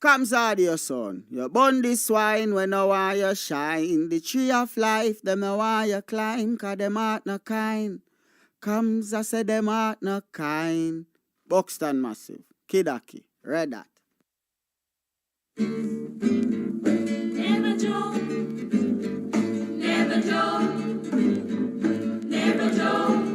Kams audio son. You burn this wine when I want you shine. The tree of life, them I want you climb, cause them heart no kind. Kams, I say them heart no kind. Buxton Massive, Kidaki, Red Hat. Never joke, never joke, never joke.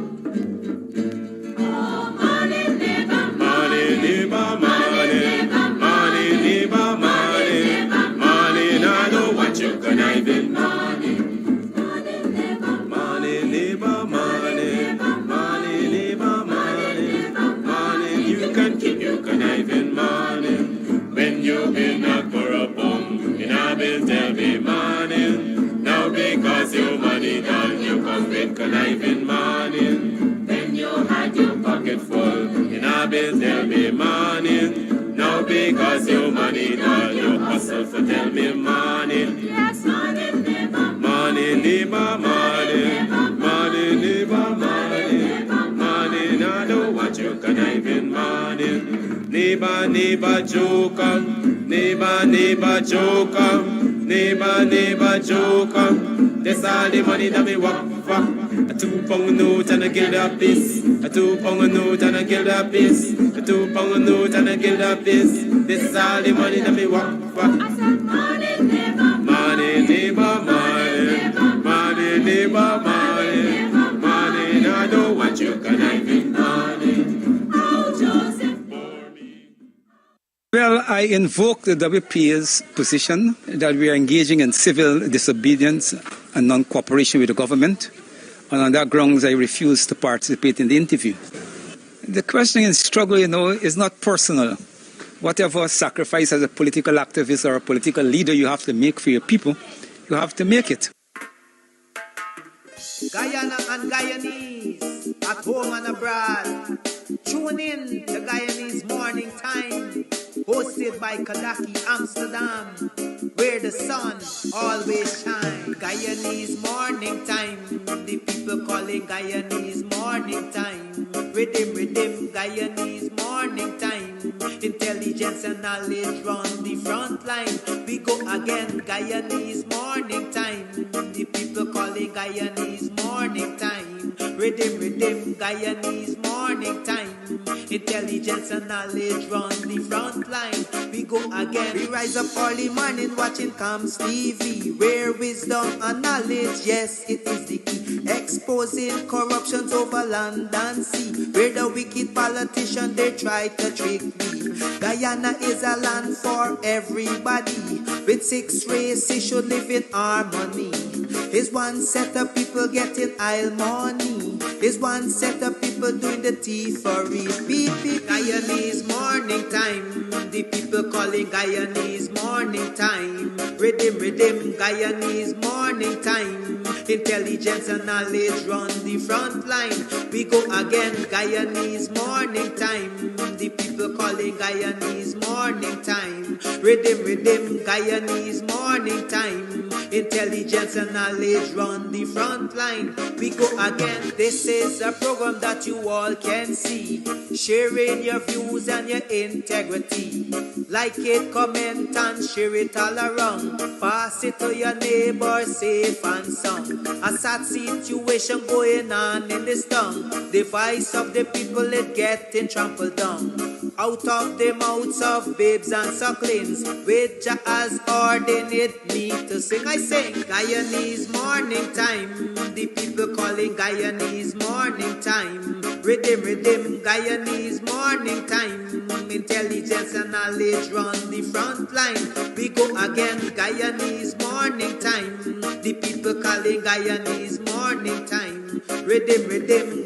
Oh, money never, money never, money never, money never, money never, money. I know what you conniving, money, money never, money never, money, money never, money, money. You can keep your conniving, money. When you've been knocked for a bum, in a bill tell me money. Now because your money done, you come with conniving money. When you had your pocket full, in a bill tell me money. Now because your money done, you hustle for tell me money. Yes, money never, money never, money, money never, money, money. Now know what you conniving money. Neighbor, neighbor, joker. Neighbor, neighbor, joker. Neighbor, neighbor, joker. That's all the money that me walk for. A 2 pound note and a guilder piece. A 2 pound note and a guilder piece. A 2 pound note and a guilder piece. This all the money that me walk for. I said money, neighbor. Money, neighbor, money. Money, neighbor, money. Money, I know what you can have in money. Oh, Joseph. Well, I invoke the WPA's position that we are engaging in civil disobedience and non-cooperation with the government. And on that grounds, I refuse to participate in the interview. The question in struggle, is not personal. Whatever sacrifice as a political activist or a political leader you have to make for your people, you have to make it. Guyana and Guyanese, at home and abroad. Tune in to Guyanese Morning Time, hosted by Kadaki Amsterdam, where the sun always shines. Guyanese Morning Time, the people call it Guyanese Morning Time. Rhythm, Guyanese Morning Time. Intelligence and knowledge run the front line. We go again, Guyanese Morning Time. The people call it Guyanese Morning Time. Rhythm, Guyanese Morning Time. Intelligence and knowledge run the front line. We go again. We rise up early morning watching Kams TV, where wisdom and knowledge, yes, it is the key. Exposing corruptions over land and sea, where the wicked politicians, they try to trick me. Guyana is a land for everybody. With 6 races should live in harmony. Is one set of people getting aisle money. Is one set of people doing the thievery. Beep, beep, Guyanese Morning Time. The people calling Guyanese Morning Time. Rhythm, Guyanese Morning Time. Intelligence and knowledge run the front line. We go again, Guyanese Morning Time. The people calling Guyanese Morning Time. Rhythm, Guyanese Morning Time. Intelligence and knowledge run the front line. We go again. This is a program that you all can see, sharing your views and your integrity. Like it, comment and share it all around. Pass it to your neighbor, safe and sound. A sad situation going on in this town. The voice of the people is getting trampled down. Out of the mouths of babes and sucklings, which has ordained me to sing. I sing Guyanese Morning Time. The people calling Guyanese Morning Time. Rhythm, Guyanese Morning Time. Intelligence and knowledge run the front line. We go again, Guyanese Morning Time. The people calling Guyanese Morning Time. Rhythm,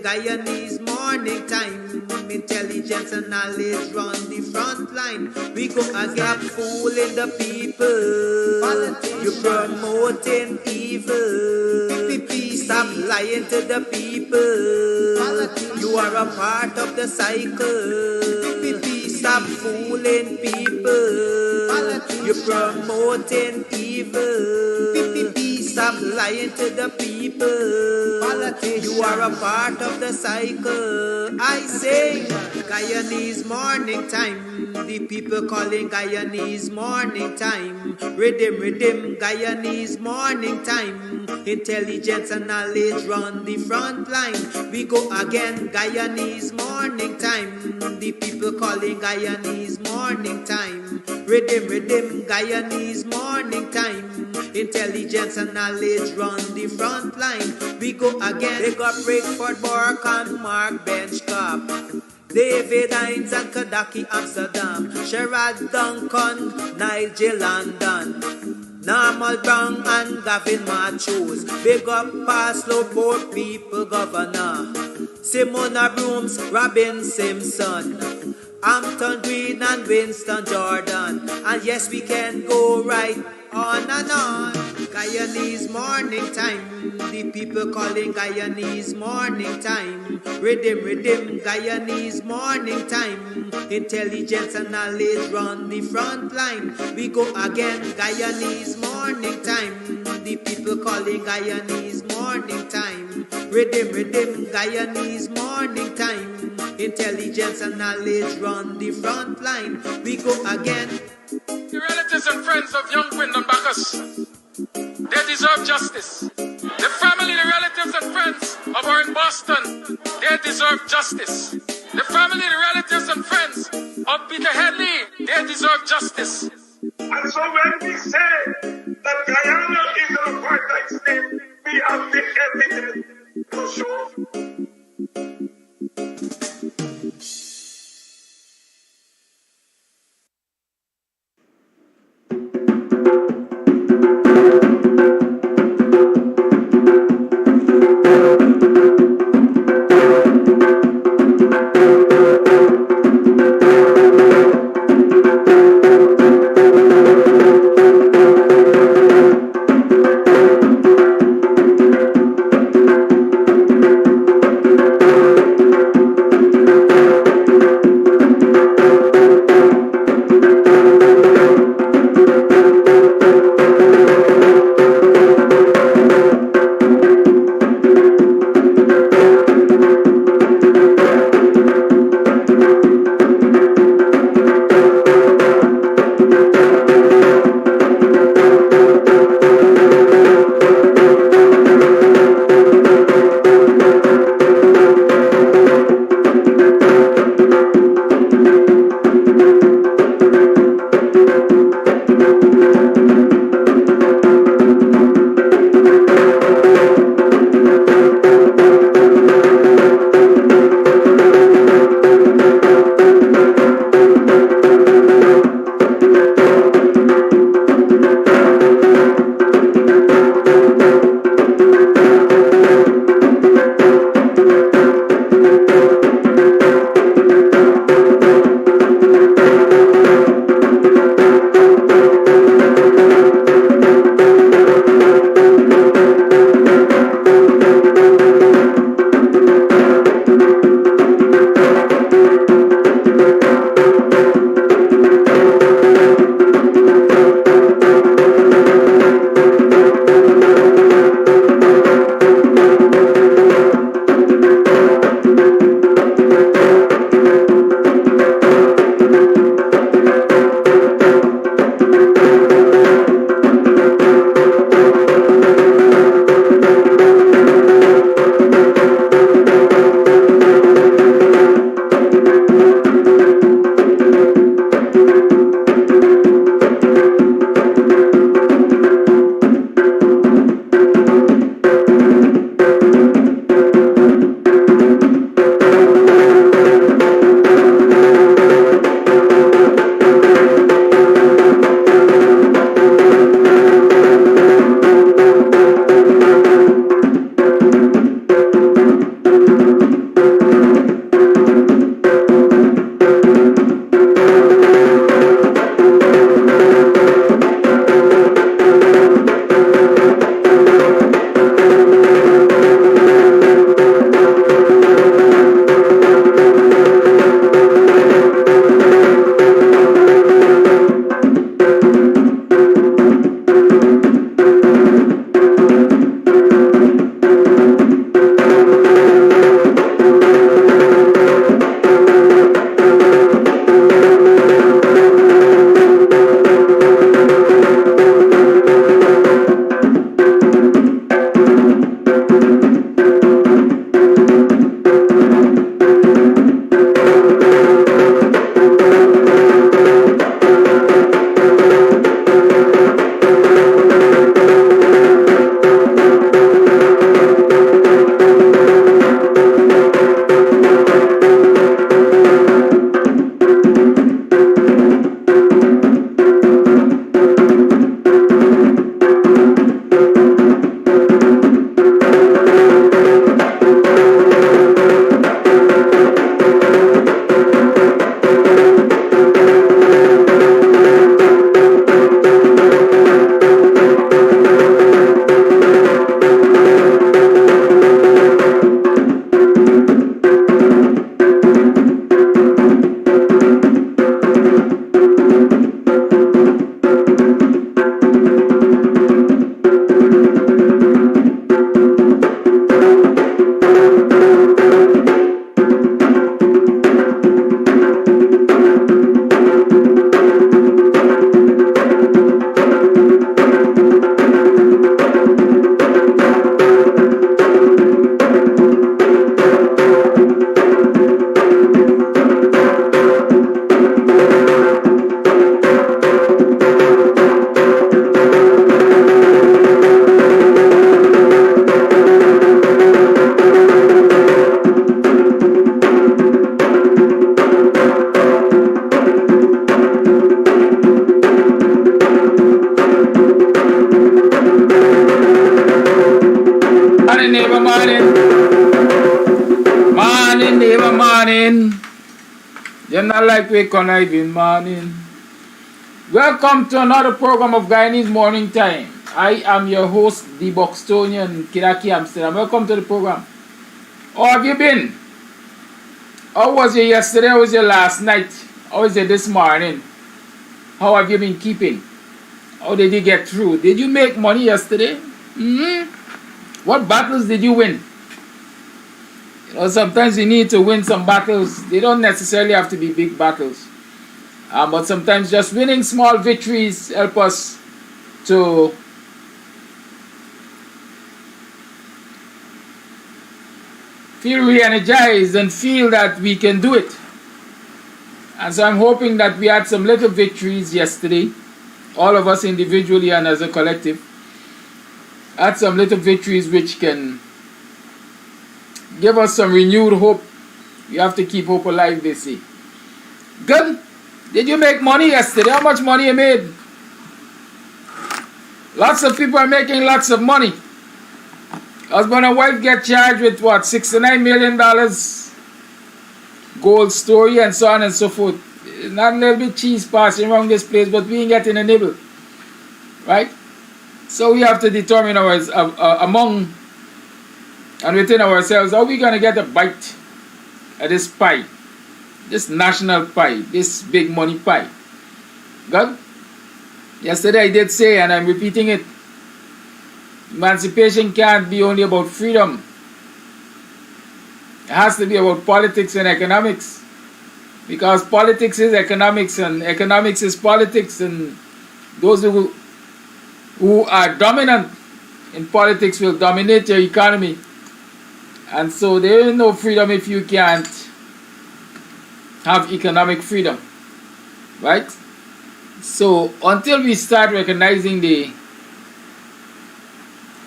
Guyanese Morning Time. Intelligence and knowledge run the front line. We go again, fooling the people. You're promoting evil. Stop lying to the people. You are a part of the cycle. Stop fooling people. You're promoting evil. Stop lying to the people. You are a part of the cycle. I say, Guyanese morning time. The people calling Guyanese morning time. Rhythm, Guyanese morning time. Intelligence and knowledge run the front line. We go again, Guyanese morning time. The people calling Guyanese morning time. Rhythm, Guyanese morning time. Intelligence and knowledge run the front line. We go again. They got Breakford, Bork and Mark Benchcop. David Hines and Kadaki Amsterdam. Sherrod Duncan, Nigel London. Normal Brown and Gavin Matthews. Big up Paslow Port People Governor. Simona Brooms, Robin Simpson. Hampton Green and Winston Jordan. And yes, we can go right on and on. Guyanese morning time. The people calling Guyanese morning time. Rhythm, Guyanese morning time. Intelligence and knowledge run the front line. We go again, Guyanese morning time. The people calling Guyanese morning time. Rhythm, Guyanese morning time. Intelligence and knowledge run the front line. We go again. The relatives and friends of young Wyndham Bacchus, they deserve justice. The family, the relatives and friends of our in Boston, they deserve justice. The family, the relatives and friends of Peter Headley, they deserve justice. And so when we say that Guyana is an apartheid state, we have the evidence to show. Morning, neighbor, morning. Morning, neighbor, morning. You're not like we conniving, morning. Welcome to another program of Guyanese Morning Time. I am your host, the Buxtonian, Kiraki Amsterdam. Welcome to the program. How have you been? How was you yesterday? How was your last night? How was it this morning? How have you been keeping? How did you get through? Did you make money yesterday? What battles did you win? You know, sometimes you need to win some battles. They don't necessarily have to be big battles. But sometimes just winning small victories help us to feel re-energized and feel that we can do it. And so I'm hoping that we had some little victories yesterday, all of us individually and as a collective, had some little victories which can give us some renewed hope. You have to keep hope alive, they say. Good. Did you make money yesterday? How much money you made? Lots of people are making lots of money. Husband and wife get charged with what? $69 million gold story and so on and so forth. Not a little bit cheese passing around this place, but we ain't getting a nibble. Right? So we have to determine among and within ourselves, how we going to get a bite at this pie? This national pie, this big money pie. Good? Yesterday I did say, and I'm repeating it, emancipation can't be only about freedom. It has to be about politics and economics. Because politics is economics and economics is politics, and those who are dominant in politics will dominate your economy. And so there is no freedom if you can't have economic freedom. Right? So until we start recognizing the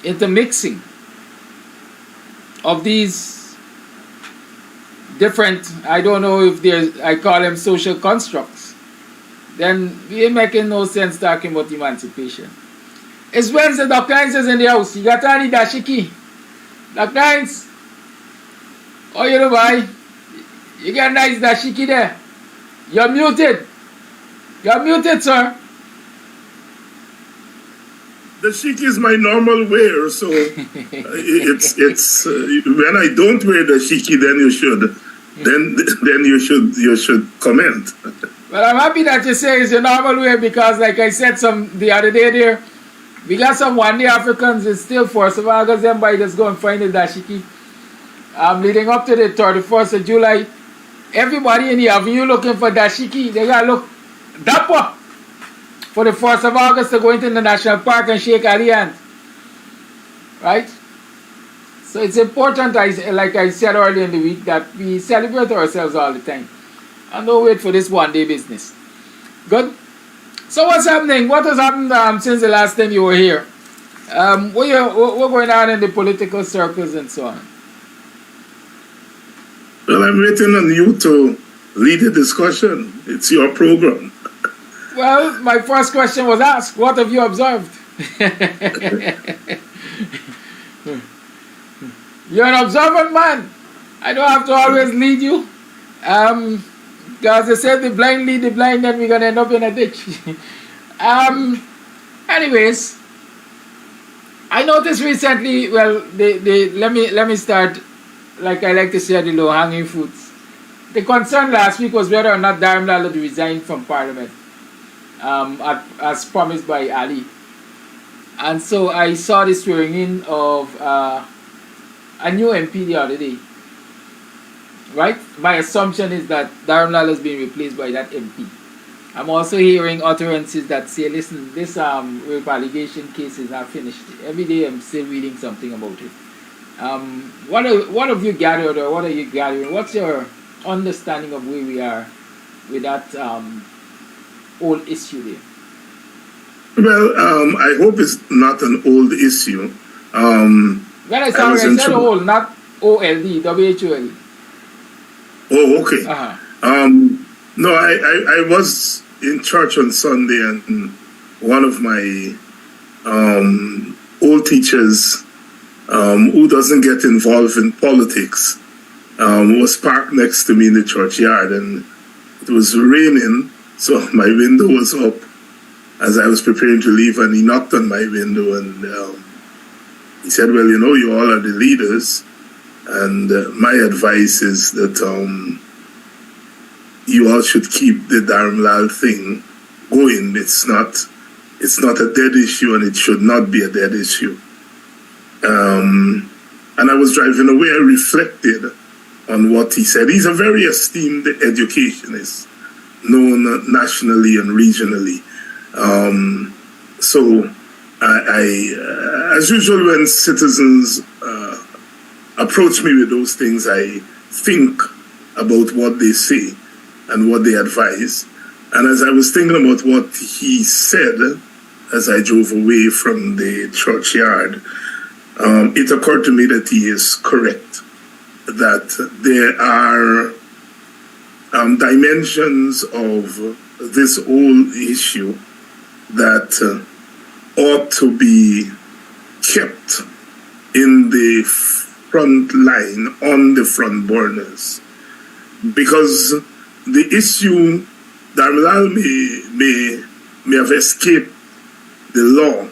intermixing of these different, I don't know if there's, I call them social constructs, then we ain't making no sense talking about emancipation. It's Wednesday, Dr. Hines is in the house. You got any dashiki? Dr. Hines? Oh, you know, boy? You got a nice dashiki there. You're muted. You're muted, sir. The shiki is my normal wear, so it's when I don't wear the shiki, then you should comment. Well, I'm happy that you say it's your normal wear because, like I said the other day there, we got some one-day Africans. It's still 4th of August. Everybody just go and find the dashiki. Leading up to the 31st of July, everybody in the avenue looking for dashiki. They got to look dapper for the 4th of August to go into the national park and shake our hands. Right? So it's important, like I said earlier in the week, that we celebrate ourselves all the time. And don't wait for this one-day business. Good? So what's happening? What has happened since the last time you were here? What going on in the political circles and so on? Well, I'm waiting on you to lead the discussion. It's your program. Well, my first question was asked, what have you observed? You're an observant man. I don't have to always lead you. Because they say the blind lead the blind, then we're going to end up in a ditch. Anyways, I noticed recently, well, let me start, like I like to say, the low-hanging fruits. The concern last week was whether or not Darren Lal would resign from Parliament, as promised by Ali. And so I saw the swearing in of a new MP the other day. Right? My assumption is that Darren Lal has been replaced by that MP. I'm also hearing utterances that say, listen, this rape allegation case is not finished. Every day I'm still reading something about it. What have you gathered, or what are you gathering? What's your understanding of where we are with that old issue there? Well, I hope it's not an old issue. When I said old, not OLD, WHOLD. Oh, okay. Uh-huh. No, I was in church on Sunday, and one of my old teachers who doesn't get involved in politics, was parked next to me in the churchyard, and it was raining, so my window was up as I was preparing to leave, and he knocked on my window, and he said, well, you know, you all are the leaders, and my advice is that you all should keep the Dharmlal thing going. It's not a dead issue, and it should not be a dead issue. And I was driving away, I reflected on what he said. He's a very esteemed educationist, known nationally and regionally. So I as usual, when citizens approach me with those things, I think about what they say and what they advise. And as I was thinking about what he said as I drove away from the churchyard, it occurred to me that he is correct, that there are dimensions of this whole issue that ought to be kept in the front line, on the front burners. Because the issue, Dharmlal may have escaped the law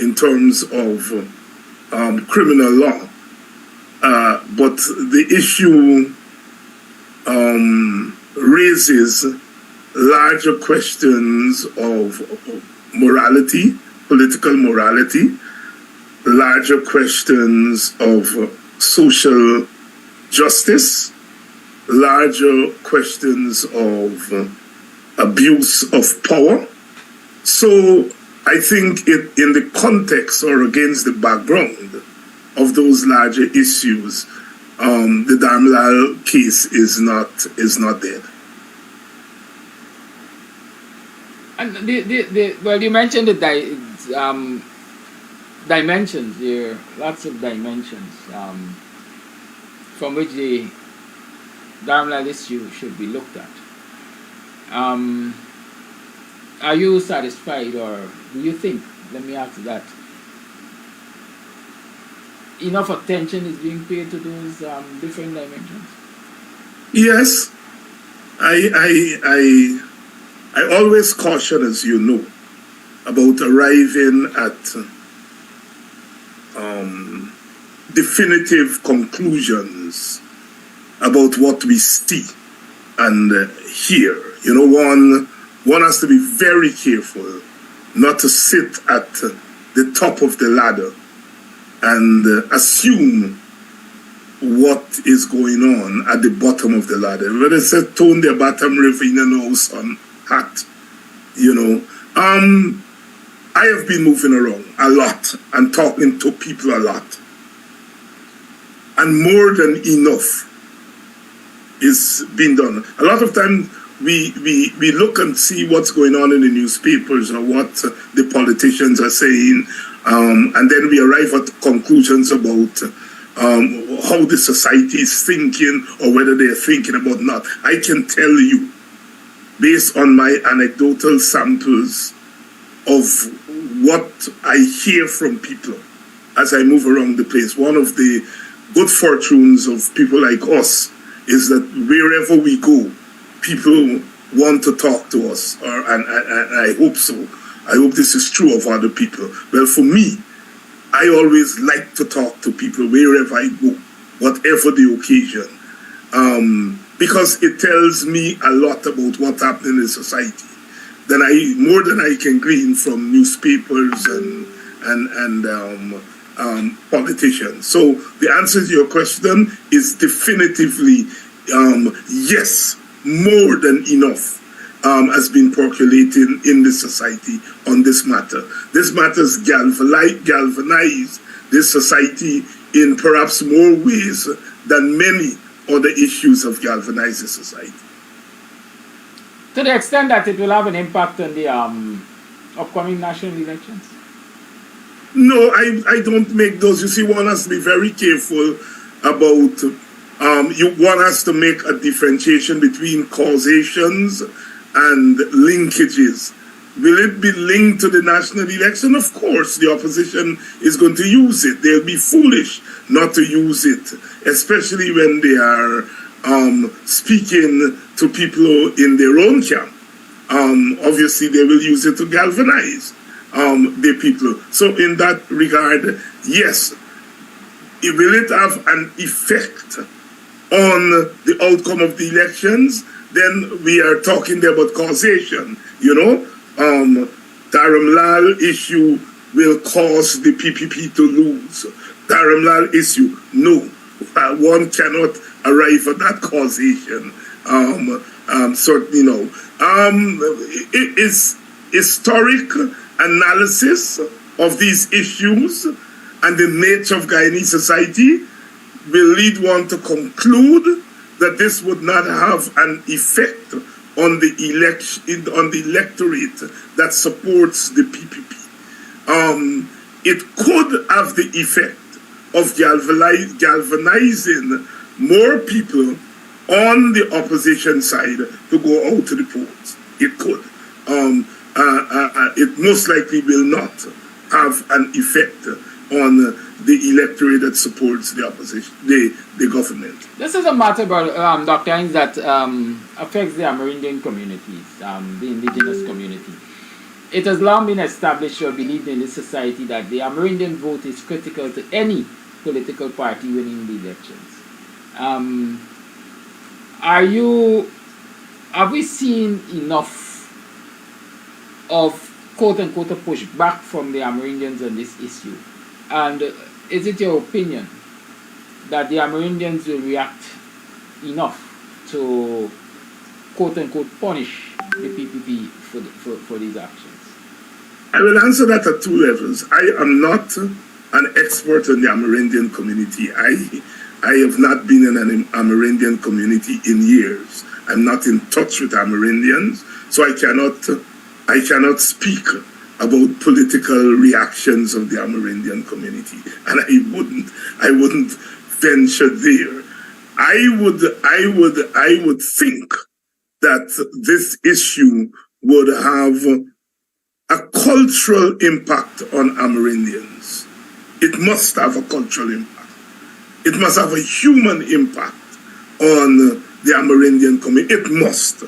in terms of criminal law, but the issue raises larger questions of morality, political morality, larger questions of social justice, larger questions of abuse of power. So I think in the context or against the background of those larger issues, the Dharmlal case is not dead. And well, you mentioned the dimensions. There are lots of dimensions from which the Dharmlal issue should be looked at. Are you satisfied, or do you think, let me ask that, enough attention is being paid to those different dimensions? Yes. I always caution, as you know, about arriving at definitive conclusions about what we see and hear. You know, one has to be very careful not to sit at the top of the ladder and assume what is going on at the bottom of the ladder. When they say, "Tone the bottom river in the nose on hat," you know. I have been moving around a lot and talking to people a lot. And more than enough is being done. A lot of times we look and see what's going on in the newspapers or what the politicians are saying, and then we arrive at conclusions about how the society is thinking or whether they're thinking about not. I can tell you, based on my anecdotal samples of what I hear from people as I move around the place, one of the good fortunes of people like us is that wherever we go, people want to talk to us, and I hope so. I hope this is true of other people. Well, for me, I always like to talk to people wherever I go, whatever the occasion, because it tells me a lot about what's happening in society, more than I can glean from newspapers and politicians. So the answer to your question is definitively yes. More than enough has been percolating in the society on this matter. This matter has galvanized this society in perhaps more ways than many other issues have galvanized the society. To the extent that it will have an impact on the upcoming national elections? No, I don't make those. You see, one has to be very careful about, one has to make a differentiation between causations and linkages Will it be linked to the national election? Of course, the opposition is going to use it. They'll be foolish not to use it, especially when they are speaking to people in their own camp. Obviously, they will use it to galvanize the people. So in that regard, yes, will it have an effect on the outcome of the elections? Then we are talking there about causation, you know. Dharamlal issue will cause the PPP to lose. Dharamlal issue, no. One cannot arrive at that causation. Certainly no. It is historic analysis of these issues and the nature of Guyanese society will lead one to conclude that this would not have an effect on the election, on the electorate that supports the PPP. It could have the effect of galvanizing more people on the opposition side to go out to the polls. It could. It most likely will not have an effect on the electorate that supports the opposition, the government. This is a matter, Dr. Hines, that affects the Amerindian communities, the indigenous community. It has long been established or believed in this society that the Amerindian vote is critical to any political party winning the elections. Have we seen enough of quote-unquote a pushback from the Amerindians on this issue? And is it your opinion that the Amerindians will react enough to quote-unquote punish the PPP for these actions? I will answer that at two levels. I am not an expert in the Amerindian community. I have not been in an Amerindian community in years. I'm not in touch with Amerindians, so I cannot speak about political reactions of the Amerindian community, and I wouldn't venture there. I would think that this issue would have a cultural impact on Amerindians. It must have a cultural impact. It must have a human impact on the Amerindian community. It must.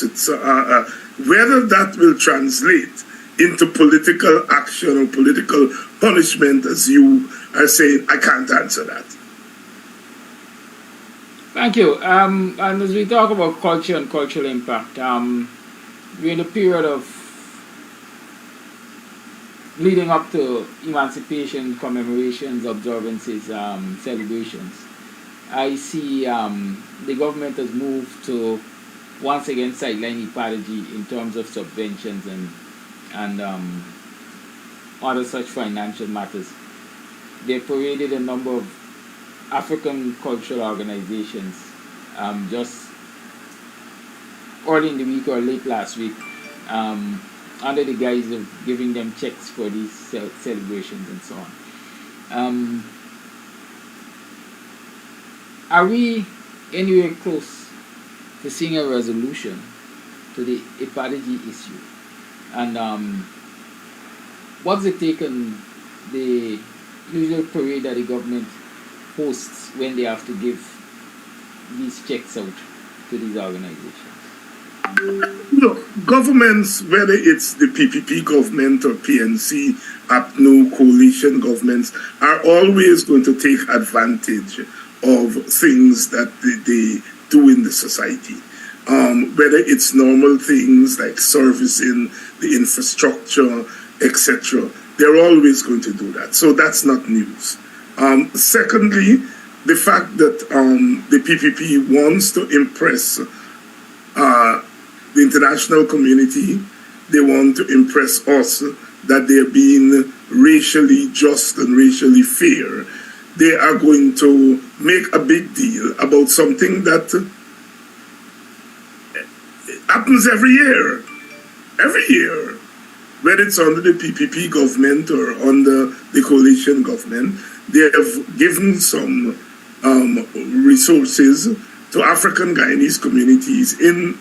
It's whether that will translate into political action or political punishment, as you are saying, I can't answer that. Thank you. And as we talk about culture and cultural impact, we're in a period of leading up to Emancipation commemorations, observances, celebrations. I see the government has moved to once again sideline APARTHEID in terms of subventions and other such financial matters. They paraded a number of African cultural organizations just early in the week or late last week under the guise of giving them checks for these celebrations and so on. Are we anywhere close to seeing a resolution to the APARTHEID issue? And what's it taken the usual parade that the government hosts when they have to give these checks out to these organizations? Look, governments, whether it's the PPP government or PNC, APNU, coalition governments, are always going to take advantage of things that they do in the society. Whether it's normal things like servicing the infrastructure, etc., they're always going to do that. So that's not news. Secondly, the fact that the PPP wants to impress the international community, they want to impress us that they're being racially just and racially fair. They are going to make a big deal about something that happens every year. Every year. Whether it's under the PPP government or under the coalition government, they have given some resources to African Guyanese communities in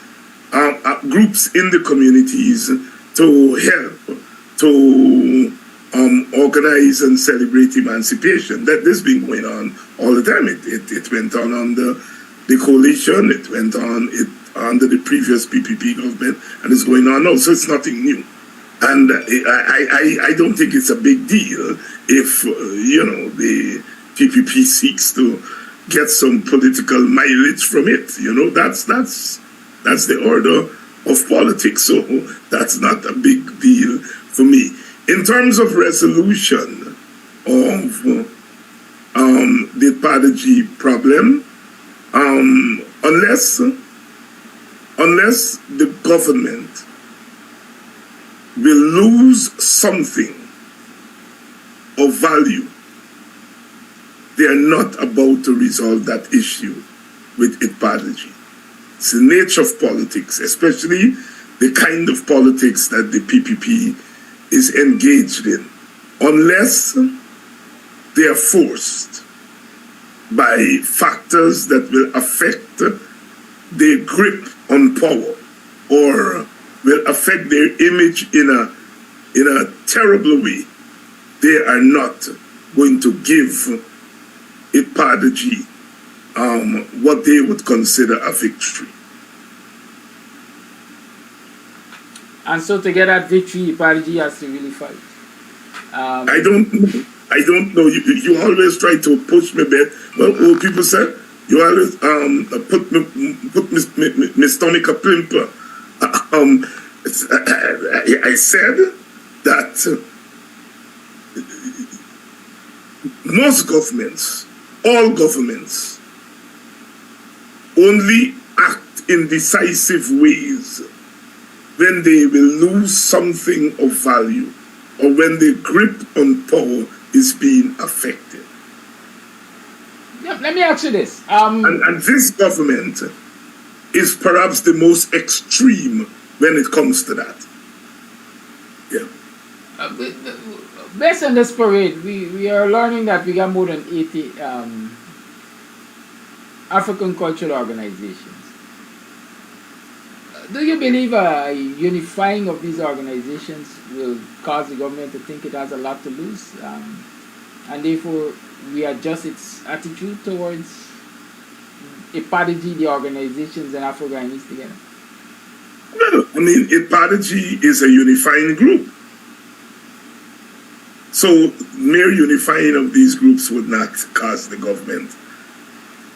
groups in the communities to help to organize and celebrate emancipation. That this has been going on all the time. It went on under the coalition, it went on under the previous PPP government, and it's going on now, so it's nothing new. And I don't think it's a big deal if, the PPP seeks to get some political mileage from it. That's the order of politics, so that's not a big deal for me. In terms of resolution of the APARTHEID problem, unless the government will lose something of value, they are not about to resolve that issue with APARTHEID. It's the nature of politics, especially the kind of politics that the PPP is engaged in, unless they are forced by factors that will affect their grip on power or will affect their image in a terrible way. They are not going to give APARTHEID what they would consider a victory. And so to get that victory, APARTHEID has to really fight. I don't know. You always try to push me back. Well, what people say, you always put my stomach a plimper. I said that most governments, all governments, only act in decisive ways when they will lose something of value or when their grip on power is being affected. Yeah, let me ask you this. And this government is perhaps the most extreme when it comes to that. Yeah. Based on this parade, we are learning that we got more than 80 African cultural organizations. Do you believe a unifying of these organizations will cause the government to think it has a lot to lose, and therefore readjust its attitude towards APARTHEID, the organizations, and Afro-Guyanese together? Well, I mean, APARTHEID is a unifying group. So mere unifying of these groups would not cause the government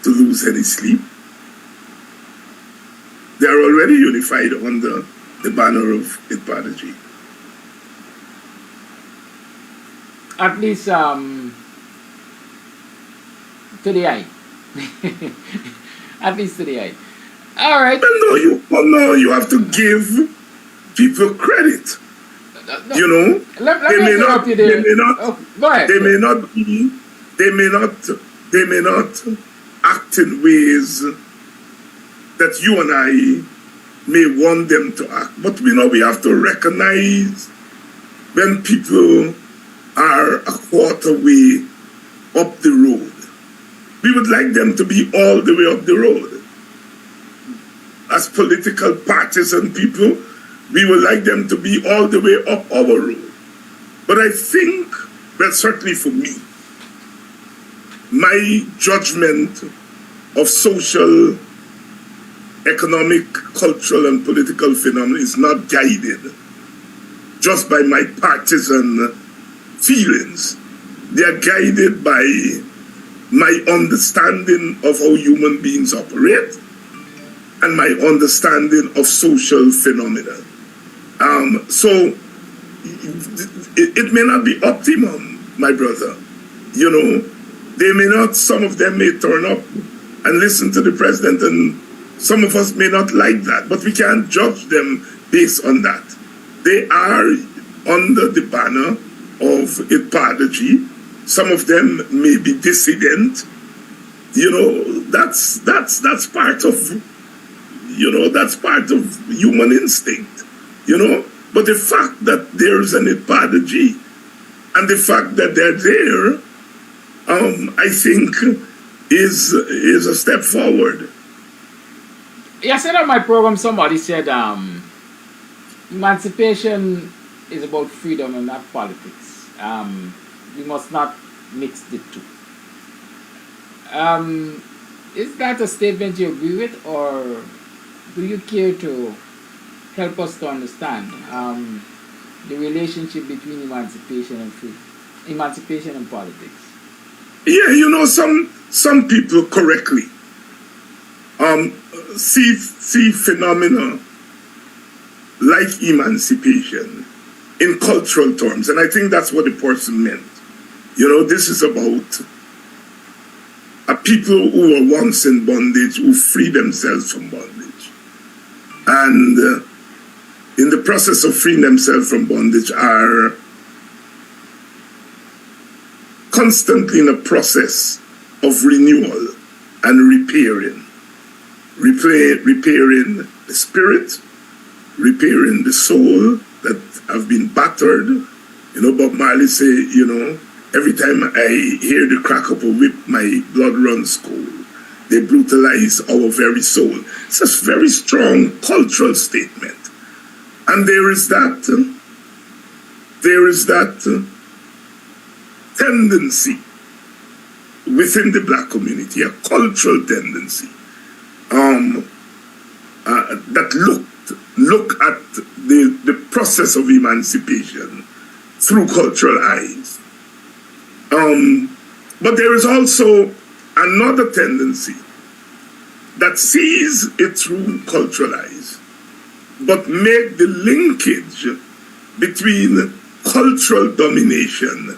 to lose any sleep. They are already unified under the banner of APARTHEID. At least to the eye. At least to the eye. All right. No, you have to give people credit. You know, let me interrupt you there. Go ahead. They may not act in ways that you and I may want them to act. But we have to recognize when people are a quarter way up the road. We would like them to be all the way up the road. As political parties and people, we would like them to be all the way up our road. But I think, well, certainly for me, my judgment of social, economic, cultural, and political phenomena is not guided just by my partisan feelings. They are guided by my understanding of how human beings operate and my understanding of social phenomena. So it may not be optimum, my brother. You know, they may not, some of them may turn up and listen to the president, and some of us may not like that, but we can't judge them based on that. They are under the banner of APARTHEID. Some of them may be dissident. You know, that's part of, that's part of human instinct, But the fact that there's an APARTHEID and the fact that they're there, I think is a step forward. Yeah, I said on my program, somebody said, emancipation is about freedom and not politics. We must not mix the two. Is that a statement you agree with, or do you care to help us to understand the relationship between emancipation and freedom, emancipation and politics? Yeah, you know, some people correctly see phenomena like emancipation in cultural terms, and I think that's what the person meant. You know, this is about a people who were once in bondage, who free themselves from bondage, and in the process of freeing themselves from bondage are constantly in a process of renewal and repairing the spirit, repairing the soul that have been battered. You know, Bob Marley say, you know, every time I hear the crack of a whip, my blood runs cold. They brutalize our very soul. It's a very strong cultural statement. And there is that tendency within the black community, a cultural tendency, that look at the process of emancipation through cultural eyes. But there is also another tendency that sees it through cultural eyes, but make the linkage between cultural domination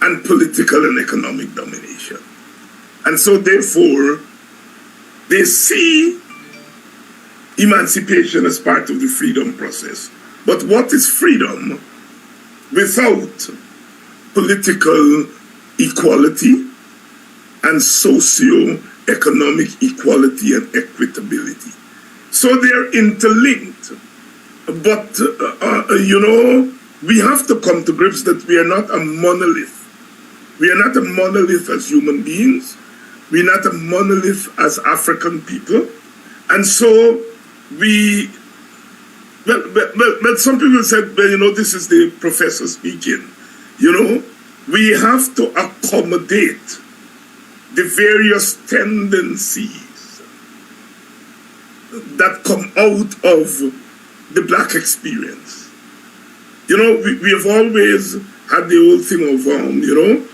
and political and economic domination. And so therefore, they see emancipation as part of the freedom process. But what is freedom without political equality and socio-economic equality and equitability? So they're interlinked. But, you know, we have to come to grips that we are not a monolith. We are not a monolith as human beings. We're not a monolith as African people. And so we, well, some people said, well, you know, this is the professor speaking. You know, we have to accommodate the various tendencies that come out of the black experience. You know, we have always had the whole thing of, you know,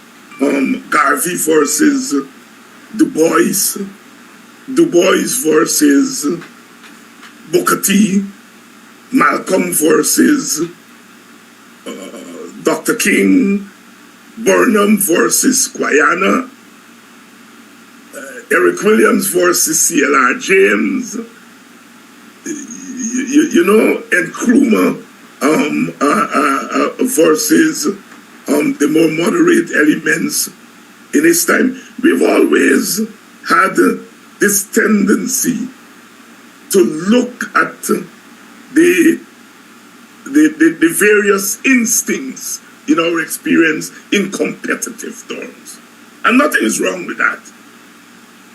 Garvey versus Du Bois versus Booker T, Malcolm versus Dr. King, Burnham versus Guyana, Eric Williams versus C.L.R. James, you know, Nkrumah versus the more moderate elements in his time. We've always had this tendency to look at the various instincts in our experience in competitive terms. And nothing is wrong with that.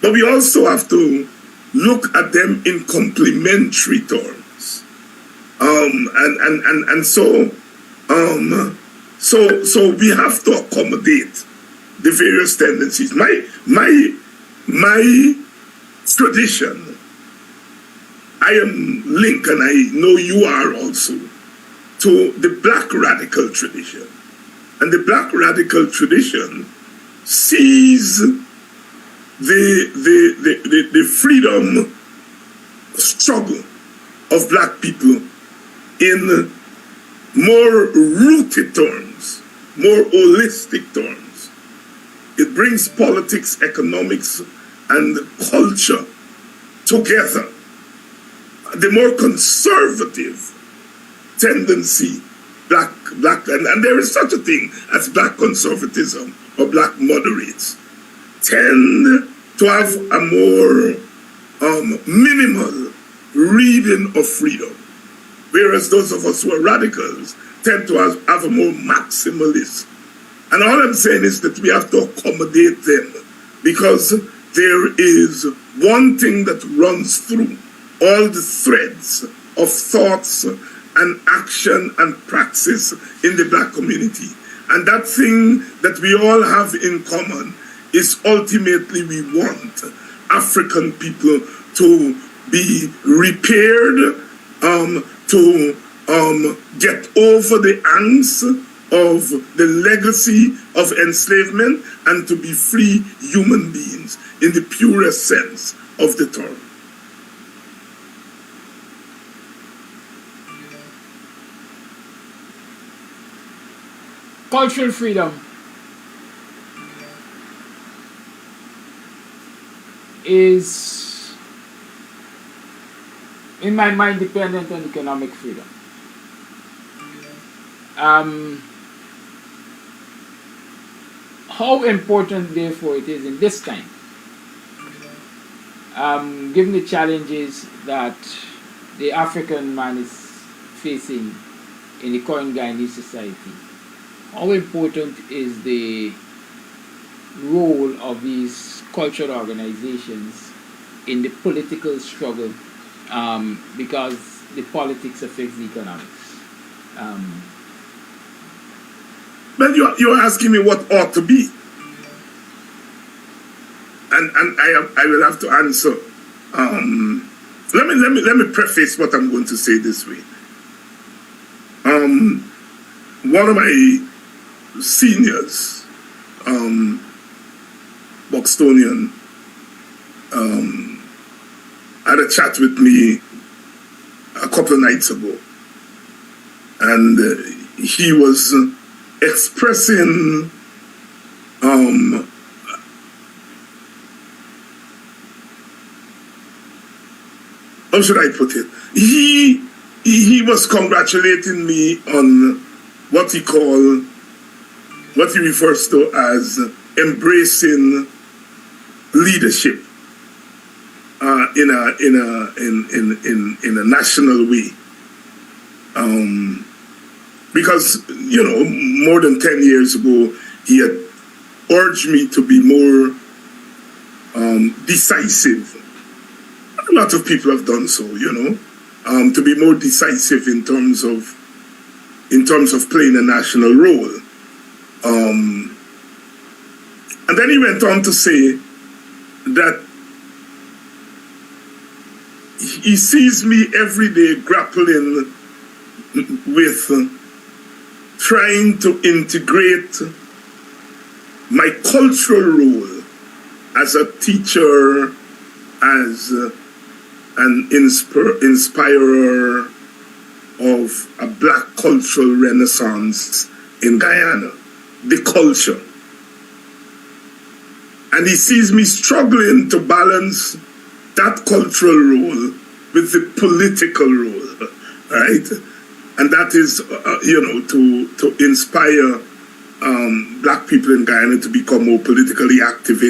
But we also have to look at them in complementary terms. So we have to accommodate the various tendencies. My tradition, I am linked, and I know you are also, to the black radical tradition. And the black radical tradition sees the freedom struggle of black people in more rooted terms, more holistic terms. It brings politics, economics, and culture together. The more conservative tendency, black, and there is such a thing as black conservatism or black moderates, tend to have a more minimal reading of freedom, whereas those of us who are radicals tend to have a more maximalist. And all I'm saying is that we have to accommodate them, because there is one thing that runs through all the threads of thoughts and action and praxis in the black community. And that thing that we all have in common is ultimately we want African people to be repaired, to get over the angst of the legacy of enslavement and to be free human beings in the purest sense of the term. Cultural freedom is, in my mind, dependent on economic freedom. How important, therefore, it is in this time, given the challenges that the African man is facing in the current Guyanese society, how important is the role of these cultural organizations in the political struggle, because the politics affects the economics? Well, you're asking me what ought to be, and I will have to answer. Let me preface what I'm going to say this way. One of my seniors, Buxtonian, had a chat with me a couple of nights ago, and he was expressing how should I put it? He was congratulating me on what he refers to as embracing leadership in a national way. Because, you know, more than 10 years ago, he had urged me to be more decisive. A lot of people have done so, you know, to be more decisive in terms of playing a national role. And then he went on to say that he sees me every day grappling with trying to integrate my cultural role as a teacher, as an inspirer of a black cultural renaissance in Guyana, the culture. And he sees me struggling to balance that cultural role with the political role, right? And that is, you know, to inspire black people in Guyana to become more politically active,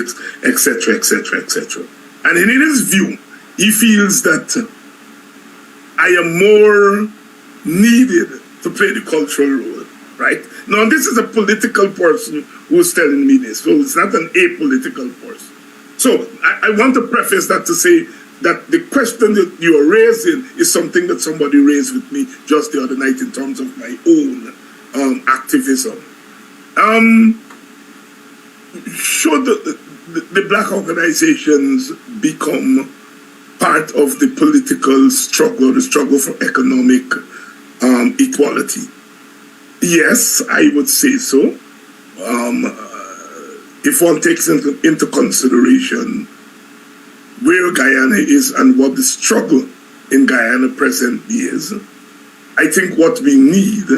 etc., etc., etc. And in his view, he feels that I am more needed to play the cultural role, right? Now, this is a political person who's telling me this, so it's not an apolitical person. So I want to preface that to say that the question that you are raising is something that somebody raised with me just the other night in terms of my own activism. Should the black organizations become part of the political struggle, the struggle for economic equality? Yes, I would say so. If one takes into consideration where Guyana is and what the struggle in Guyana presently is, I think what we need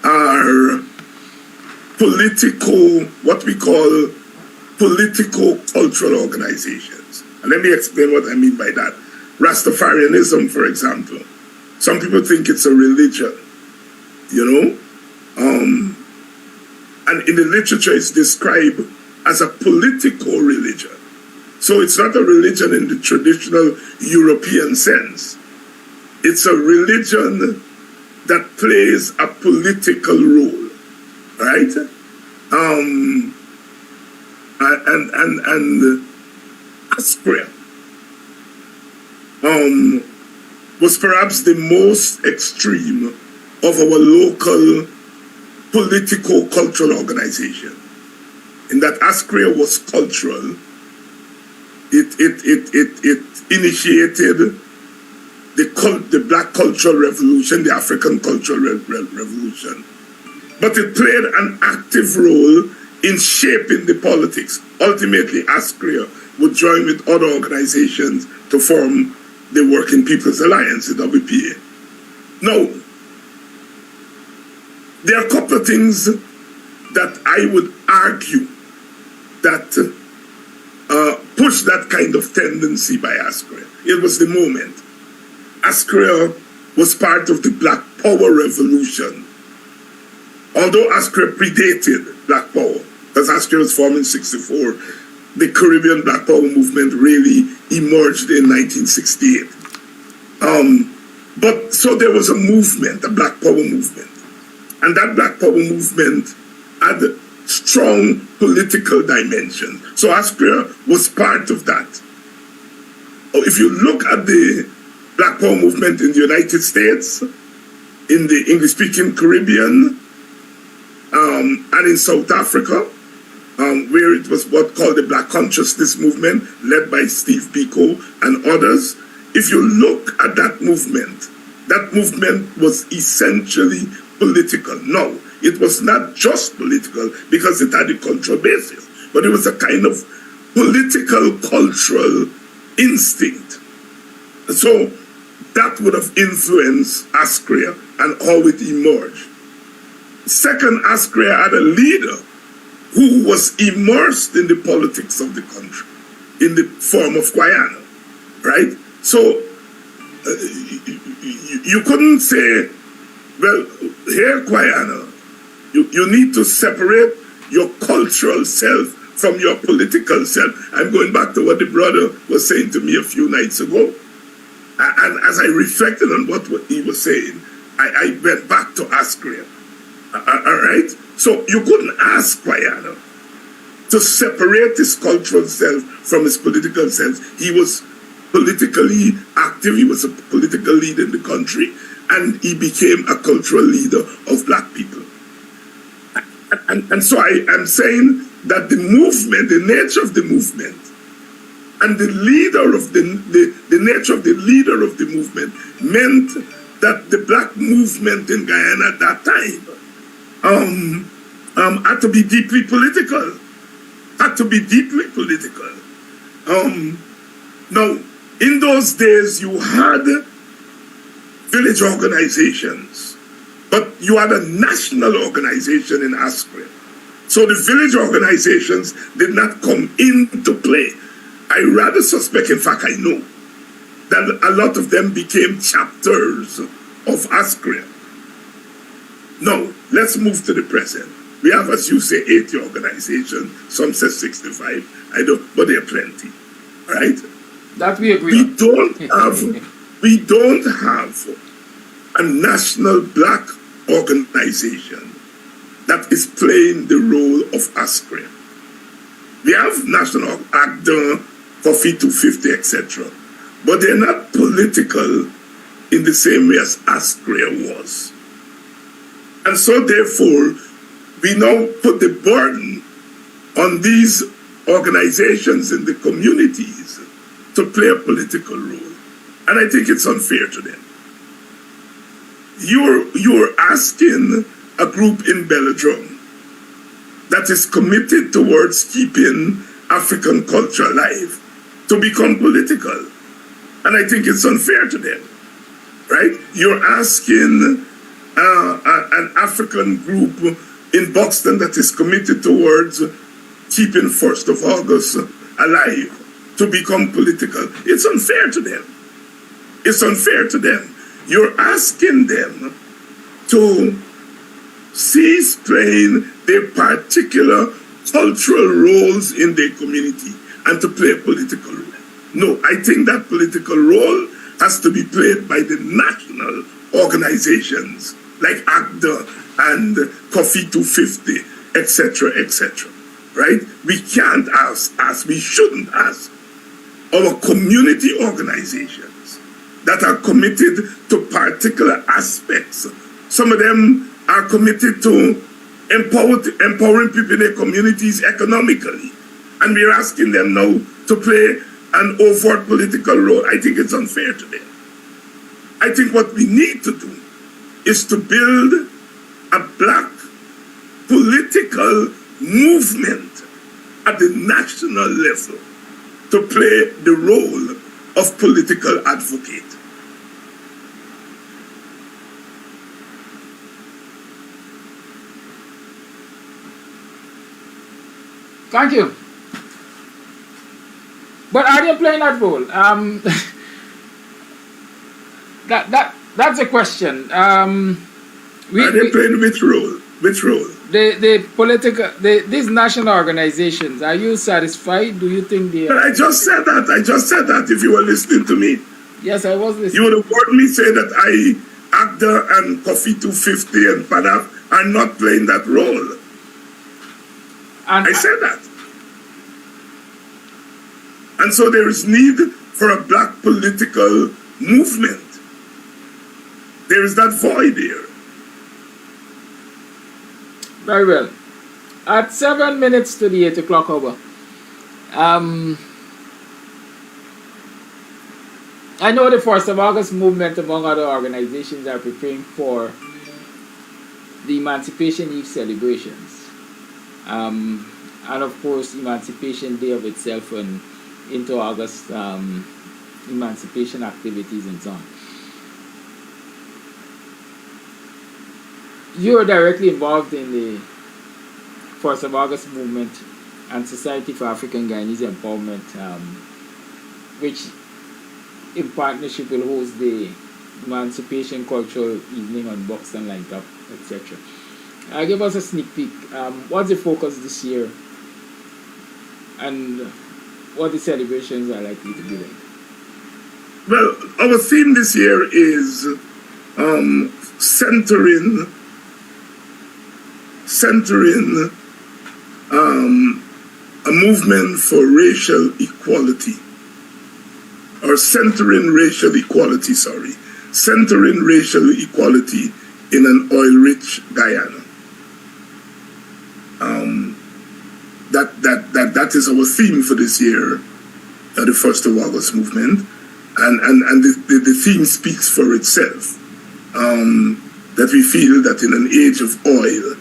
are political, what we call political cultural organizations. And let me explain what I mean by that. Rastafarianism, for example. Some people think it's a religion, you know? And in the literature it's described as a political religion. So it's not a religion in the traditional European sense. It's a religion that plays a political role, right? And Aspria was perhaps the most extreme of our local politico-cultural organization. In that ASCREA was cultural. It initiated the Black Cultural Revolution, the African Cultural Revolution. But it played an active role in shaping the politics. Ultimately, ASCREA would join with other organizations to form the Working People's Alliance, the WPA. Now, there are a couple of things that I would argue that pushed that kind of tendency by ASCREA. It was the moment. ASCREA was part of the Black Power Revolution. Although ASCREA predated Black Power, because ASCREA was formed in '64, the Caribbean Black Power movement really emerged in 1968. But so there was a movement, a Black Power movement. And that Black Power movement had strong political dimension. So ASCREA was part of that. If you look at the Black Power movement in the United States, in the English-speaking Caribbean, and in South Africa, where it was what called the Black Consciousness Movement, led by Steve Biko and others, if you look at that movement was essentially political. No, it was not just political because it had a cultural basis, but it was a kind of political cultural instinct. So that would have influenced ASCREA and how it emerged. Second, ASCREA had a leader who was immersed in the politics of the country in the form of Guyana, right? So you couldn't say, well, here, Guyana, you need to separate your cultural self from your political self. I'm going back to what the brother was saying to me a few nights ago. And as I reflected on what he was saying, I went back to ASCREA. All right? So you couldn't ask Guyana to separate his cultural self from his political self. He was politically active. He was a political leader in the country. And he became a cultural leader of Black people. And so I am saying that the movement, the nature of the movement, and the leader of the nature of the leader of the movement meant that the Black movement in Guyana at that time had to be deeply political. Now, in those days, you had village organizations, but you had a national organization in ASCREA. So the village organizations did not come into play. I rather suspect, in fact I know, that a lot of them became chapters of ASCREA. Now, let's move to the present. We have, as you say, 80 organizations, some say 65, I don't, but there are plenty, all right? That we agree. We don't have a national Black organization that is playing the role of ASCREA. We have national ACDA, Coffee 250, etc. But they're not political in the same way as ASCREA was. And so therefore, we now put the burden on these organizations in the communities to play a political role. And I think it's unfair to them. You're asking a group in Belladrum that is committed towards keeping African culture alive to become political. And I think it's unfair to them, right? You're asking an African group in Buxton that is committed towards keeping 1st of August alive to become political. It's unfair to them. It's unfair to them. You're asking them to cease playing their particular cultural roles in their community and to play a political role. No, I think that political role has to be played by the national organizations like ACDA and Coffee 250, etc., etc. Right? We can't ask, we shouldn't ask our community organizations that are committed to particular aspects. Some of them are committed to empowering people in their communities economically. And we're asking them now to play an overt political role. I think it's unfair to them. I think what we need to do is to build a black political movement at the national level to play the role of political advocate. Thank you. But are they playing that role? That's a question. Are they playing which role? Which role? These national organizations, are you satisfied? Do you think they are? But I just said that. I just said that if you were listening to me. Yes, I was listening. You would have heard me say that ACDA and Coffee 250 and PADAP are not playing that role. And I said that. And so there is need for a black political movement. There is that void here. Very well. At 7 minutes to the 8 o'clock hour, I know the 1st of August movement, among other organizations, are preparing for the Emancipation Eve celebrations. And of course, Emancipation Day of itself and into August, emancipation activities and so on. You are directly involved in the 1st of August movement and Society for African Guyanese Empowerment, which in partnership will host the Emancipation Cultural Evening on Buxton Line Top, etc. Give us a sneak peek. What's the focus this year? And what the celebrations are likely to be like? Well, our theme this year is centering a movement for racial equality, or centering racial equality in an oil-rich Guyana. That is our theme for this year, the 1st of August movement, and the theme speaks for itself. That we feel that in an age of oil,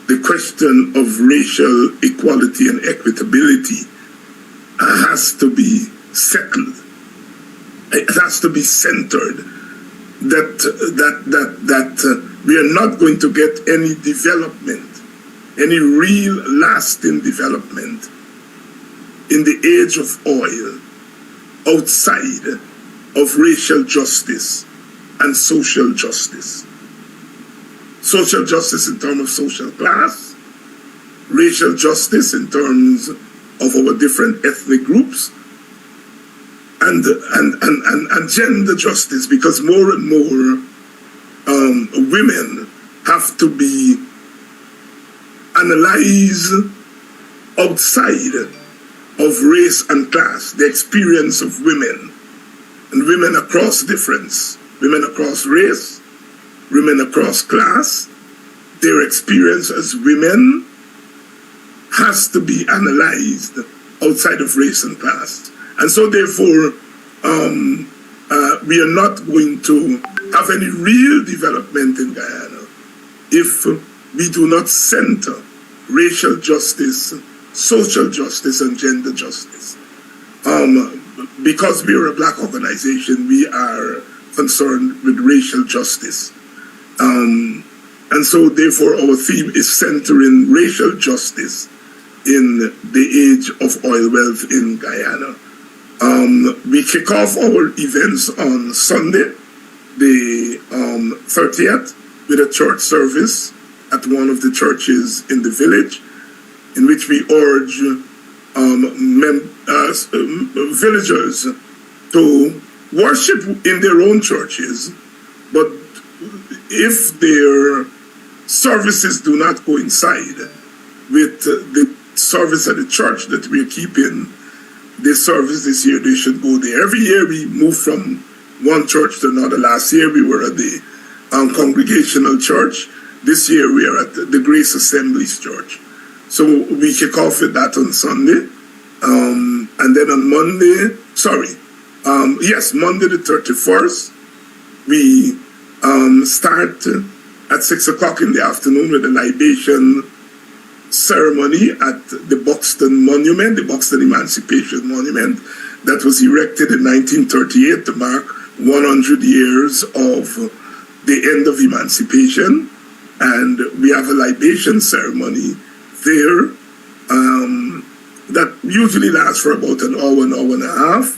the question of racial equality and equitability has to be settled. It has to be centered. That we are not going to get any development, any real lasting development in the age of oil outside of racial justice and social justice. Social justice in terms of social class, racial justice in terms of our different ethnic groups, and gender justice, because more and more women have to be analyzed outside of race and class, the experience of women, and women across difference, women across race, women across class. Their experience as women has to be analyzed outside of race and class. And so therefore, we are not going to have any real development in Guyana if we do not center racial justice, social justice, and gender justice. Because we are a black organization, we are concerned with racial justice. And so therefore our theme is centering racial justice in the age of oil wealth in Guyana. We kick off our events on Sunday, the 30th, with a church service at one of the churches in the village, in which we urge villagers to worship in their own churches, but if their services do not coincide with the service at the church that we're keeping this service this year, they should go there. Every year we move from one church to another. Last year we were at the Congregational Church. This year we are at the Grace Assemblies Church. So we kick off with that on Sunday. And then on Monday, Monday the 31st, we start at 6 o'clock in the afternoon with a libation ceremony at the Buxton Monument, the Buxton Emancipation Monument, that was erected in 1938 to mark 100 years of the end of emancipation. And we have a libation ceremony there that usually lasts for about an hour and a half.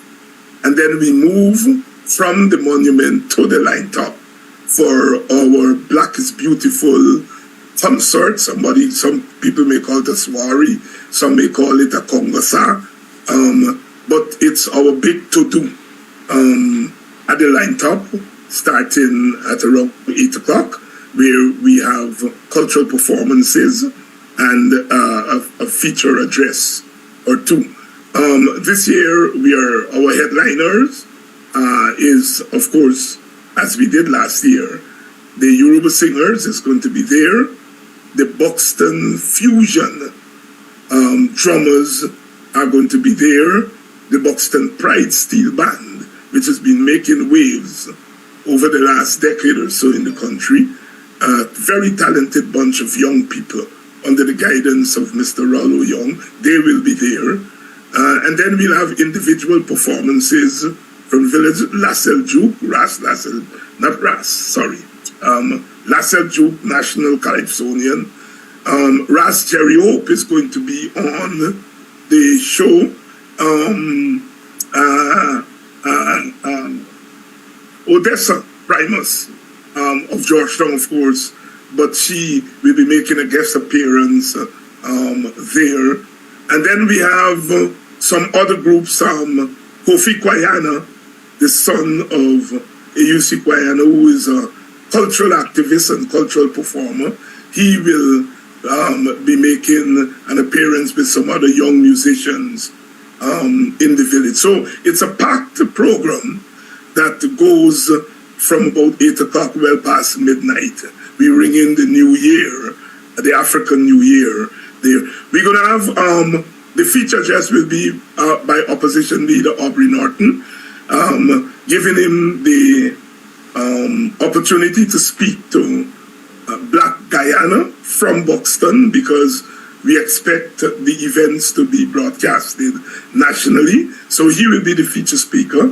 And then we move from the monument to the line top for our Black is Beautiful concert. Some people may call it a soiree, some may call it a congasa, but it's our big to-do at the line top, starting at around 8 o'clock, where we have cultural performances and a feature address or two. This year, our headliners is, of course, as we did last year, the Yoruba Singers is going to be there. The Buxton Fusion drummers are going to be there. The Buxton Pride Steel Band, which has been making waves over the last decade or so in the country. A very talented bunch of young people under the guidance of Mr. Rollo Young. They will be there. And then we'll have individual performances from Village Lassell Juke, Lassell Juke National Calypsonian. Ras Jerry Hope is going to be on the show. Odessa Primus of Georgetown, of course, but she will be making a guest appearance there. And then we have some other groups, Kofi Guyana, the son of AUC Guyana, who is a cultural activist and cultural performer. He will be making an appearance with some other young musicians in the village. So it's a packed program that goes from about 8 o'clock well past midnight. We ring in the New Year, the African New Year there. We're going to have the feature just will be by opposition leader Aubrey Norton, giving him the opportunity to speak to Black Guyana from Buxton, because we expect the events to be broadcasted nationally. So he will be the feature speaker.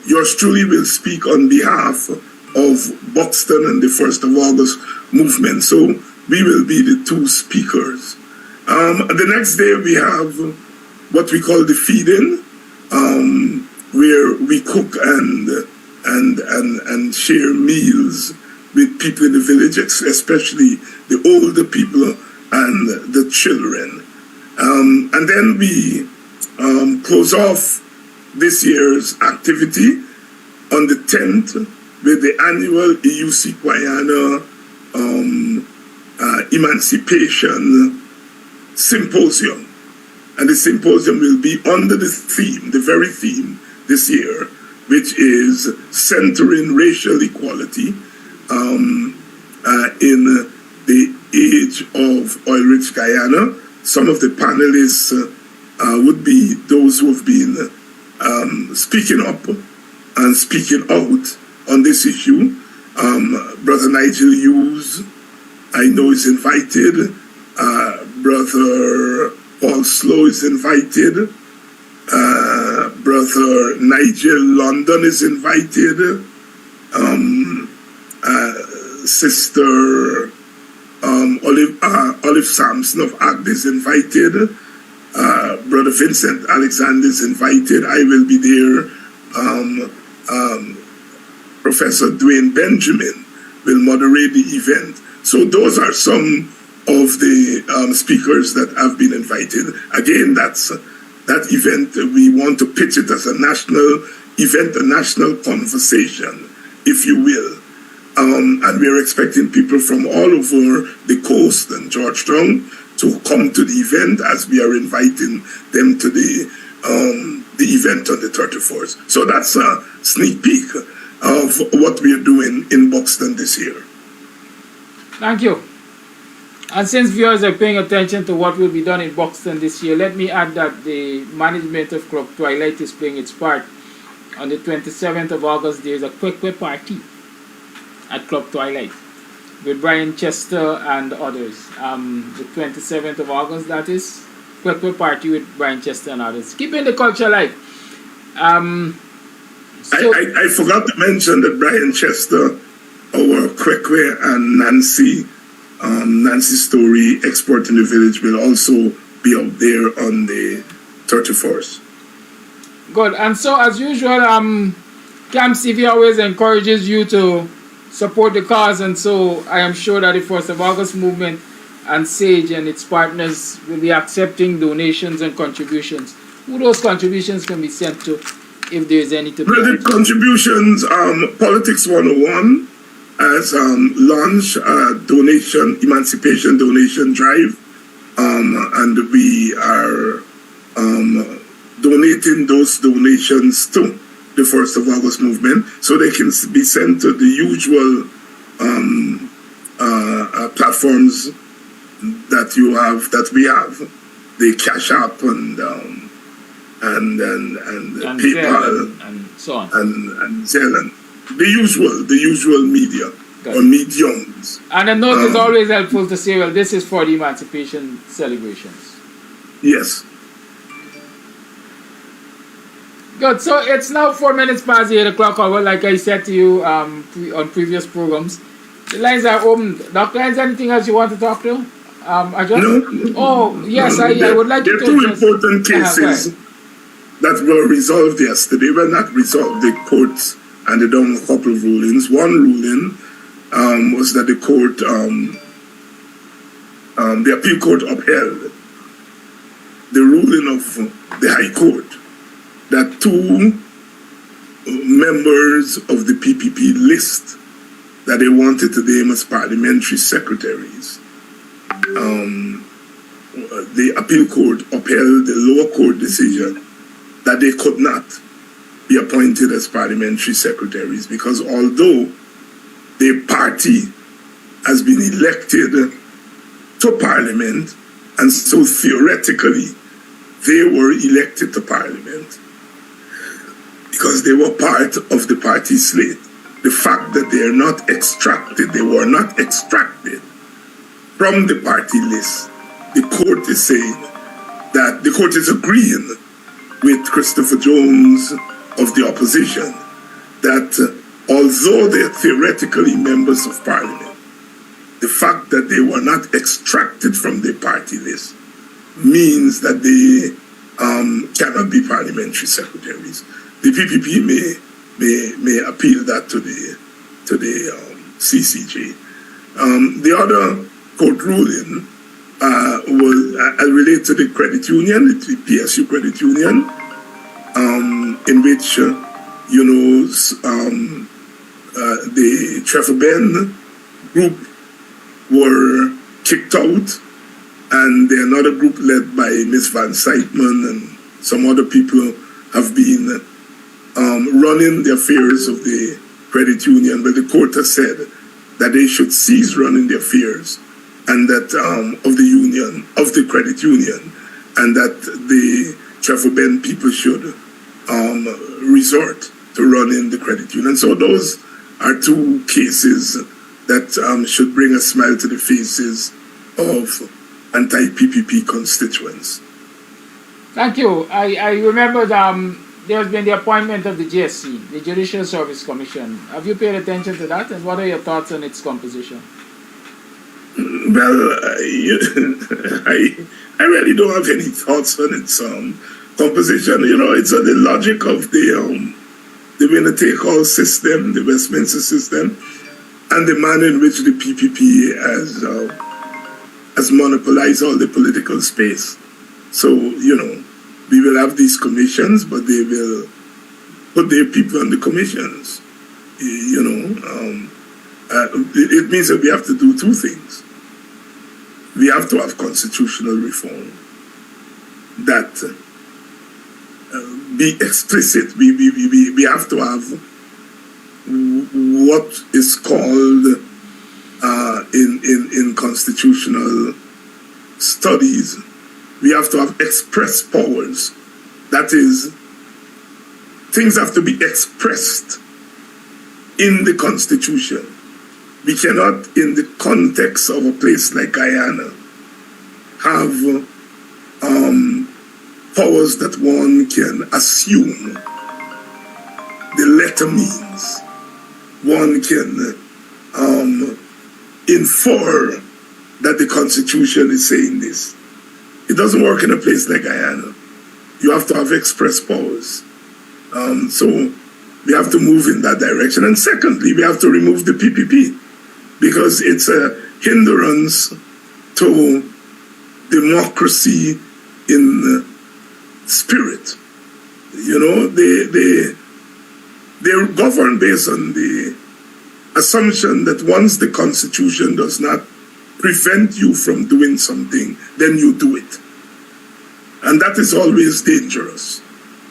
Yours truly will speak on behalf of Buxton and the 1st of August movement. So we will be the two speakers. The next day we have what we call the feed-in, where we cook and share meals with people in the village, especially the older people and the children. And then we close off this year's activity on the 10th with the annual EUC Guyana Emancipation Symposium. And the symposium will be under the theme, the very theme this year, which is centering racial equality in the age of oil-rich Guyana. Some of the panelists would be those who have been speaking up and speaking out on this issue. Brother Nigel Hughes, I know, is invited. Brother Paul Slow is invited. Brother Nigel London is invited. Sister Olive Sampson of ACT is invited. Brother Vincent Alexander is invited. I will be there. Professor Dwayne Benjamin will moderate the event. So those are some of the speakers that have been invited. Again, that event, we want to pitch it as a national event, a national conversation, if you will. And we're expecting people from all over the coast and Georgetown to come to the event, as we are inviting them to the the event on the 31st. So that's a sneak peek of what we are doing in Buxton this year. Thank you. And since viewers are paying attention to what will be done in Buxton this year, let me add that the management of Club Twilight is playing its part. On the 27th of August, there is a quick party at Club Twilight with Brian Chester and others. The 27th of August, that is, quick party with Brian Chester and others. Keeping the culture alive. I forgot to mention that Brian Chester, our Kwekwe, and Nancy Story, Export in the Village, will also be out there on the 31st. Good. And so, as usual, Kams TV always encourages you to support the cause, and so I am sure that the 1st of August movement and SAGE and its partners will be accepting donations and contributions. Who those contributions can be sent to, if there is any to be? Credit contributions, Politics 101 has launched a donation, Emancipation donation drive, and we are donating those donations to the 1st of August movement, so they can be sent to the usual platforms that we have, the Cash App and PayPal and so on, and Zelle, the usual media or mediums. And a note is always helpful to say, well, this is for the Emancipation celebrations. Yes. Good. So it's now 4 minutes past the 8 o'clock hour, like I said to you on previous programs. The lines are open. Dr. Hines, anything else you want to talk to? No. Oh, yes, I would like to... There are two important cases that were resolved yesterday. Well, not resolved. The courts handed down a couple of rulings. One ruling was that the court, the appeal court upheld the ruling of the High Court that two members of the PPP list that they wanted to name as parliamentary secretaries. The appeal court upheld the lower court decision that they could not be appointed as parliamentary secretaries, because although their party has been elected to parliament, and so theoretically they were elected to parliament because they were part of the party slate, the fact that they were not extracted from the party list, the court is saying that the court is agreeing with Christopher Jones of the opposition that although they are theoretically members of parliament, the fact that they were not extracted from the party list means that they cannot be parliamentary secretaries. The PPP may appeal that to the CCJ. The other court ruling was related to the credit union, the PSU credit union, in which the Trevor Ben group were kicked out, and another group led by Ms. Van Seitman and some other people have been running the affairs of the credit union, but the court has said that they should cease running the affairs and that of the credit union, and that the Trevor Ben people should resort to running the credit union. So those are two cases that should bring a smile to the faces of anti-PPP constituents. Thank you. I remember there's been the appointment of the JSC, the Judicial Service Commission. Have you paid attention to that, and what are your thoughts on its composition? Well, I really don't have any thoughts on its composition. It's the logic of the winner-take-all system, the Westminster system, and the manner in which the PPP has monopolized all the political space. So, we will have these commissions, but they will put their people on the commissions. It means that we have to do two things. We have to have constitutional reform that be explicit. We have to have what is called in constitutional studies, we have to have express powers. That is, things have to be expressed in the Constitution. We cannot, in the context of a place like Guyana, have powers that one can assume the letter means. One can infer that the Constitution is saying this. It doesn't work in a place like Guyana. You have to have express powers. So we have to move in that direction. And secondly, we have to remove the PPP because it's a hindrance to democracy in spirit. You know, they govern based on the assumption that once the Constitution does not prevent you from doing something, then you do it. And that is always dangerous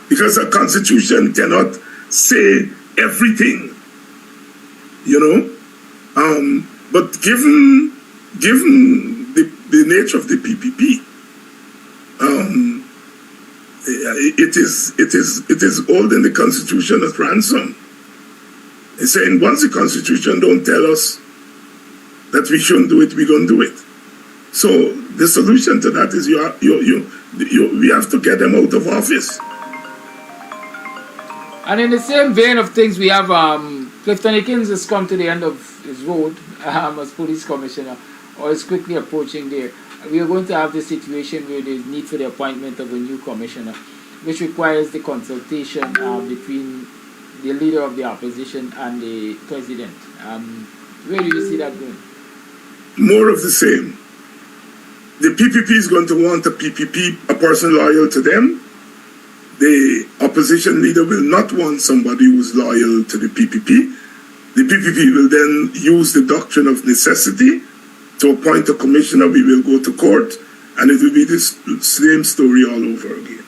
because a Constitution cannot say everything, you know. But given the nature of the PPP, it is holding the Constitution as ransom. It's saying once the Constitution don't tell us that we shouldn't do it, we don't do it. So the solution to that is we have to get them out of office. And in the same vein of things, we have Clifton Hickins has come to the end of his road as police commissioner, or is quickly approaching there. We are going to have this situation where there is need for the appointment of a new commissioner, which requires the consultation between the leader of the opposition and the president. Where do you see that going? More of the same. The PPP is going to want a PPP, a person loyal to them. The opposition leader will not want somebody who's loyal to the PPP. The PPP will then use the doctrine of necessity to appoint a commissioner. We will go to court, and it will be this same story all over again.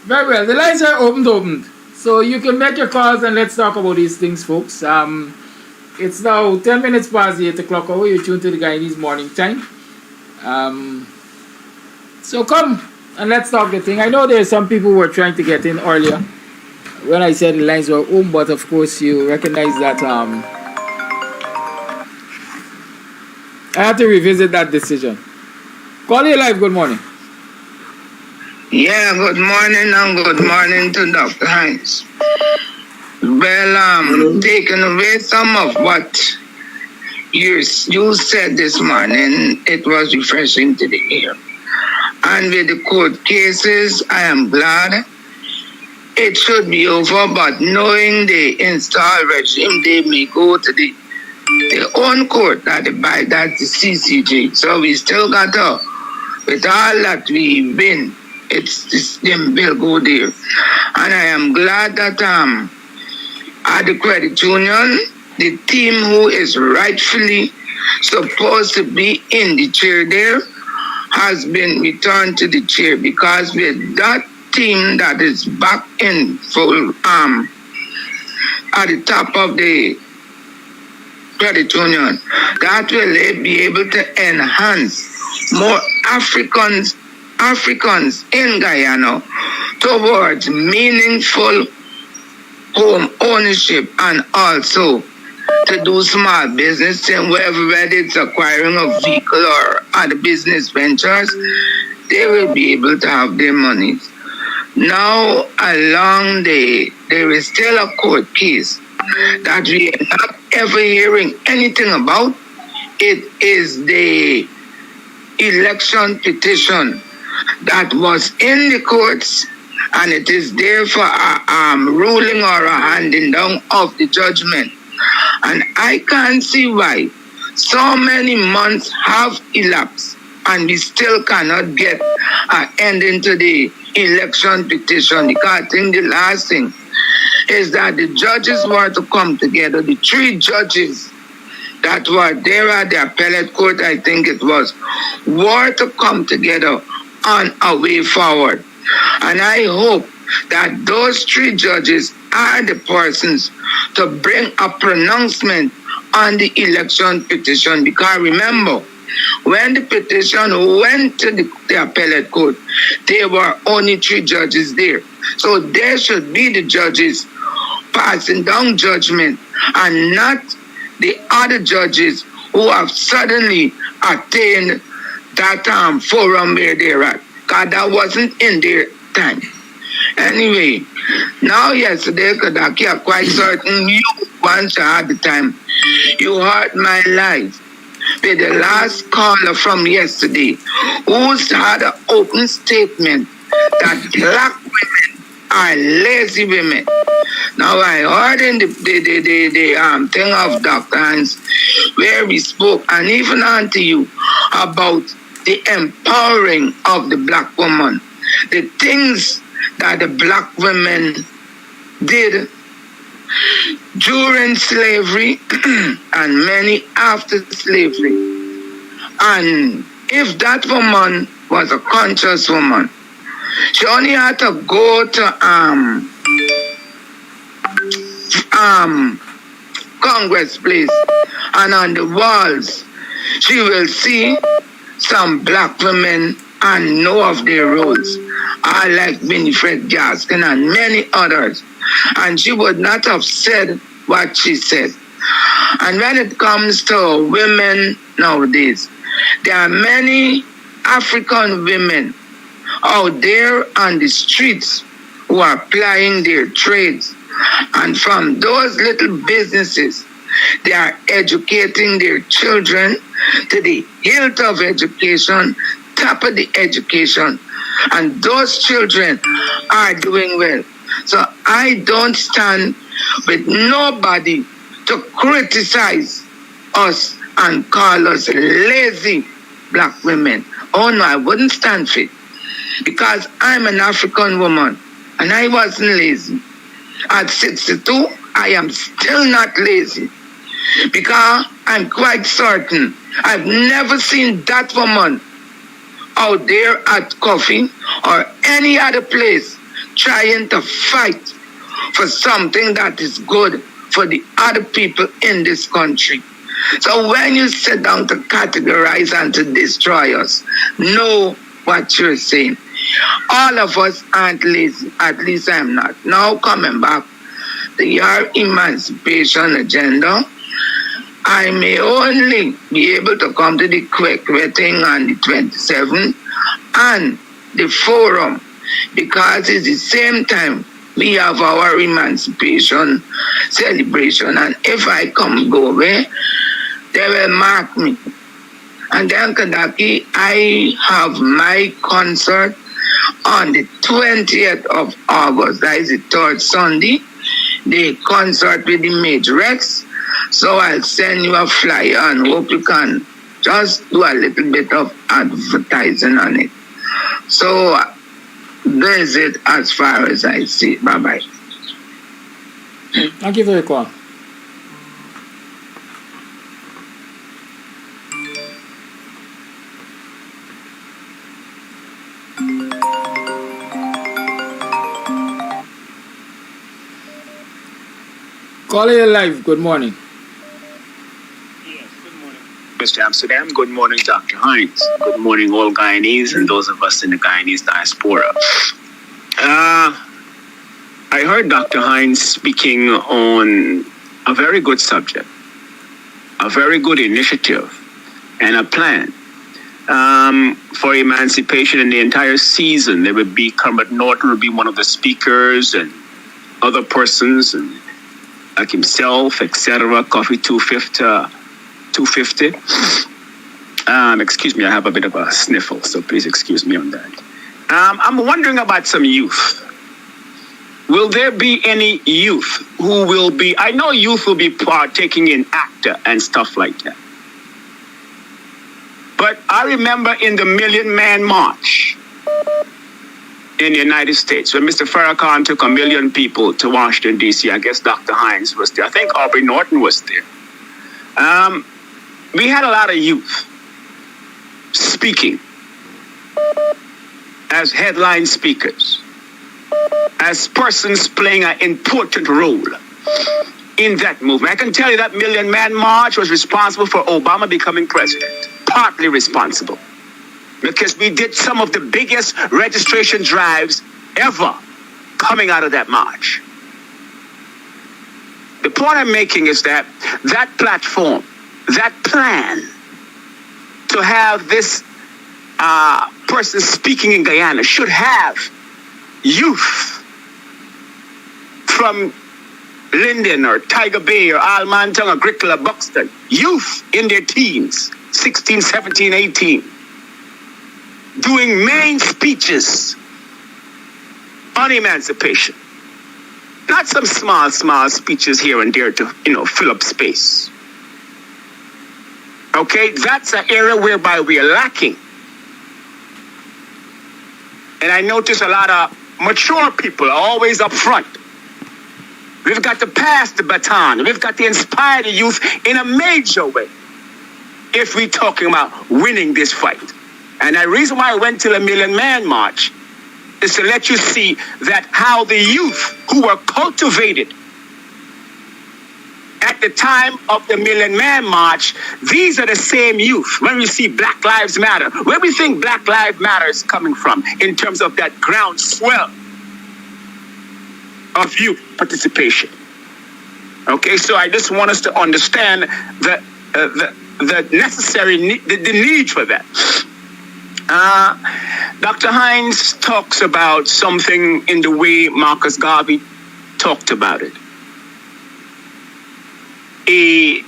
Very well. The lines are opened. So you can make your calls and let's talk about these things, folks. It's now 10 minutes past the 8 o'clock hour. You're tuned to the Guyanese Morning Time. So come and let's talk the thing. I know there are some people who were trying to get in earlier when I said the lines were open, but of course you recognize that I have to revisit that decision. Call you live. Good morning. Yeah, good morning and good morning to Dr. Hines. Well, taking away some of what you said this morning, it was refreshing to the ear. And with the court cases, I am glad it should be over, but knowing the installed regime, they may go to their own court, that's the CCJ. So we still got to, with all that we win, them will go there. And I am glad that at the credit union, the team who is rightfully supposed to be in the chair there has been returned to the chair, because with that team that is back in full at the top of the credit union, that will be able to enhance more Africans in Guyana towards meaningful home ownership, and also to do small business, and whether it's acquiring a vehicle or other business ventures, they will be able to have their monies. Now, there is still a court case that we are not ever hearing anything about. It is the election petition that was in the courts, and it is there for a ruling or a handing down of the judgment. And I can't see why so many months have elapsed and we still cannot get an ending to the election petition. Because I think the last thing is that the judges were to come together, the three judges that were there at the appellate court, I think it was, were to come together on a way forward. And I hope that those 3 judges are the persons to bring a pronouncement on the election petition. Because remember, when the petition went to the appellate court, there were only 3 judges there. So there should be the judges passing down judgment and not the other judges who have suddenly attained that forum where they're at. Because that wasn't in their time. Anyway, now yesterday, Kadaki, I'm quite certain you once had the time. You heard my life with the last caller from yesterday who had an open statement that black women are lazy women. Now I heard in the thing of Dr. Hans where we spoke, and even on to you, about the empowering of the black woman, the things that the black women did during slavery and many after slavery. And if that woman was a conscious woman, she only had to go to Congress place, and on the walls she will see some black women and know of their roles. I like Winifred Gaskin and many others. And she would not have said what she said. And when it comes to women nowadays, there are many African women out there on the streets who are plying their trades. And from those little businesses, they are educating their children to the hilt of education, top of the education. And those children are doing well. So I don't stand with nobody to criticize us and call us lazy black women. Oh no, I wouldn't stand for it. Because I'm an African woman and I wasn't lazy. At 62, I am still not lazy. Because I'm quite certain I've never seen that woman out there at coffee or any other place trying to fight for something that is good for the other people in this country. So when you sit down to categorize and to destroy us, know what you're saying. All of us aren't lazy. At least I'm not. Now coming back to your emancipation agenda, I may only be able to come to the quick thing on the 27th and the forum because it's the same time we have our emancipation celebration. And if I go away, they will mark me. And then Kadaki, I have my concert on the 20th of August. That is the 3rd Sunday. The concert with the Majorettes. So I'll send you a flyer and hope you can just do a little bit of advertising on it. So there's it as far as I see. Bye-bye. Thank you for your call. Caller live, good morning. Yes, good morning, Mr. Amsterdam. Good morning, Dr. Hines. Good morning, all Guyanese and those of us in the Guyanese diaspora. I heard Dr. Hines speaking on a very good subject, a very good initiative, and a plan for emancipation in the entire season. There would be Kermit Norton would be one of the speakers and other persons and like himself, etc. Coffee 250. Excuse me, I have a bit of a sniffle, so please excuse me on that. I'm wondering about some youth. Will there be any youth who will be, I know youth will be partaking in ACTA and stuff like that. But I remember in the Million Man March in the United States, when Mr. Farrakhan took 1 million people to Washington, D.C., I guess Dr. Hines was there. I think Aubrey Norton was there. We had a lot of youth speaking as headline speakers, as persons playing an important role in that movement. I can tell you that Million Man March was responsible for Obama becoming president, partly responsible, because we did some of the biggest registration drives ever coming out of that march. The point I'm making is that that platform, that plan to have this person speaking in Guyana should have youth from Linden or Tiger Bay or Almanton or Grickle or Buxton, youth in their teens, 16, 17, 18, doing main speeches on emancipation. Not some small speeches here and there to, fill up space. Okay, that's an area whereby we are lacking. And I notice a lot of mature people are always up front. We've got to pass the baton. We've got to inspire the youth in a major way if we're talking about winning this fight. And the reason why I went to the Million Man March is to let you see that how the youth who were cultivated at the time of the Million Man March, these are the same youth. When we see Black Lives Matter, where we think Black Lives Matter is coming from in terms of that groundswell of youth participation. Okay, so I just want us to understand the necessary the need for that. Dr. Hines talks about something in the way Marcus Garvey talked about it. A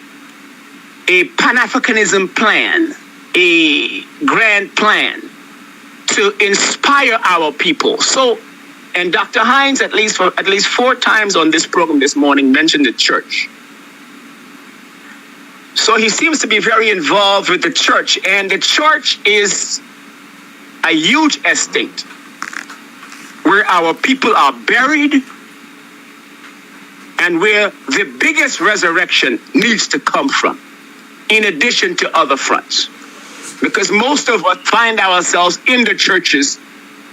Pan-Africanism plan, a grand plan to inspire our people. So, and Dr. Hines, at least 4 times on this program this morning, mentioned the church. So he seems to be very involved with the church, and the church is a huge estate where our people are buried and where the biggest resurrection needs to come from, in addition to other fronts. Because most of us find ourselves in the churches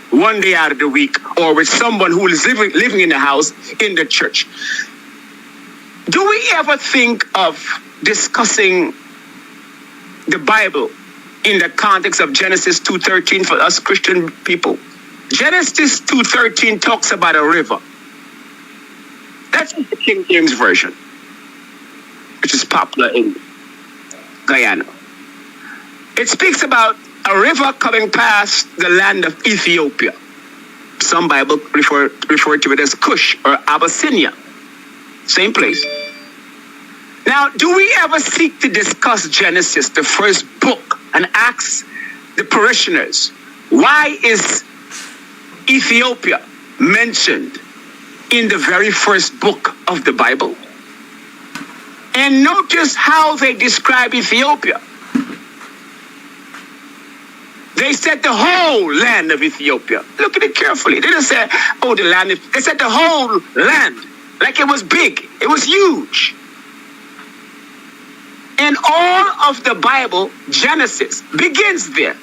one day out of the week, or with someone who is living in the house in the church. Do we ever think of discussing the Bible in the context of Genesis 2:13 for us Christian people? Genesis 2:13 talks about a river. That's the King James Version, which is popular in Guyana. It speaks about a river coming past the land of Ethiopia. Some Bible refer to it as Cush or Abyssinia. Same place. Now, do we ever seek to discuss Genesis, the first book, and ask the parishioners, why is Ethiopia mentioned in the very first book of the Bible? And notice how they describe Ethiopia. They said the whole land of Ethiopia. Look at it carefully. They didn't say, oh, the land. They said the whole land, like it was big. It was huge. And all of the Bible, Genesis, begins there.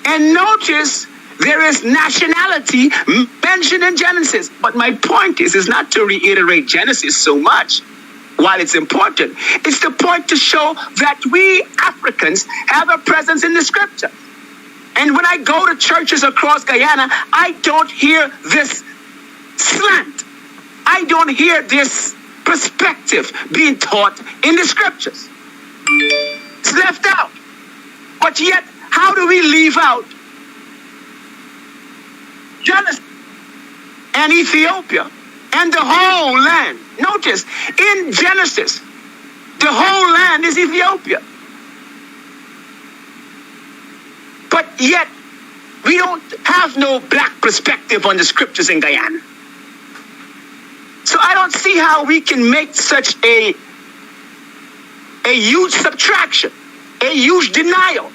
And notice there is nationality mentioned in Genesis. But my point is not to reiterate Genesis so much, while it's important. It's the point to show that we Africans have a presence in the scripture. And when I go to churches across Guyana, I don't hear this slant. I don't hear this perspective being taught in the scriptures. It's left out. But yet, how do we leave out Genesis and Ethiopia and the whole land? Notice, in Genesis, the whole land is Ethiopia. But yet, we don't have no black perspective on the scriptures in Guyana. So I don't see how we can make such a huge subtraction, a huge denial.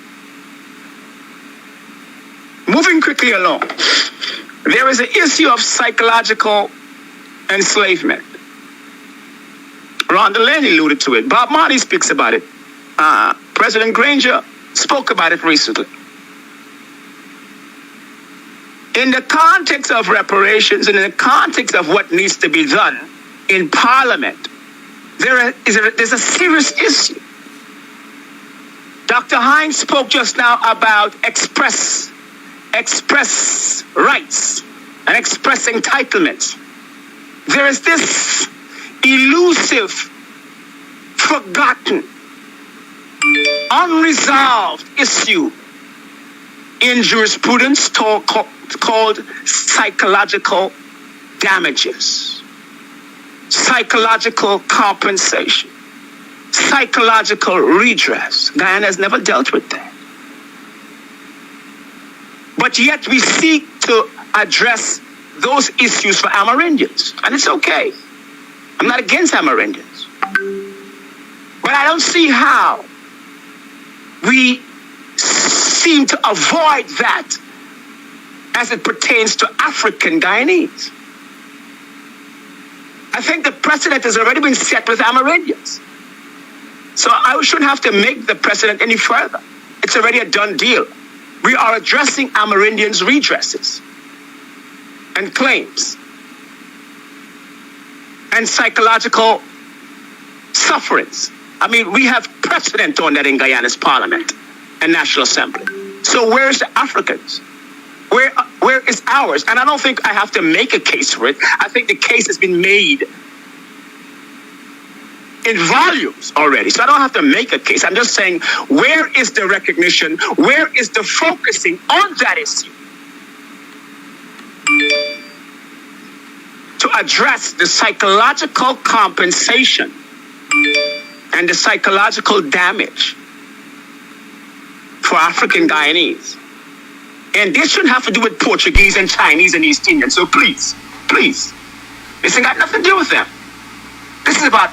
Moving quickly along, there is an issue of psychological enslavement. Ron Delaney alluded to it. Bob Marley speaks about it. President Granger spoke about it recently. In the context of reparations and in the context of what needs to be done in Parliament, there's a serious issue. Dr. Hines spoke just now about express rights and express entitlements. There is this elusive, forgotten, unresolved issue in jurisprudence called psychological damages, psychological compensation, psychological redress. Guyana has never dealt with that. But yet we seek to address those issues for Amerindians, and it's okay. I'm not against Amerindians. But I don't see how we seem to avoid that as it pertains to African Guyanese. I think the precedent has already been set with Amerindians. So I shouldn't have to make the precedent any further. It's already a done deal. We are addressing Amerindians' redresses and claims and psychological sufferings. I mean, we have precedent on that in Guyana's Parliament and National Assembly. So where's the Africans? Where is ours? And I don't think I have to make a case for it. I think the case has been made in volumes already. So I don't have to make a case. I'm just saying, where is the recognition? Where is the focusing on that issue to address the psychological compensation and the psychological damage for African Guyanese? And this shouldn't have to do with Portuguese and Chinese and East Indians. So please, this ain't got nothing to do with them. This is about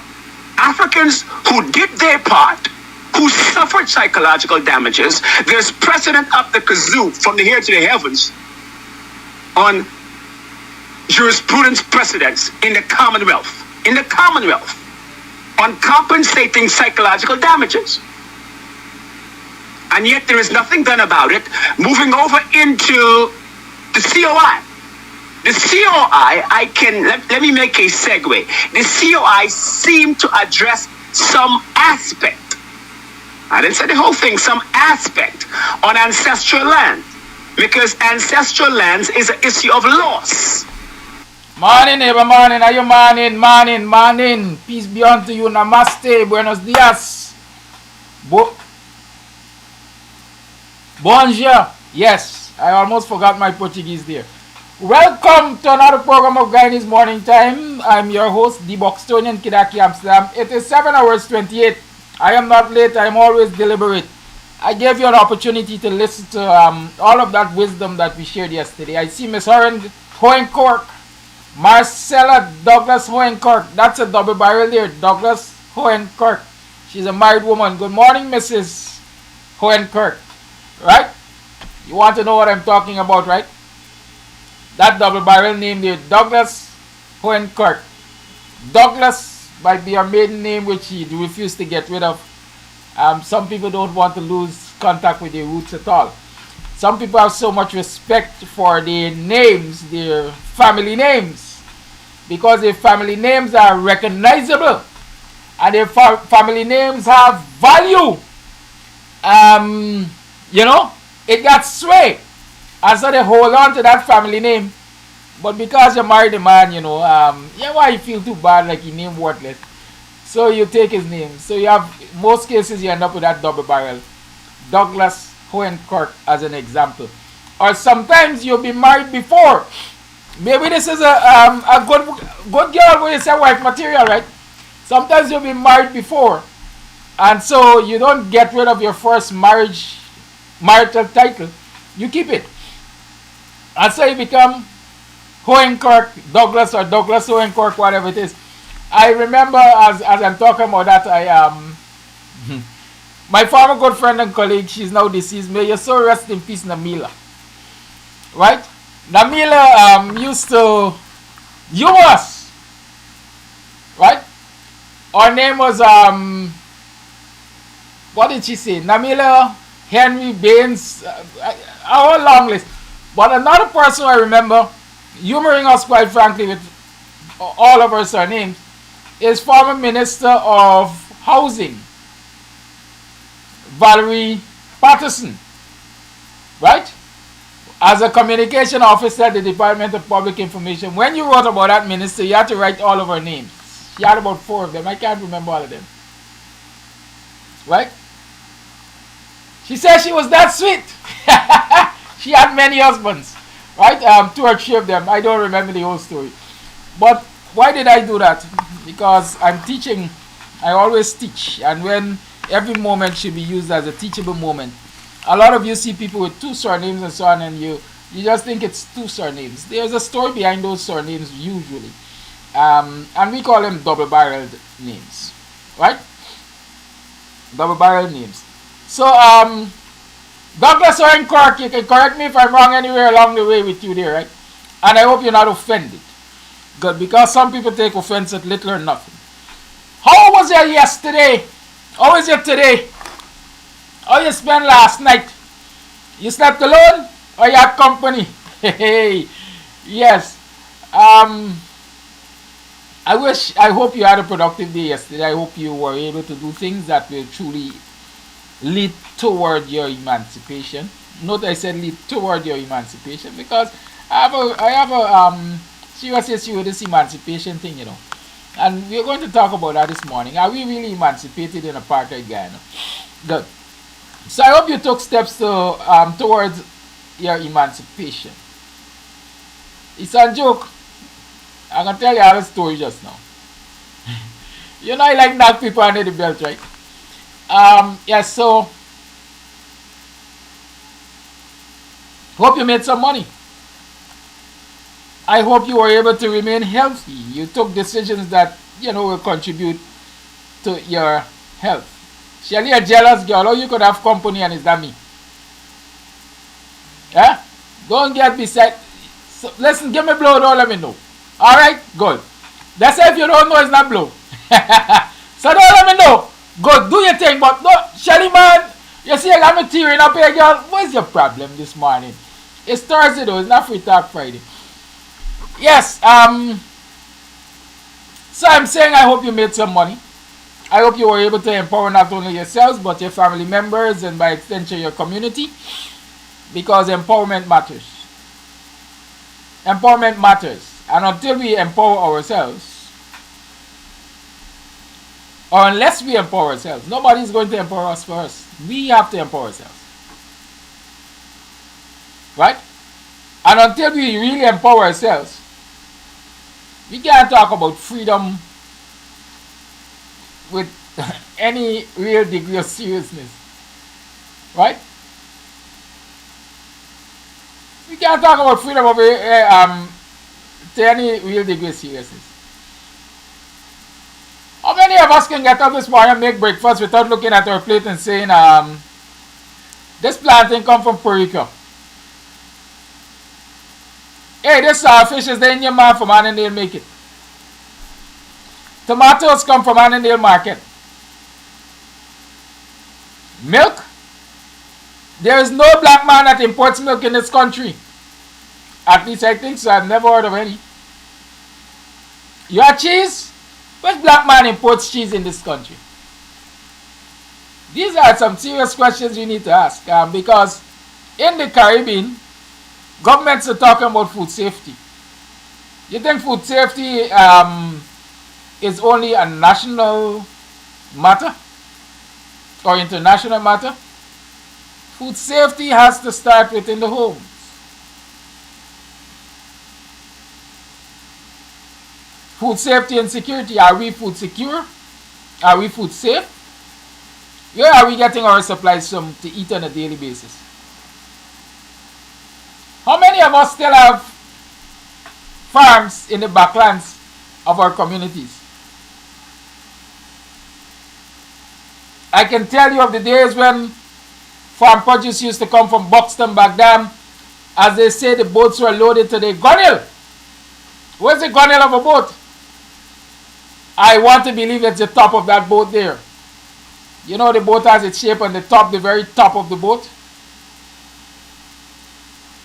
Africans who did their part, who suffered psychological damages. There's precedent up the kazoo from the here to the heavens on jurisprudence precedents in the Commonwealth, on compensating psychological damages. And yet there is nothing done about it. Moving over into the COI. The COI, let me make a segue. The COI seemed to address some aspect. I didn't say the whole thing, some aspect on ancestral land. Because ancestral lands is an issue of loss. Morning, neighbor, morning. Are you morning? Peace be unto you. Namaste. Buenos dias. Bonjour. Yes, I almost forgot my Portuguese there. Welcome to another program of Guyanese Morning Time. I'm your host, the Buxtonian Kidaki Amsterdam. It is 7 hours 28. I am not late. I am always deliberate. I gave you an opportunity to listen to all of that wisdom that we shared yesterday. I see Miss Hohenkork, Marcella Douglas Hohenkork. That's a double barrel there. Douglas Hohenkork. She's a married woman. Good morning, Mrs. Hohenkork. Right? You want to know what I'm talking about, right? That double barrel name there, Douglas Hohenkork. Douglas might be her maiden name, which she refused to get rid of. Some people don't want to lose contact with their roots at all. Some people have so much respect for their names, their family names, because their family names are recognizable and their family names have value. It got sway. And so they hold on to that family name. But because you married a man, why you feel too bad like your name worthless? So you take his name. So you have, most cases you end up with that double barrel. Douglas Hohenkork as an example. Or sometimes you'll be married before. Maybe this is a good girl when you say wife material, right? Sometimes you'll be married before. And so you don't get rid of your first marital title. You keep it. And so you become Hohenkork Douglas or Douglas Hohenkork, whatever it is. I remember as I'm talking about that, my former good friend and colleague, she's now deceased. May your soul rest in peace, Namila. Right? Namila used to humor us. Right? Her name was what did she say? Namila Henry Baines, a whole long list. But another person I remember humoring us, quite frankly, with all of our surnames is former Minister of Housing, Valerie Patterson, right? As a communication officer at the Department of Public Information, when you wrote about that minister, you had to write all of her names. She had about 4 of them. I can't remember all of them. Right? She said she was that sweet. She had many husbands. Right? 2 or 3 of them. I don't remember the whole story. But why did I do that? Because I'm teaching. I always teach. And when every moment should be used as a teachable moment. A lot of you see people with 2 surnames and so on, and you just think it's 2 surnames. There's a story behind those surnames usually. And we call them double-barreled names. Right? Double-barreled names. So, Douglas or in Cork, you can correct me if I'm wrong anywhere along the way with you there, right? And I hope you're not offended. Good, because some people take offense at little or nothing. How was your yesterday? How is it today? How you spent last night? You slept alone or you had company? Hey, yes. I hope you had a productive day yesterday. I hope you were able to do things that will truly lead toward your emancipation. Note I said lead toward your emancipation because I have a serious issue with this emancipation thing, you know. And we're going to talk about that this morning. Are we really emancipated in apartheid Guyana? Good. So I hope you took steps to towards your emancipation. It's a joke. I'm going to tell you a story just now. You know I like knock people under the belt, right? Yeah, so hope you made some money. I hope you were able to remain healthy. You took decisions that, you know, will contribute to your health. Shelly, a jealous girl, or you could have company and it's not me. Yeah? Don't get beside. So, listen, give me blow, don't let me know. Alright? Good. That's if you don't know it's not blow. So don't let me know. Good, do your thing, but no, Shelly man, you see I got me tearing up here, girl. What's your problem this morning? It's Thursday though, it's not Free Talk Friday. Yes, so I'm saying I hope you made some money. I hope you were able to empower not only yourselves, but your family members and by extension your community. Because empowerment matters. Empowerment matters. And until we empower ourselves, or unless we empower ourselves, nobody's going to empower us for us. We have to empower ourselves. Right? And until we really empower ourselves, we can't talk about freedom with any real degree of seriousness. Right? We can't talk about freedom of to any real degree of seriousness. How many of us can get up this morning and make breakfast without looking at our plate and saying, this plantain come from Puerto Rico. Hey, this fish is the Indian man from Annandale make it. Tomatoes come from Annandale Market. Milk? There is no black man that imports milk in this country. At least I think so. I've never heard of any. Your cheese? Which black man imports cheese in this country? These are some serious questions you need to ask. Because in the Caribbean, governments are talking about food safety. You think food safety is only a national matter or international matter? Food safety has to start within the homes. Food safety and security. Are we food secure? Are we food safe? Where are we getting our supplies from to eat on a daily basis? How many of us still have farms in the backlands of our communities? I can tell you of the days when farm produce used to come from Buxton back then. As they say, the boats were loaded to the gunwale. Where's the gunwale of a boat? I want to believe it's the top of that boat there. You know the boat has its shape on the top, the very top of the boat.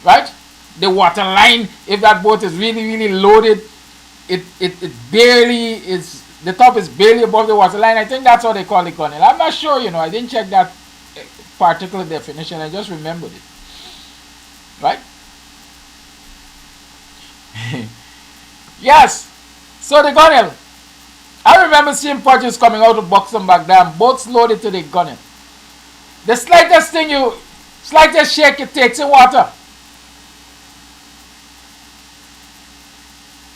Right? the water line, if that boat is really, really loaded, it barely is, the top is barely above the water line. I think that's what they call the gunnel. I'm not sure, I didn't check that particular definition. I just remembered it. Right? Yes. So the gunnel. I remember seeing projects coming out of Buxton back then, boats loaded to the gunnel. The slightest thing slightest shake, it takes in water.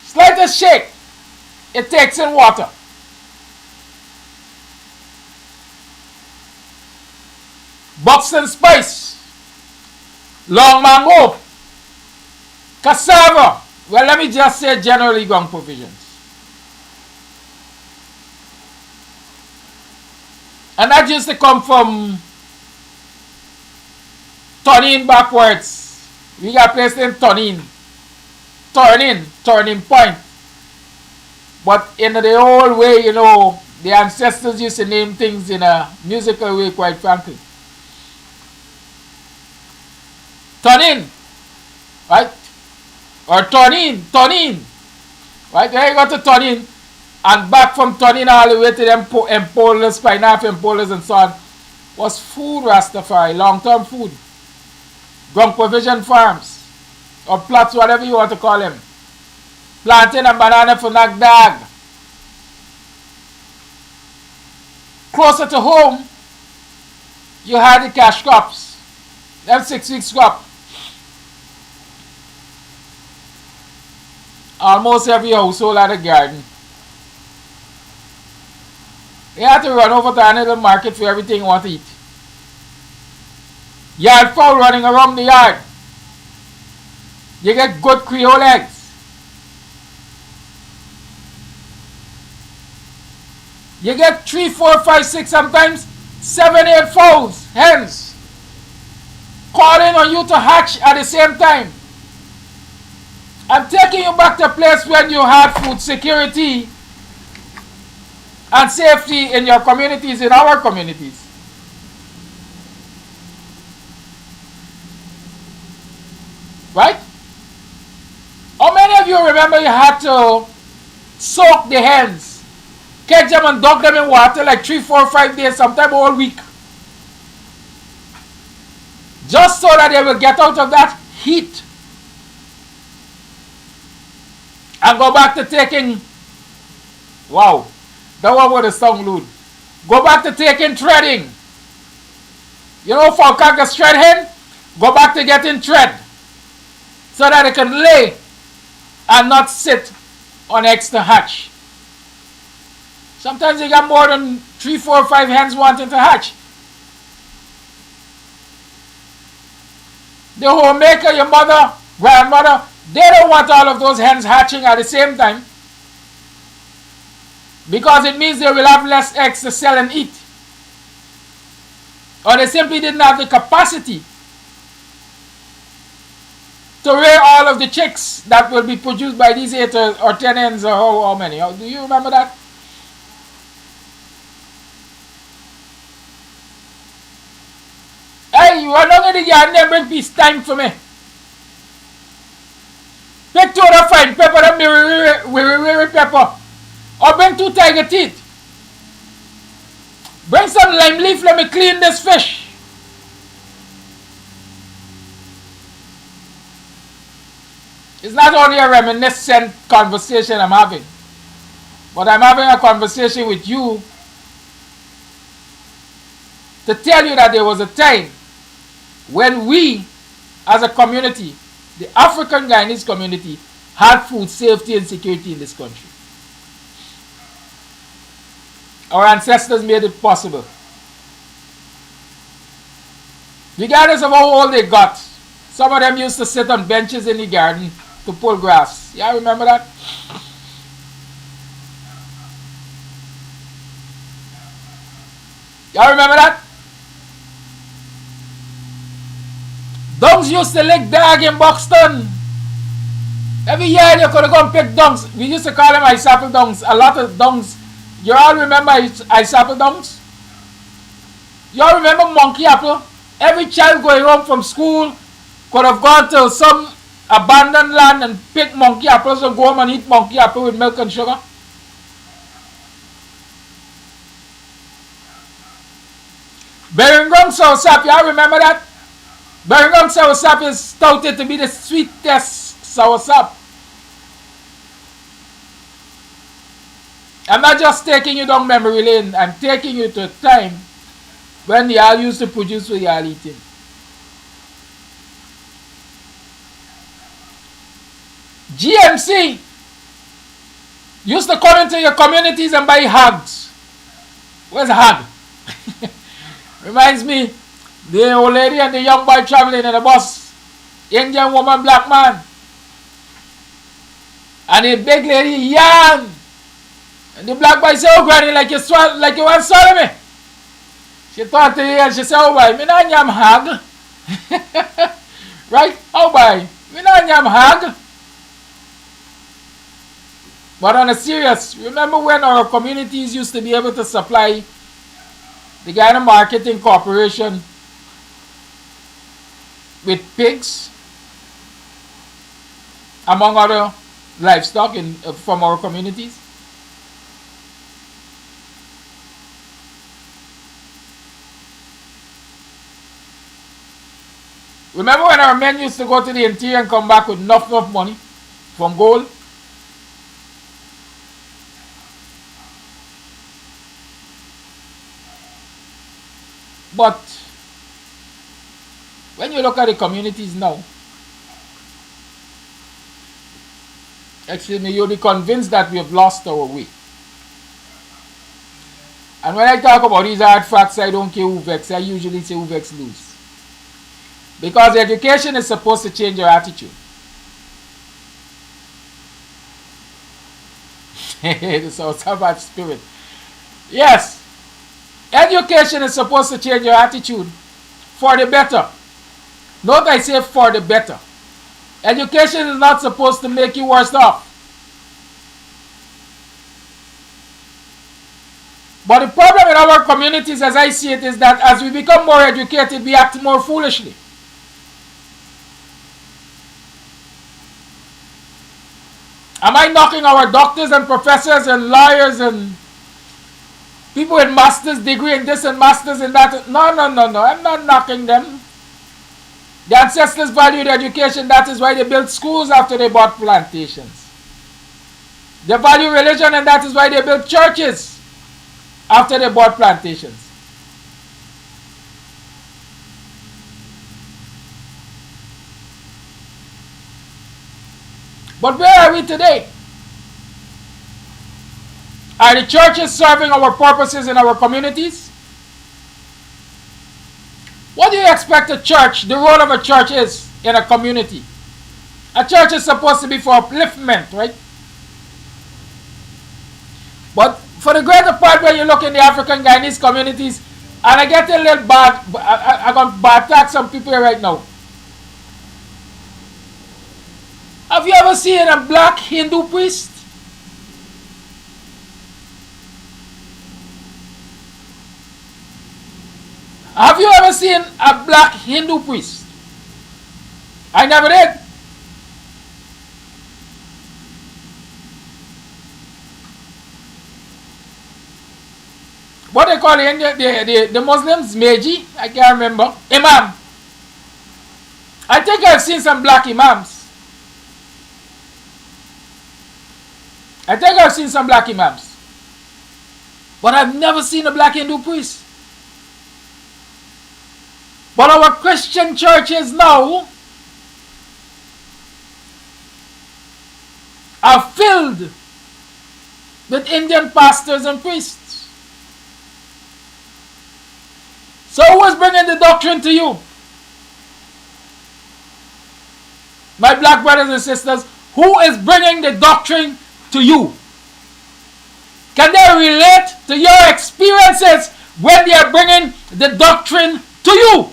Slightest shake, it takes in water. Buxton spice, long mango, cassava. Well, let me just say generally gone provisions. And that used to come from Turning backwards. We got placed in Turning Point. But in the old way, the ancestors used to name things in a musical way, quite frankly. Turning, right? Or Turning, right? There you go to Turning, and back from Turning all the way to them empollers, pineapple empollers and so on, was food Rastafari, long-term food. Ground provision farms, or plots, whatever you want to call them. Planting and banana for Nagdag. Closer to home, you had the cash crops. Them 6 weeks crop. Almost every household had a garden. You had to run over to another market for everything you want to eat. Yard fowl running around the yard. You get good Creole eggs. You get 3, 4, 5, 6, sometimes 7, 8 fowls, hens, calling on you to hatch at the same time. I'm taking you back to a place when you had food security and safety in your communities, in our communities. Right? How many of you remember you had to soak the hens, catch them and dunk them in water like 3, 4, 5 days, sometimes all week, just so that they will get out of that heat and go back to taking, wow, that one would have sung lewd. Go back to taking threading. For a carcass thread hen, go back to getting thread, so that it can lay and not sit on eggs to hatch. Sometimes you got more than 3, 4, 5 hens wanting to hatch. The homemaker, your mother, grandmother, they don't want all of those hens hatching at the same time, because it means they will have less eggs to sell and eat. Or they simply didn't have the capacity to rear all of the chicks that will be produced by these 8 or 10 hens, or how many. Do you remember that? Hey, you are not in the garden and bring peace time for me. Pick 2 other fine pepper and weary pepper. Or bring 2 tiger teeth. Bring some lime leaf, let me clean this fish. It's not only a reminiscent conversation I'm having, but I'm having a conversation with you to tell you that there was a time when we, as a community, the African Guyanese community, had food safety and security in this country. Our ancestors made it possible. Regardless of how old they got, some of them used to sit on benches in the garden to pull grass. Yeah, remember that? Y'all remember that? Dungs used to lick dog in Buxton. Every year you could go and pick dungs. We used to call them ice apple dungs. A lot of dungs. You all remember ice apple dungs? You all remember monkey apple? Every child going home from school could have gone to some abandon land and pick monkey apples and go home and eat monkey apple with milk and sugar? Beringung soursop, y'all remember that? Beringung soursop is touted to be the sweetest soursop. I'm not just taking you down memory lane, I'm taking you to a time when y'all used to produce what y'all eating. GMC used to come into your communities and buy hogs. Where's a hog? Reminds me, the old lady and the young boy traveling in the bus. Indian woman, black man. And the big lady, young. And the black boy said, oh, granny, like you want to swallow me. She thought to her and she said, oh, boy, me not yam hog. Right? Oh, boy, me not yam hog. But on a serious, remember when our communities used to be able to supply the Guyana Marketing Corporation with pigs, among other livestock from our communities? Remember when our men used to go to the interior and come back with enough money from gold? But when you look at the communities now, excuse me, you'll be convinced that we have lost our way. And when I talk about these hard facts, I don't care who vex. I usually say who vex lose. Because education is supposed to change your attitude. The South spirit. Yes. Education is supposed to change your attitude for the better. Note I say for the better. Education is not supposed to make you worse off. But the problem in our communities, as I see it, is that as we become more educated, we act more foolishly. Am I knocking our doctors and professors and lawyers and people with master's degree in this and masters in that? No. I'm not knocking them. The ancestors valued education. That is why they built schools after they bought plantations. They value religion, and that is why they built churches after they bought plantations. But where are we today? Are the churches serving our purposes in our communities? What do you expect a church, the role of a church is in a community? A church is supposed to be for upliftment, right? But for the greater part, when you look in the African Guyanese communities, and I get a little bad, I'm going to attack some people here right now. Have you ever seen a black Hindu priest? Have you ever seen a black Hindu priest? I never did. What they call the Muslims? Meji? I can't remember. Imam. I think I've seen some black imams. But I've never seen a black Hindu priest. But our Christian churches now are filled with Indian pastors and priests. So who is bringing the doctrine to you? My black brothers and sisters, who is bringing the doctrine to you? Can they relate to your experiences when they are bringing the doctrine to you?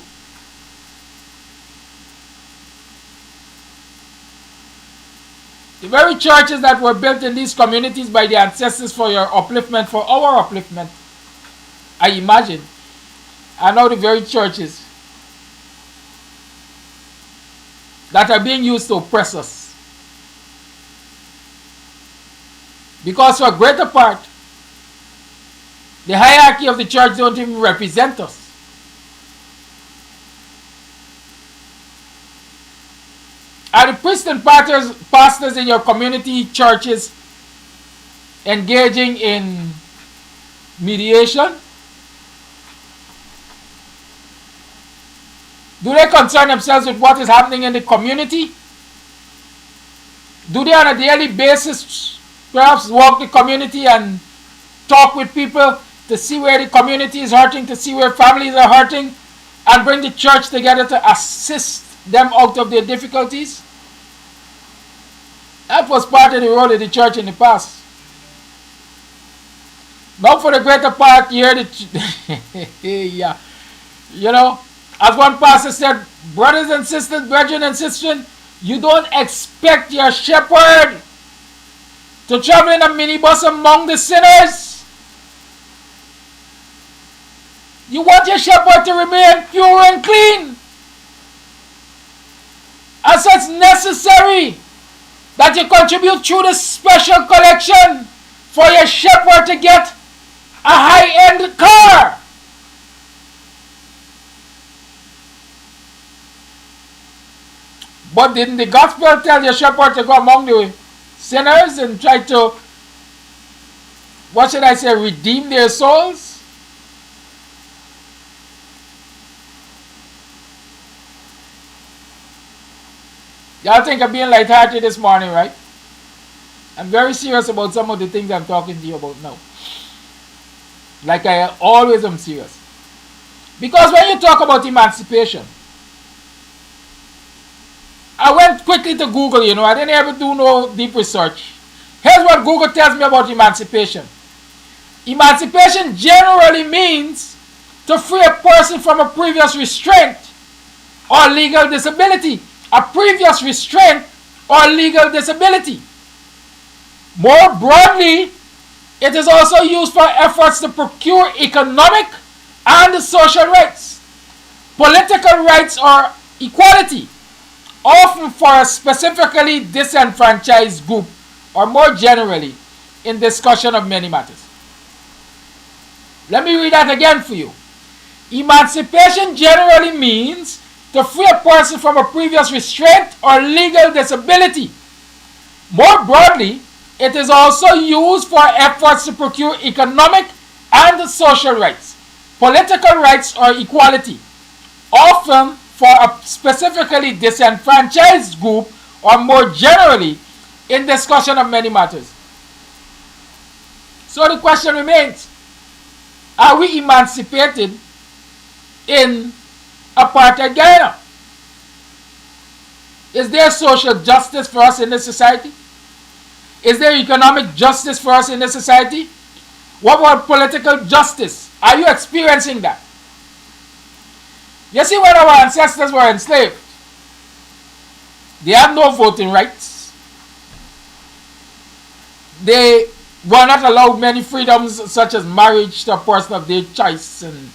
The very churches that were built in these communities by the ancestors for your upliftment, for our upliftment, I imagine, are now the very churches that are being used to oppress us. Because for a greater part, the hierarchy of the church don't even represent us. Are the priests and pastors in your community churches engaging in mediation? Do they concern themselves with what is happening in the community? Do they on a daily basis perhaps walk the community and talk with people to see where the community is hurting, to see where families are hurting, and bring the church together to assist them out of their difficulties? That was part of the role of the church in the past. Now for the greater part here, yeah. You know, as one pastor said, brothers and sisters, brethren and sisters, you don't expect your shepherd to travel in a minibus among the sinners. You want your shepherd to remain pure and clean. And so it's necessary that you contribute through the special collection for your shepherd to get a high-end car. But didn't the gospel tell your shepherd to go among the sinners and try to, what should I say, redeem their souls? Y'all think I'm being lighthearted this morning, right? I'm very serious about some of the things I'm talking to you about now. Like I always am serious. Because when you talk about emancipation, I went quickly to Google, you know, I didn't ever do no deep research. Here's what Google tells me about emancipation. Emancipation generally means to free a person from a previous restraint or legal disability. A previous restraint or legal disability. More broadly, it is also used for efforts to procure economic and social rights, political rights or equality, often for a specifically disenfranchised group, or more generally, in discussion of many matters. Let me read that again for you. Emancipation generally means to free a person from a previous restraint or legal disability. More broadly, it is also used for efforts to procure economic and social rights, political rights or equality, often for a specifically disenfranchised group or more generally in discussion of many matters. So the question remains, are we emancipated in apartheid Guyana? Is there social justice for us in this society? Is there economic justice for us in this society? What about political justice? Are you experiencing that? You see, when our ancestors were enslaved, they had no voting rights. They were not allowed many freedoms such as marriage to a person of their choice and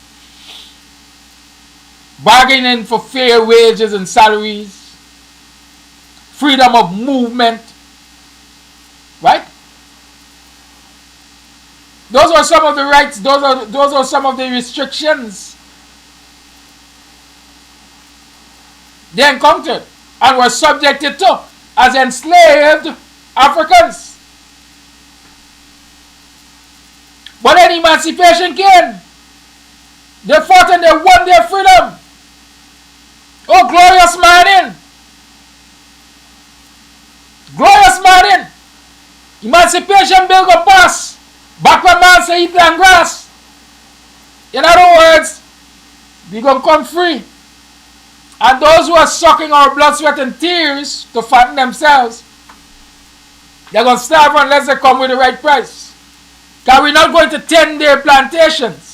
bargaining for fair wages and salaries, freedom of movement, right? Those are some of the rights, those are some of the restrictions they encountered and were subjected to as enslaved Africans. But then emancipation came. They fought and they won their freedom. Oh, glorious morning! Glorious morning! Emancipation bill go pass. Back when man say eat land grass. In other words, we gonna come free. And those who are sucking our blood, sweat, and tears to fatten themselves, they're gonna starve unless they come with the right price. Because we're not going to tend their plantations.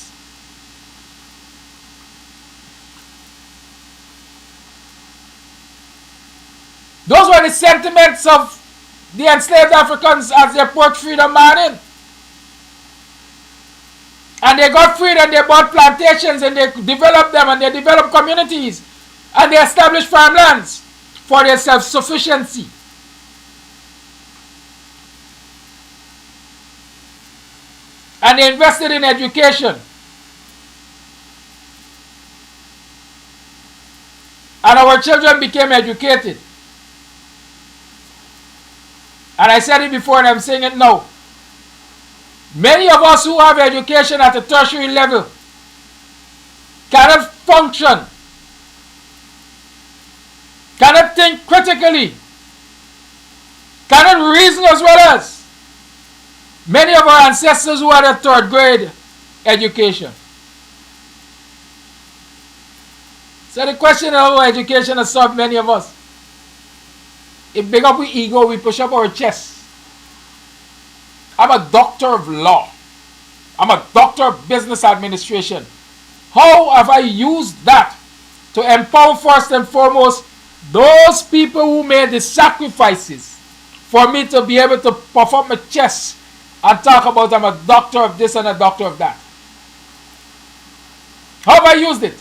Those were the sentiments of the enslaved Africans as they approached freedom morning. And they got freed and they bought plantations and they developed them and they developed communities and they established farmlands. for their self-sufficiency. And they invested in education. And our children became educated. And I said it before and I'm saying it now. Many of us who have education at the tertiary level cannot function, cannot think critically, cannot reason as well as many of our ancestors who had a third grade education. So the question of our education has served many of us. It big up with ego, we push up our chest. I'm a doctor of law. I'm a doctor of business administration. How have I used that to empower first and foremost those people who made the sacrifices for me to be able to puff up my chest and talk about I'm a doctor of this and a doctor of that? How have I used it?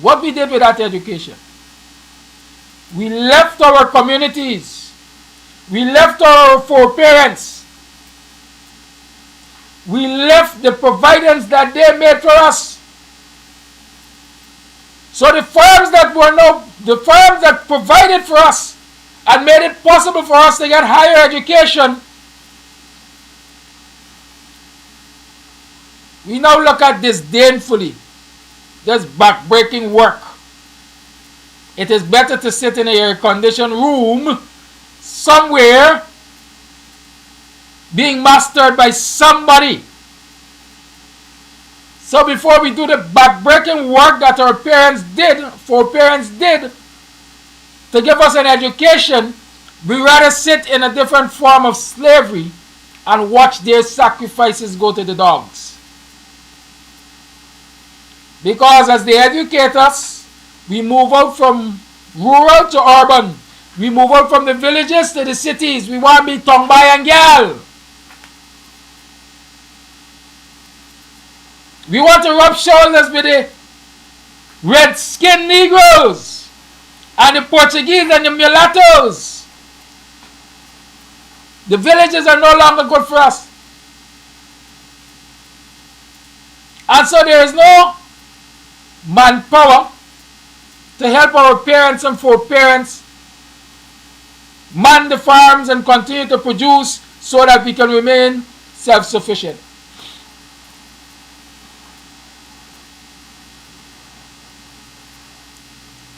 What we did with that education? We left our communities. We left our foreparents. We left the providence that they made for us. So the firms that provided for us and made it possible for us to get higher education, we now look at disdainfully. This back-breaking work. It is better to sit in a air-conditioned room somewhere being mastered by somebody. So before we do the back-breaking work that our parents did, foreparents did, to give us an education, we rather sit in a different form of slavery and watch their sacrifices go to the dogs. Because as they educate us, we move out from rural to urban. We move out from the villages to the cities. We want to be Tongbay and Gal. We want to rub shoulders with the red-skinned Negroes and the Portuguese and the mulattoes. The villages are no longer good for us. And so there is no manpower to help our parents and foreparents man the farms and continue to produce so that we can remain self-sufficient.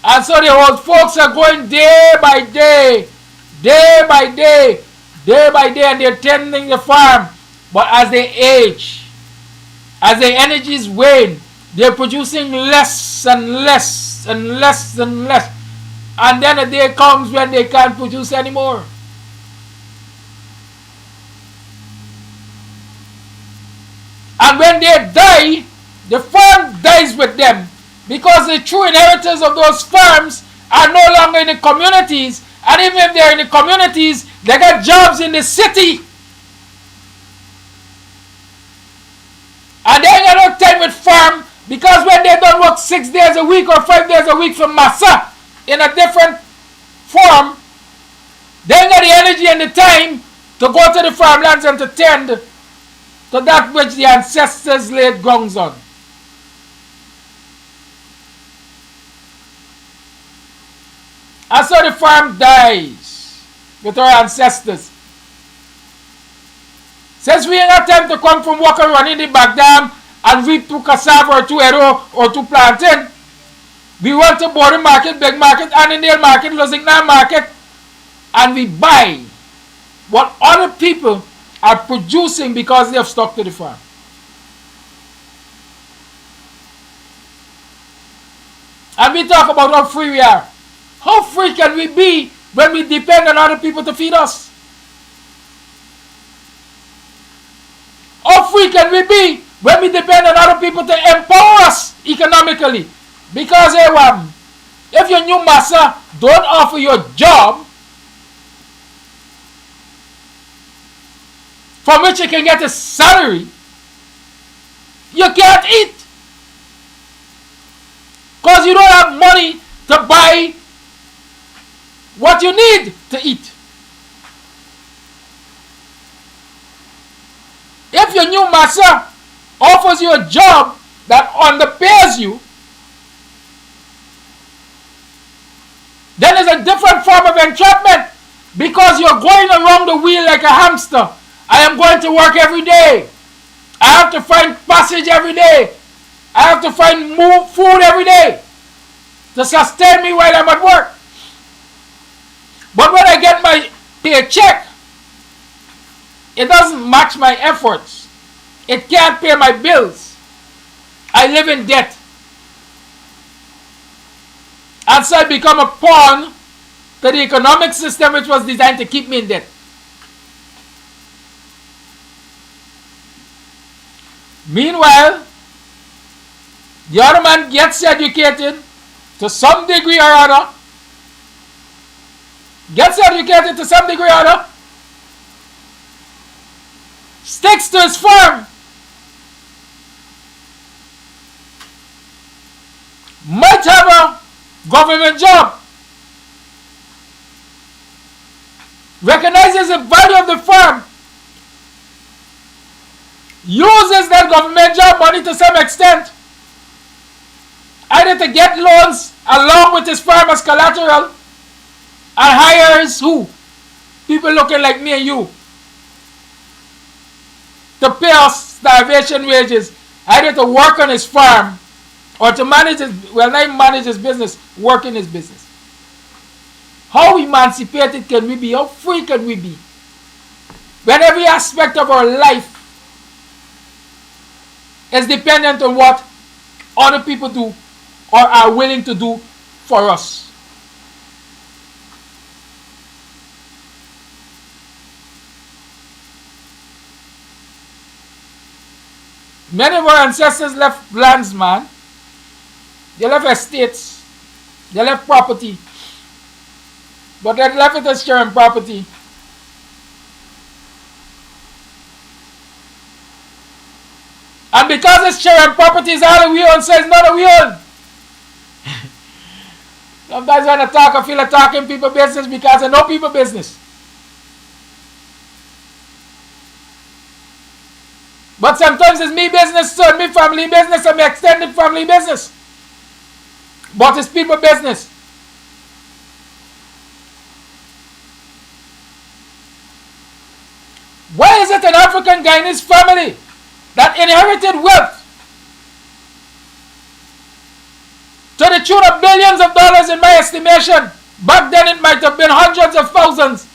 And so the old folks are going day by day, day by day, day by day, and they're tending the farm. But as they age, as their energies wane, they're producing less and less and less and less. And then a day comes when they can't produce anymore. And when they die, the farm dies with them. Because the true inheritors of those farms are no longer in the communities. And even if they're in the communities, they got jobs in the city. And they ain't got no time with farm. Because when they don't work 6 days a week or 5 days a week from Massa in a different form, they ain't got the energy and the time to go to the farmlands and to tend to that which the ancestors laid grounds on. And so the farm dies with our ancestors. Since we ain't got time to come from work and run in the back dam and reap 2 cassava or 2 arrow or 2 plantain, we run to Border Market, Big Market, Annandale Market, Lusignan Market, and we buy what other people are producing because they have stuck to the farm. And we talk about how free we are. How free can we be when we depend on other people to feed us? How free can we be when we depend on other people to empower us economically? Because if your new master don't offer you a job from which you can get a salary, you can't eat. Because you don't have money to buy what you need to eat. If your new master offers you a job that underpays you, then it's a different form of entrapment, because you're going around the wheel like a hamster. I am going to work every day. I have to find passage every day. I have to find food every day to sustain me while I'm at work. But when I get my paycheck, it doesn't match my efforts. It can't pay my bills. I live in debt. And so I become a pawn to the economic system which was designed to keep me in debt. Meanwhile, the other man gets educated to some degree or other. Sticks to his farm. Might have a government job. Recognizes the value of the farm. Uses that government job money to some extent, either to get loans along with his farm as collateral, and hires who? People looking like me and you to pay us starvation wages, either to work on his farm or to manage his, well, not manage his business, work in his business. How emancipated can we be? How free can we be? When every aspect of our life is dependent on what other people do or are willing to do for us. Many of our ancestors left lands, man. They left estates. They left property. But they left it as sharing property. And because it's sharing property is all we own, so it's not a we own. Sometimes when I talk, I feel like talking people business because I know people business. But sometimes it's me business, so me family business, and my extended family business. But it's people business. Why is it an African Guyanese family that inherited wealth to the tune of billions of dollars in my estimation? Back then it might have been hundreds of thousands.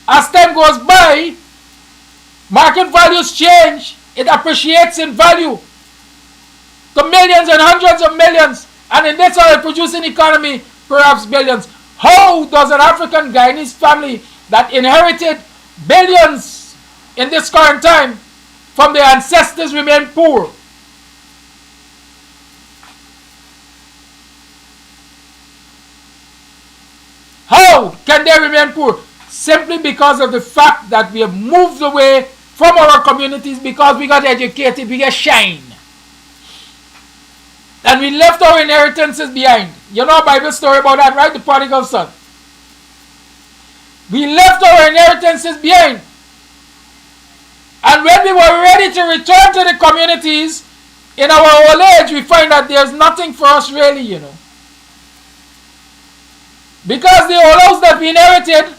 As time goes by, market values change. It appreciates in value to millions and hundreds of millions. And in this oil producing economy, perhaps billions. How does an African Guyanese family that inherited billions in this current time from their ancestors remain poor? How can they remain poor? Simply because of the fact that we have moved away from our communities because we got educated, we get shine. And we left our inheritances behind. You know a Bible story about that, right? The prodigal son. We left our inheritances behind. And when we were ready to return to the communities in our old age, we find that there's nothing for us really, you know. Because the old house that we inherited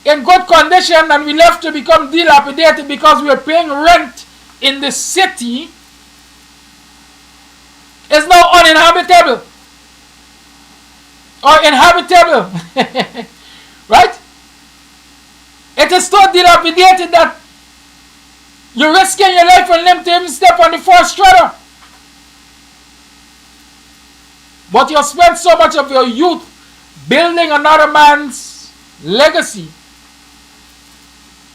in good condition and we left to become dilapidated because we were paying rent in the city is now uninhabitable. Or inhabitable. Right? It is so dilapidated that you're risking your life and limb to even step on the first strata. But you spent so much of your youth building another man's legacy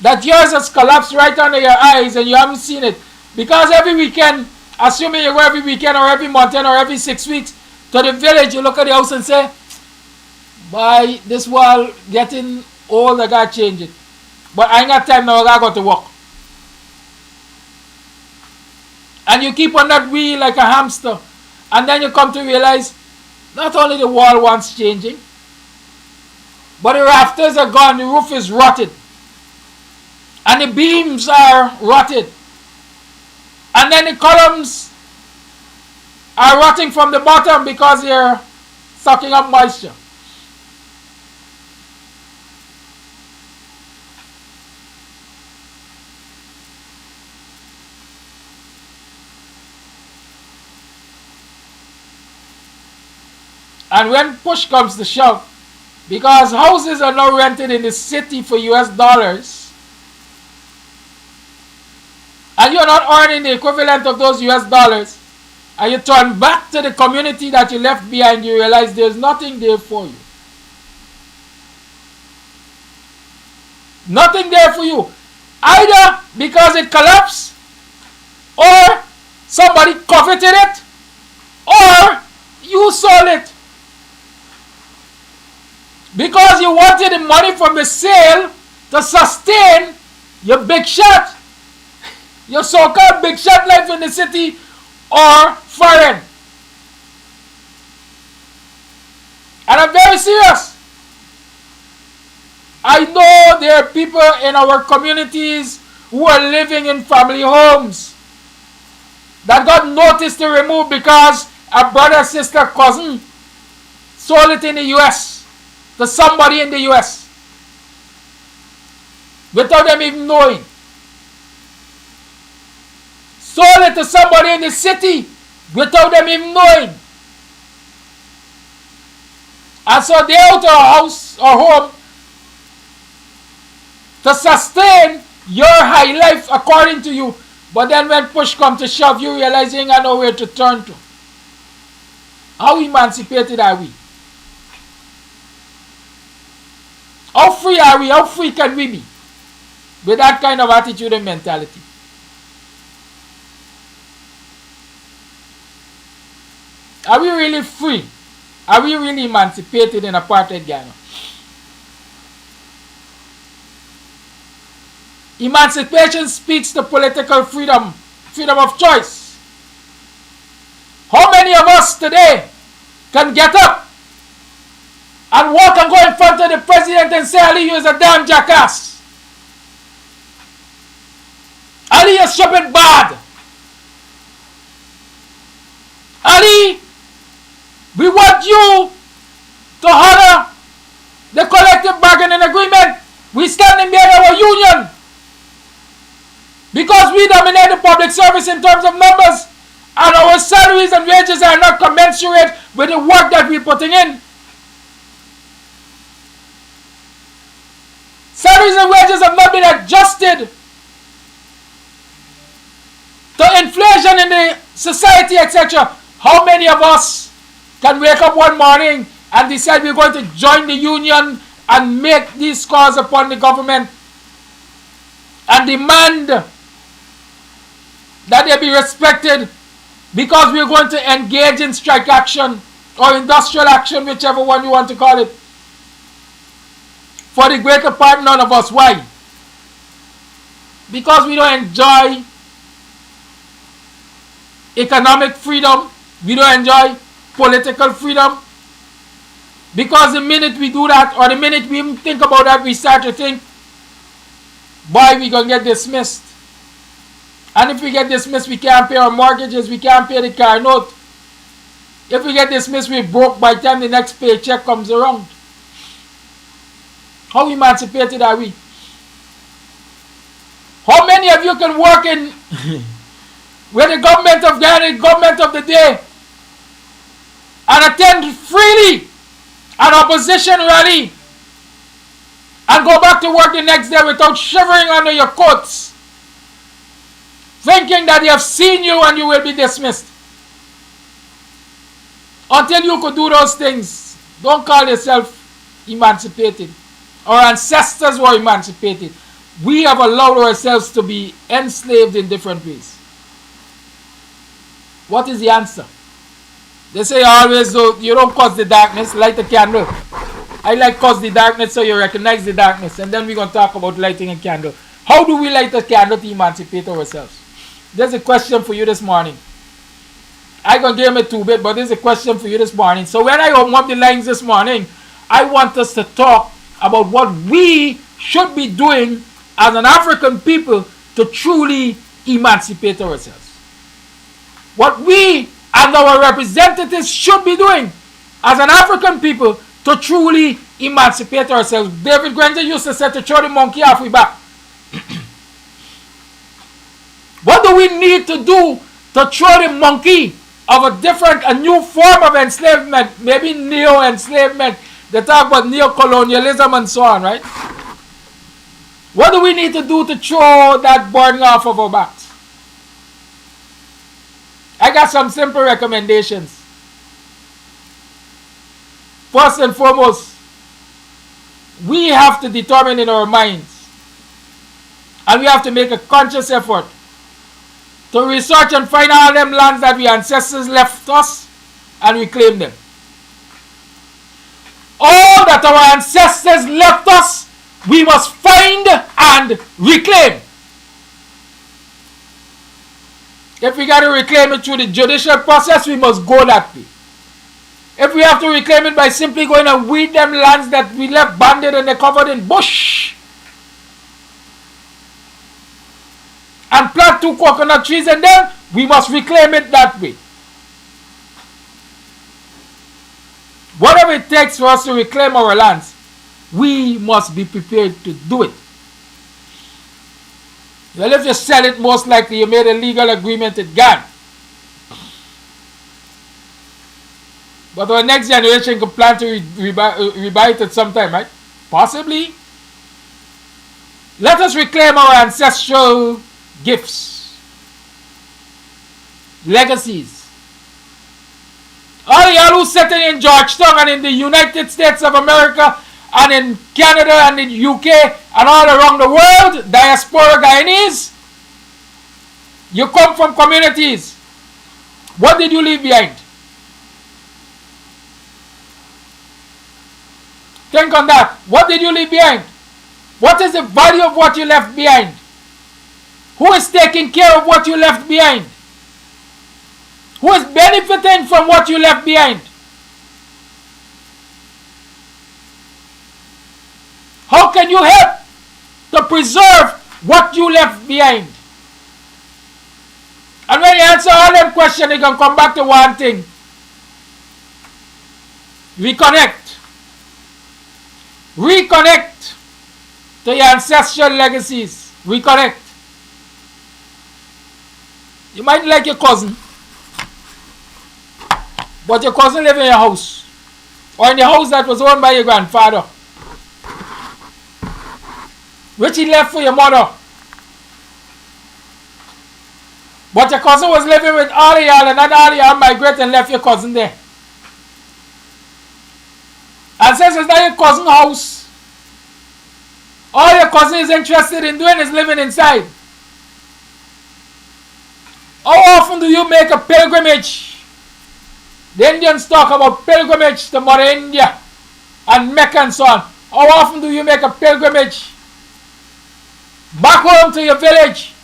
that yours has collapsed right under your eyes and you haven't seen it. Because every weekend, assuming you go every weekend or every month or every 6 weeks to the village, you look at the house and say, boy, this wall getting old, I gotta change it. But I ain't got time now, I gotta go to work. And you keep on that wheel like a hamster. And then you come to realize not only the wall wants changing, but the rafters are gone, the roof is rotted, and the beams are rotted, and then the columns are rotting from the bottom because they're sucking up moisture. And when push comes to shove, because houses are now rented in the city for US dollars, and you're not earning the equivalent of those US dollars, and you turn back to the community that you left behind, you realize there's nothing there for you. Nothing there for you. Either because it collapsed, or somebody coveted it, or you sold it. Because you wanted the money from the sale to sustain your big shot, your so-called big shot life in the city or foreign. And I'm very serious. I know there are people in our communities who are living in family homes that got notice to remove because a brother, sister, cousin sold it in the US to somebody in the US without them even knowing. Sold it to somebody in the city without them even knowing. And so they're out of a house or home to sustain your high life according to you. But then when push comes to shove, you realize you ain't got nowhere to turn to. How emancipated are we? How free are we? How free can we be with that kind of attitude and mentality? Are we really free? Are we really emancipated in apartheid Ghana? Emancipation speaks to political freedom, freedom of choice. How many of us today can get up and walk and go in front of the president and say, Ali, you is a damn jackass. Ali, you're stupid bad. Ali, we want you to honor the collective bargaining agreement. We stand in behind our union because we dominate the public service in terms of numbers, and our salaries and wages are not commensurate with the work that we're putting in. Salaries and wages have not been adjusted to inflation in the society, etc. How many of us can wake up one morning and decide we're going to join the union and make these calls upon the government and demand that they be respected because we're going to engage in strike action or industrial action, whichever one you want to call it? For the greater part, none of us. Why? Because we don't enjoy economic freedom. We don't enjoy political freedom. Because the minute we do that, or the minute we even think about that, we start to think, boy, we're going to get dismissed. And if we get dismissed, we can't pay our mortgages, we can't pay the car note. If we get dismissed, we're broke by the time the next paycheck comes around. How emancipated are we? How many of you can work in with the government of Ghana, the government of the day, and attend freely an opposition rally and go back to work the next day without shivering under your coats, thinking that they have seen you and you will be dismissed? Until you could do those things, don't call yourself emancipated. Our ancestors were emancipated. We have allowed ourselves to be enslaved in different ways. What is the answer? They say always, though, you don't cause the darkness, light a candle. I like cause the darkness so you recognize the darkness. And then we're going to talk about lighting a candle. How do we light a candle to emancipate ourselves? There's a question for you this morning. I gonna give him a 2-bit, but this is a question for you this morning. So when I open up the lines this morning, I want us to talk about what we should be doing as an African people to truly emancipate ourselves. What we and our representatives should be doing as an African people to truly emancipate ourselves. David Granger used to say to throw the monkey off we back. What do we need to do to throw the monkey of a new form of enslavement, maybe neo-enslavement? They talk about neo-colonialism and so on, right? What do we need to do to throw that burden off of our backs? I got some simple recommendations. First and foremost, we have to determine in our minds, and we have to make a conscious effort to research and find all them lands that our ancestors left us and reclaim them. All that our ancestors left us, we must find and reclaim. If we got to reclaim it through the judicial process, we must go that way. If we have to reclaim it by simply going and weed them lands that we left banded and they covered in bush, and plant 2 coconut trees in them, we must reclaim it that way. Whatever it takes for us to reclaim our lands, we must be prepared to do it. Well, if you sell it, most likely you made a legal agreement with God. But our next generation could plan to rebuy it sometime, right? Possibly. Let us reclaim our ancestral gifts, legacies. All y'all who sitting in Georgetown and in the United States of America and in Canada and in UK and all around the world, diaspora Guyanese, you come from communities. What did you leave behind? Think on that. What did you leave behind? What is the value of what you left behind? Who is taking care of what you left behind? Who is benefiting from what you left behind? How can you help to preserve what you left behind? And when you answer all them questions, you can come back to one thing. Reconnect. Reconnect to your ancestral legacies. Reconnect. You might like your cousin, but your cousin lives in your house, or in the house that was owned by your grandfather, which he left for your mother. But your cousin was living with all of y'all, and not all of y'all migrated and left your cousin there. And since it's not your cousin's house, all your cousin is interested in doing is living inside. How often do you make a pilgrimage? The Indians talk about pilgrimage to Mother India and Mecca and so on. How often do you make a pilgrimage back home to your village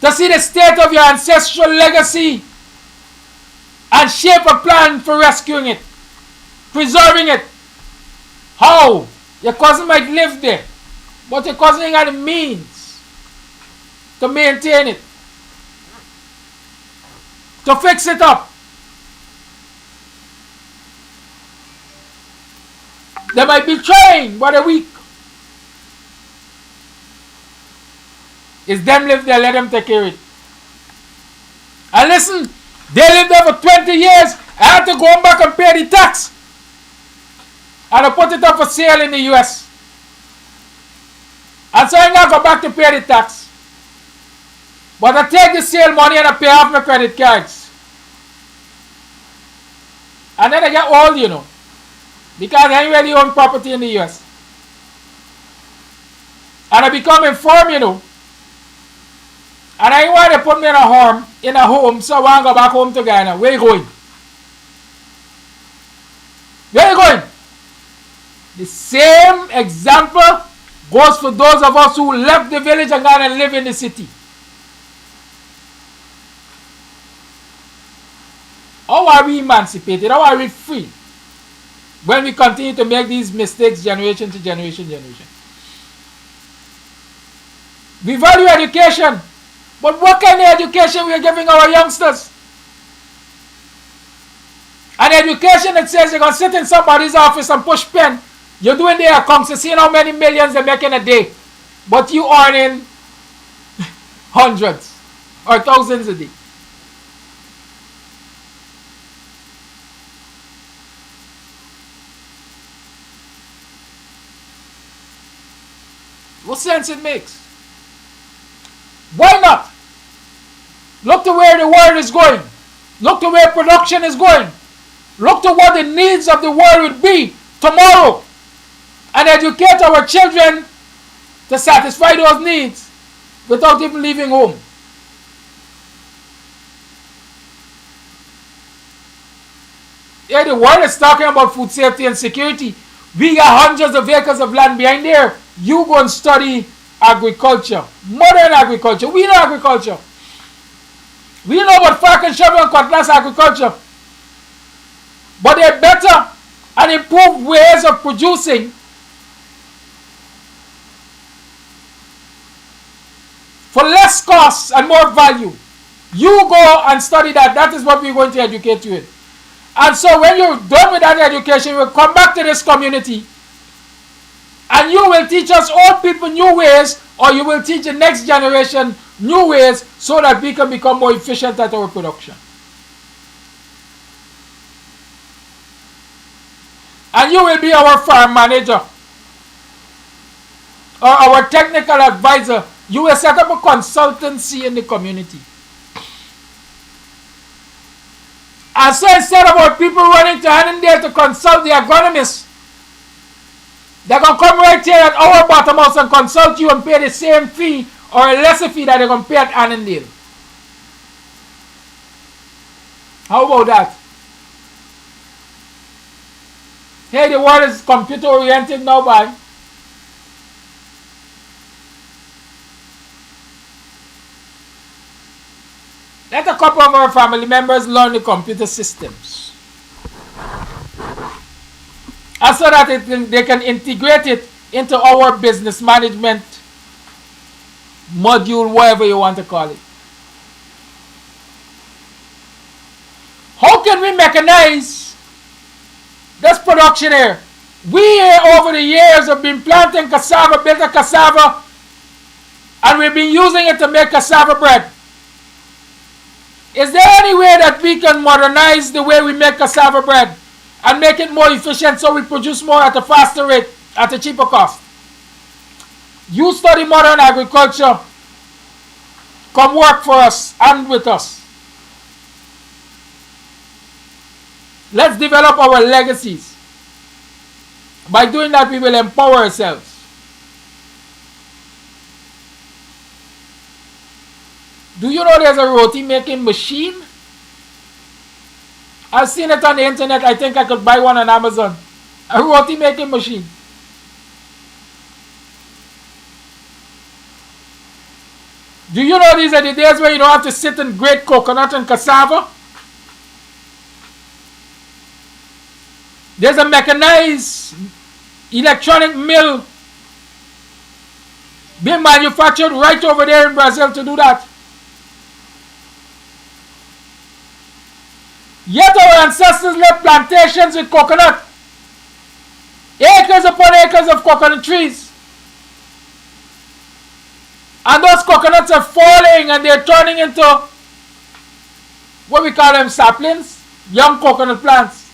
to see the state of your ancestral legacy and shape a plan for rescuing it, preserving it? How? Your cousin might live there, but your cousin ain't got the means to maintain it, to fix it up. They might be trying, but a week. It's them live there, let them take care of it. And listen, they lived there for 20 years. I had to go back and pay the tax. And I put it up for sale in the US. And so I now go back to pay the tax. But I take the sale money and I pay off my credit cards. And then I get old, you know, because I ain't really own property in the US. And I become infirm, you know. And I want to put me in a home, so I want to go back home to Guyana. Where you going? Where you going? The same example goes for those of us who left the village and gone and live in the city. are we emancipated? How are we free? When we continue to make these mistakes generation to generation. We value education, but what kind of education we are giving our youngsters? An education that says you're going to sit in somebody's office and push pen. You're doing their accounts to see how many millions they make in a day, but you earning hundreds or thousands a day. What sense it makes? Why not? Look to where the world is going. Look to where production is going. Look to what the needs of the world would be tomorrow. And educate our children to satisfy those needs without even leaving home. Yeah, the world is talking about food safety and security. We got hundreds of acres of land behind there. You go and study agriculture, modern agriculture. We know agriculture. We know about fork and shovel and cutlass agriculture. But there are better and improved ways of producing for less costs and more value. You go and study that. That is what we're going to educate you in. And so when you're done with that education, you will come back to this community and you will teach us old people new ways, or you will teach the next generation new ways so that we can become more efficient at our production. And you will be our farm manager or our technical advisor. You will set up a consultancy in the community. And so instead of our people running to Annandale to consult the agronomists, they're going to come right here at our bottom house and consult you and pay the same fee or a lesser fee that they're going to pay at Annandale. How about that? Hey, the world is computer oriented now, boy. Let a couple of our family members learn the computer systems. And so that they can integrate it into our business management module, whatever you want to call it. How can we mechanize this production here? We over the years have been planting cassava, bitter cassava, and we've been using it to make cassava bread. Is there any way that we can modernize the way we make cassava bread and make it more efficient so we produce more at a faster rate, at a cheaper cost? You study modern agriculture. Come work for us and with us. Let's develop our legacies. By doing that, we will empower ourselves. Do you know there's a roti making machine? I've seen it on the internet. I think I could buy one on Amazon. A roti making machine. Do you know these are the days where you don't have to sit and grate coconut and cassava? There's a mechanized electronic mill being manufactured right over there in Brazil to do that. Yet our ancestors left plantations with coconut. Acres upon acres of coconut trees. And those coconuts are falling and they're turning into what we call them saplings, young coconut plants.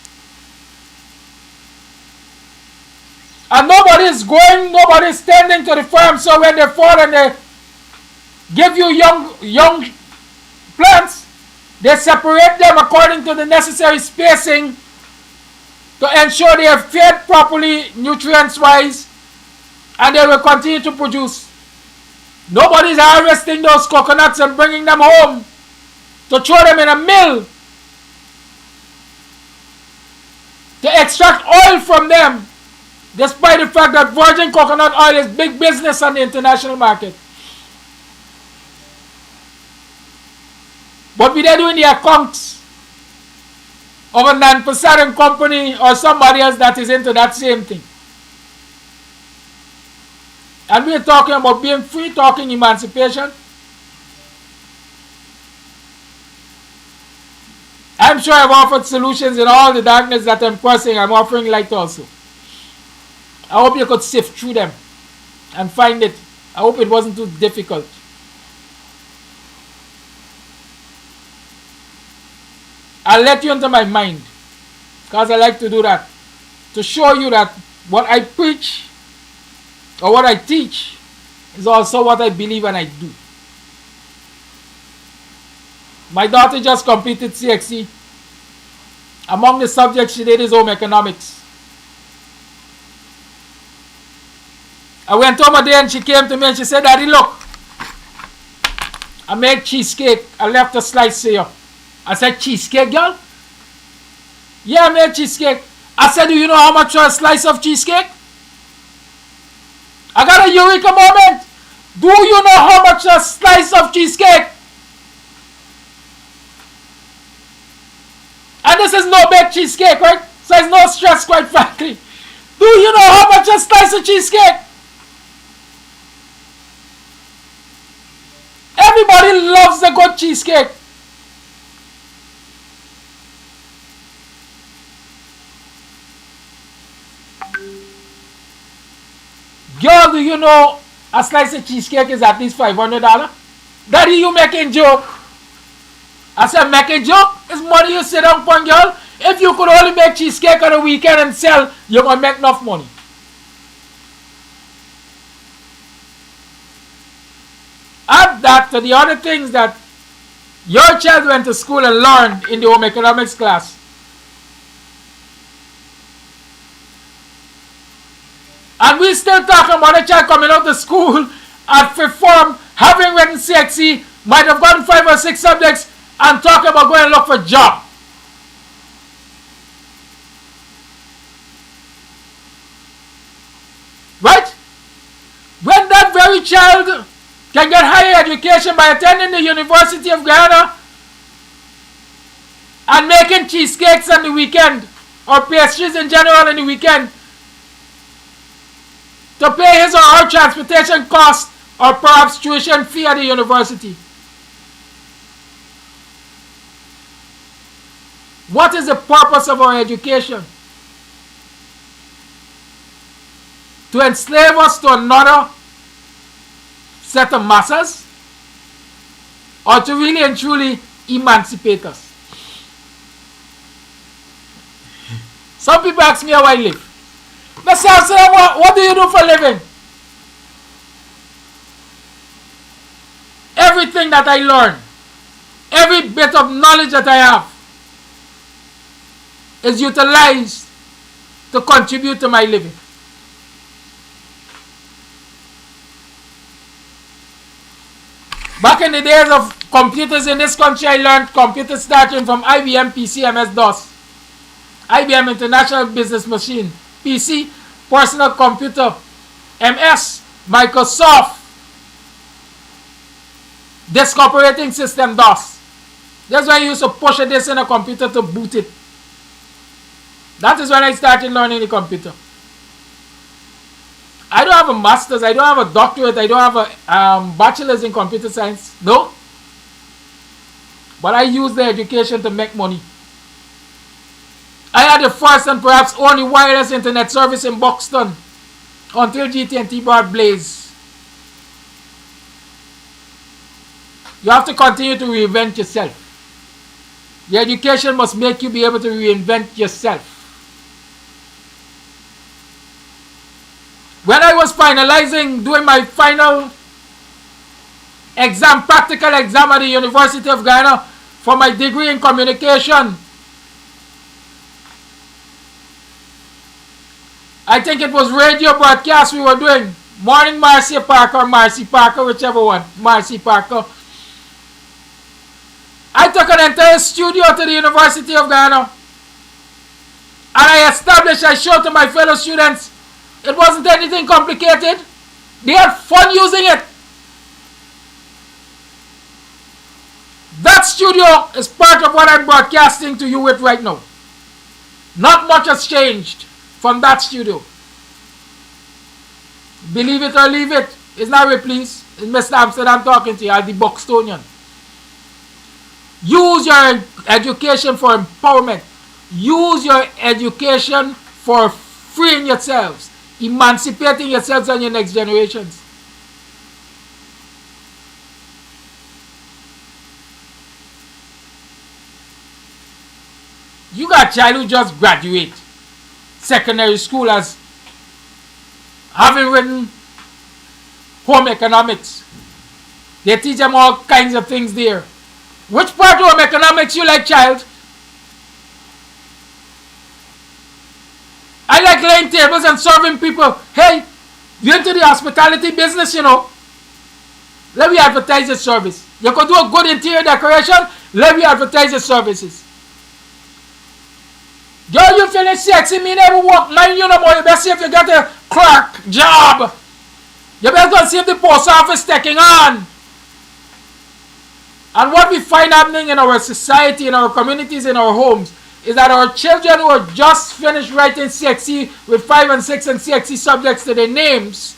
And nobody's going, nobody's tending to the farm, so when they fall and they give you young plants, they separate them according to the necessary spacing to ensure they are fed properly, nutrients-wise, and they will continue to produce. Nobody's harvesting those coconuts and bringing them home to throw them in a mill to extract oil from them, despite the fact that virgin coconut oil is big business on the international market. But we are doing the accounts of a non-Poseidon company or somebody else that is into that same thing. And we're talking about being free, talking emancipation. I'm sure I've offered solutions in all the darkness that I'm crossing. I'm offering light also. I hope you could sift through them and find it. I hope it wasn't too difficult. I'll let you into my mind, because I like to do that, to show you that what I preach or what I teach is also what I believe and I do. My daughter just completed CXC. Among the subjects she did is home economics. I went home a day and she came to me and she said, Daddy, look, I made cheesecake. I left a slice here. I said, cheesecake, girl? Yeah, I made cheesecake. I said, do you know how much for a slice of cheesecake? I got a eureka moment. Do you know how much a slice of cheesecake? And this is no baked cheesecake, right? So it's no stress, quite frankly. Do you know how much a slice of cheesecake? Everybody loves a good cheesecake. Girl, do you know a slice of cheesecake is at least $500? Daddy, you making joke? I said, making joke? It's money you sit down for, girl. If you could only make cheesecake on the weekend and sell, you're going to make enough money. Add that to the other things that your child went to school and learned in the home economics class. And we still talking about a child coming out of school at fifth form, having written CXC, might have gotten 5 or 6 subjects, and talking about going to look for a job. Right? When that very child can get higher education by attending the University of Guyana and making cheesecakes on the weekend, or pastries in general on the weekend, to pay his or her transportation costs or perhaps tuition fee at the university. What is the purpose of our education? To enslave us to another set of masses, or to really and truly emancipate us? Some people ask me how I live. What do you do for a living? Everything that I learn, every bit of knowledge that I have, is utilized to contribute to my living. Back in the days of computers in this country, I learned computers starting from IBM PC, MS-DOS, IBM International Business Machine, PC, personal computer, MS, Microsoft, disk operating system, DOS. That's why you used to push a disk in a computer to boot it. That is when I started learning the computer. I don't have a master's, I don't have a doctorate, I don't have a bachelor's in computer science. No. But I use the education to make money. I had the first and perhaps only wireless internet service in Buxton until GT&T brought Blaze. You have to continue to reinvent yourself. The education must make you be able to reinvent yourself. When I was finalizing, doing my final exam, practical exam at the University of Guyana for my degree in communication, I think it was radio broadcast we were doing. Morning Marcy Parker or Marcy Parker, whichever one. Marcy Parker. I took an entire studio to the University of Guyana. And I showed to my fellow students, it wasn't anything complicated. They had fun using it. That studio is part of what I'm broadcasting to you with right now. Not much has changed from that studio. Believe it or leave it. It's not way, please. It's Mr. Amsterdam talking to you. I'll be Buxtonian. Use your education for empowerment. Use your education for freeing yourselves, emancipating yourselves and your next generations. You got a child who just graduate secondary school as having written home economics. They teach them all kinds of things there. Which part of home economics you like, child? I like laying tables and serving people. Hey, you're into the hospitality business, you know. Let me advertise your service. You could do a good interior decoration. Let me advertise your services. Girl, you feeling sexy, me never walk. Mind you no more. You better see if you get a clerk job. You better go see if the post office taking on. And what we find happening in our society, in our communities, in our homes, is that our children who are just finished writing CXC with 5 and 6 and CXC subjects to their names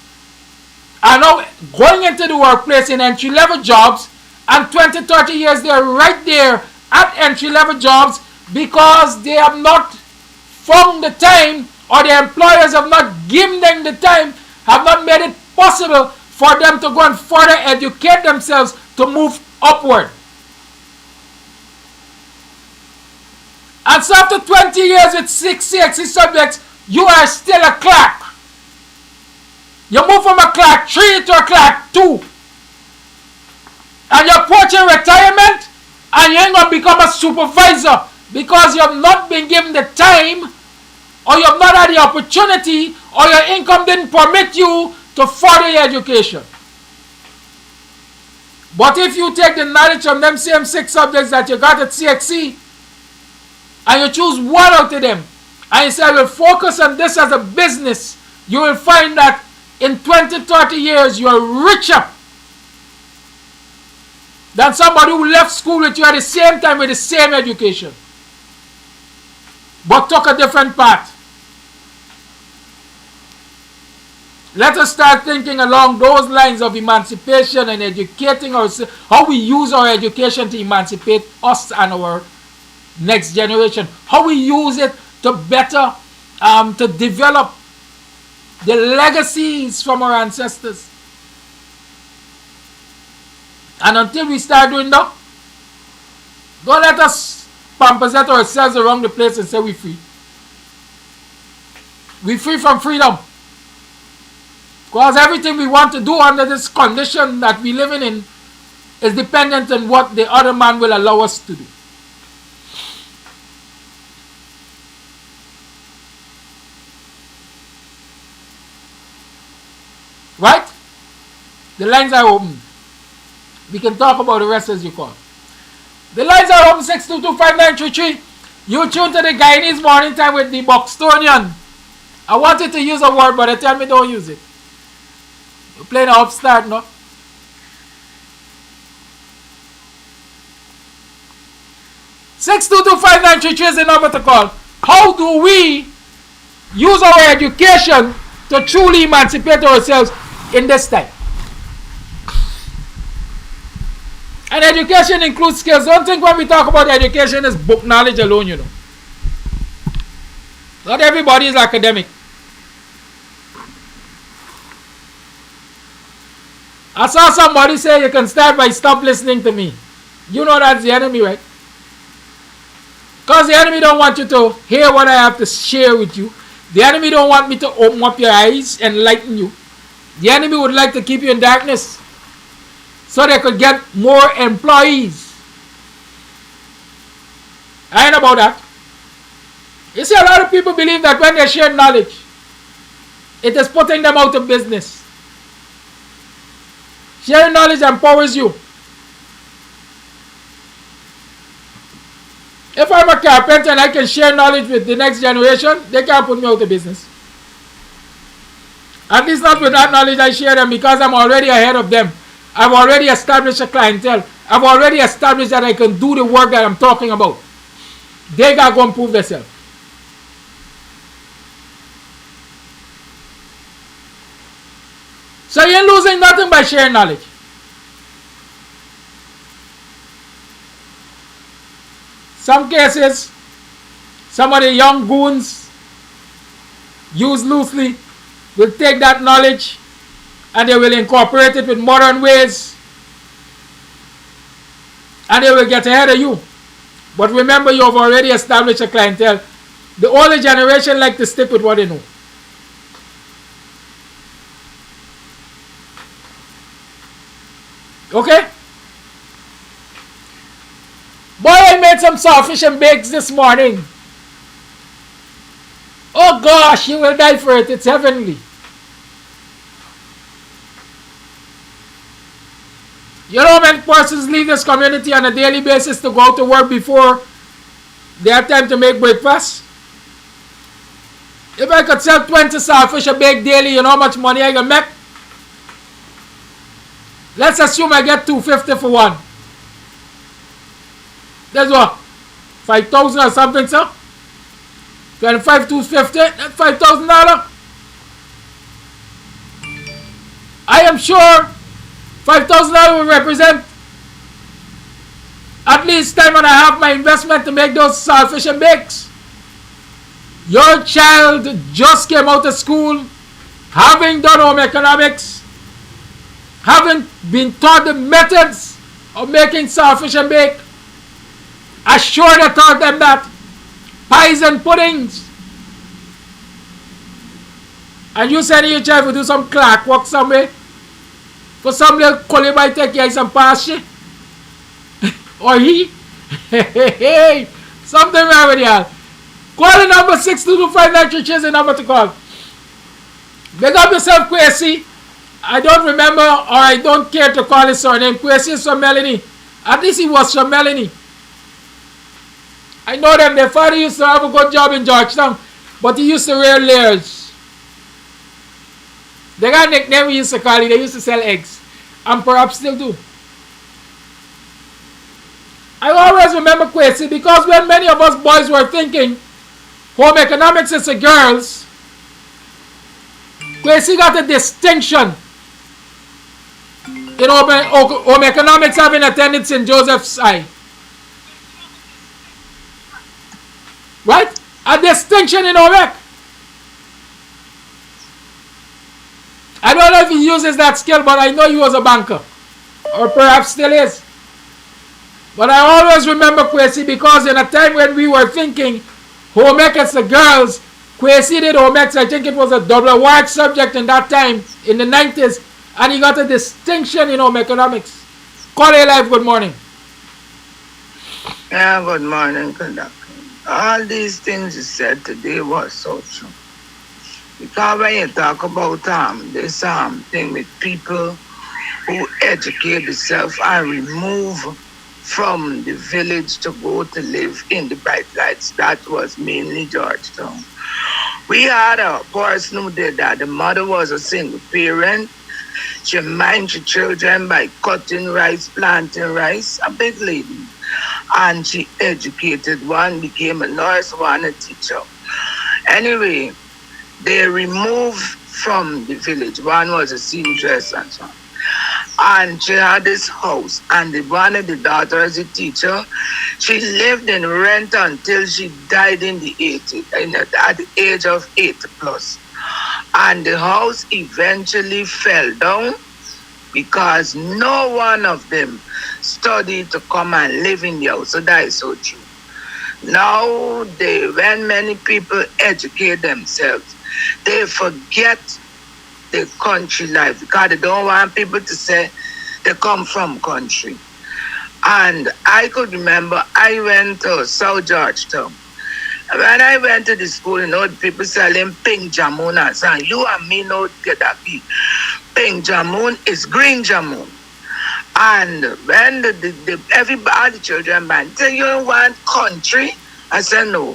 are now going into the workplace in entry-level jobs, and 20, 30 years they're right there at entry-level jobs because they have not found the time, or the employers have not given them the time, have not made it possible for them to go and further educate themselves to move upward. And so after 20 years with 6 CXC subjects, you are still a clerk. You move from a clerk 3 to a clerk 2. And you're approaching retirement, and you ain't going to become a supervisor because you have not been given the time, or you have not had the opportunity, or your income didn't permit you to further your education. But if you take the knowledge from them same 6 subjects that you got at CXC, and you choose one out of them, and you say, I will focus on this as a business, you will find that in 20, 30 years, you are richer than somebody who left school with you at the same time with the same education, but took a different path. Let us start thinking along those lines of emancipation and educating ourselves, how we use our education to emancipate us and our next generation, how we use it to better, to develop the legacies from our ancestors. And until we start doing that, don't let us pampersette ourselves around the place and say we're free. We're free from freedom. Because everything we want to do under this condition that we're living in is dependent on what the other man will allow us to do. Right? The lines are open. We can talk about the rest as you call. The lines are open. 6225933. You tune to the Guyanese Morning Time with the Buxtonian. I wanted to use a word, but they tell me don't use it. You're playing an upstart, no? (6225933) is the number to call. How do we use our education to truly emancipate ourselves in this time? And education includes skills. Don't think when we talk about education is book knowledge alone, you know. Not everybody is academic. I saw somebody say you can start by stop listening to me. You know that's the enemy, right? Because the enemy don't want you to hear what I have to share with you. The enemy don't want me to open up your eyes and enlighten you. The enemy would like to keep you in darkness so they could get more employees. I ain't about that. You see, a lot of people believe that when they share knowledge, it is putting them out of business. Sharing knowledge empowers you. If I'm a carpenter and I can share knowledge with the next generation, they can't put me out of business. At least not with that knowledge I share them, because I'm already ahead of them. I've already established a clientele. I've already established that I can do the work that I'm talking about. They got to go and prove themselves. So you ain't losing nothing by sharing knowledge. Some cases, some of the young goons, used loosely, will take that knowledge and they will incorporate it with modern ways and they will get ahead of you. But remember, you have already established a clientele. The older generation like to stick with what they know. Okay? Boy, I made some saltfish and bakes this morning. Oh gosh, you will die for it. It's heavenly. You know, when persons leave this community on a daily basis to go out to work before they have time to make breakfast. If I could sell 20 saltfish a bake daily, you know how much money I can make? Let's assume I get $250 for one. That's what? 5,000 or something, sir? 25 250, that's $5,000. I am sure $5,000 will represent at least time and a half my investment to make those saltfish and bakes. Your child just came out of school, having done home economics, having been taught the methods of making saltfish and bake. Assured I taught them that. Pies and puddings. And you send your child to do some clerk work somewhere. For some little collie might take you some pasture. Or he. Something wrong with y'all. Call the number 6225933 is the number to call. Big up yourself, Kwesi. I don't remember or I don't care to call his surname. Kwesi is from Melanie. At least he was from Melanie. I know them. Their father used to have a good job in Georgetown, but he used to wear layers. They got a nickname we used to call it. They used to sell eggs. And perhaps still do. I always remember Kwesi because when many of us boys were thinking home economics is for girls, Kwesi got a distinction in home economics having attended St. Joseph's High. Right? A distinction in home ec. I don't know if he uses that skill, but I know he was a banker. Or perhaps still is. But I always remember Kwesi because in a time when we were thinking home ec is the girls, Kwesi did home ec. I think it was a double award subject in that time, in the 90s. And he got a distinction in home economics. Call A Live, good morning. Yeah, good morning, conductor. All these things you said today was so true. Because when you talk about this thing with people who educate themselves and remove from the village to go to live in the bright lights, that was mainly Georgetown. We had a person who did that. The mother was a single parent. She minded her children by cutting rice, planting rice, a big lady. And she educated one, became a nurse, one a teacher. Anyway, they removed from the village. One was a seamstress and so on. And she had this house, and one of the daughters, a teacher, she lived in rent until she died in the 80s, at the age of 80 plus. And the house eventually fell down because no one of them studied to come and live in the house. So that is so true. Now, when many people educate themselves, they forget the country life because they don't want people to say they come from country. And I could remember I went to South Georgetown. When I went to the school, the people selling pink jamun and saying, you and me know Kedaki. Pink jamun is green jamun. And when everybody, the children, man, say, you don't want country? I said, no.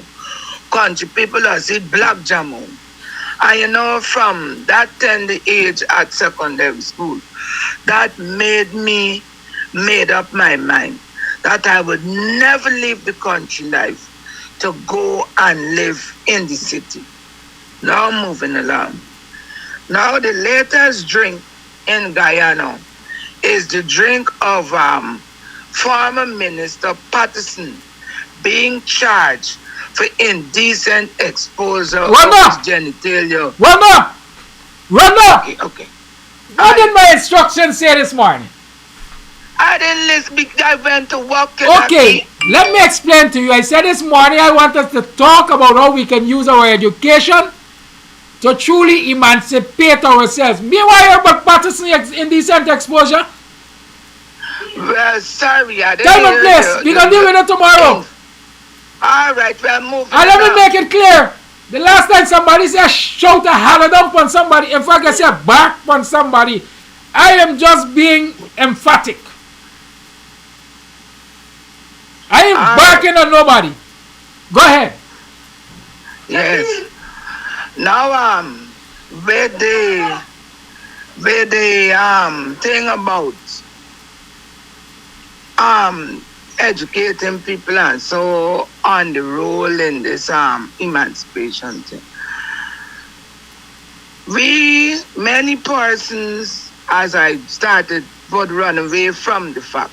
Country people are see black jamun. And from that tender age at secondary school, that made up my mind that I would never leave the country life to go and live in the city. Now moving along. Now the latest drink in Guyana is the drink of former Minister Patterson being charged for indecent exposure of his genitalia. Run up! Okay. What did my instructions say this morning? I didn't listen. I went to work. Okay, let me explain to you. I said this morning I want us to talk about how we can use our education to truly emancipate ourselves. Meanwhile, about Patterson indecent exposure. Well, sorry, I didn't Tell me, please. We can deal with it tomorrow. All right, we'll move. And let me make it clear. The last time somebody said shout a holler down on somebody, in fact I said bark on somebody, I am just being emphatic. I ain't barking on nobody. Go ahead. Yes. Now with the thing about educating people and so on the role in this emancipation thing. Many persons, as I started, would run away from the fact.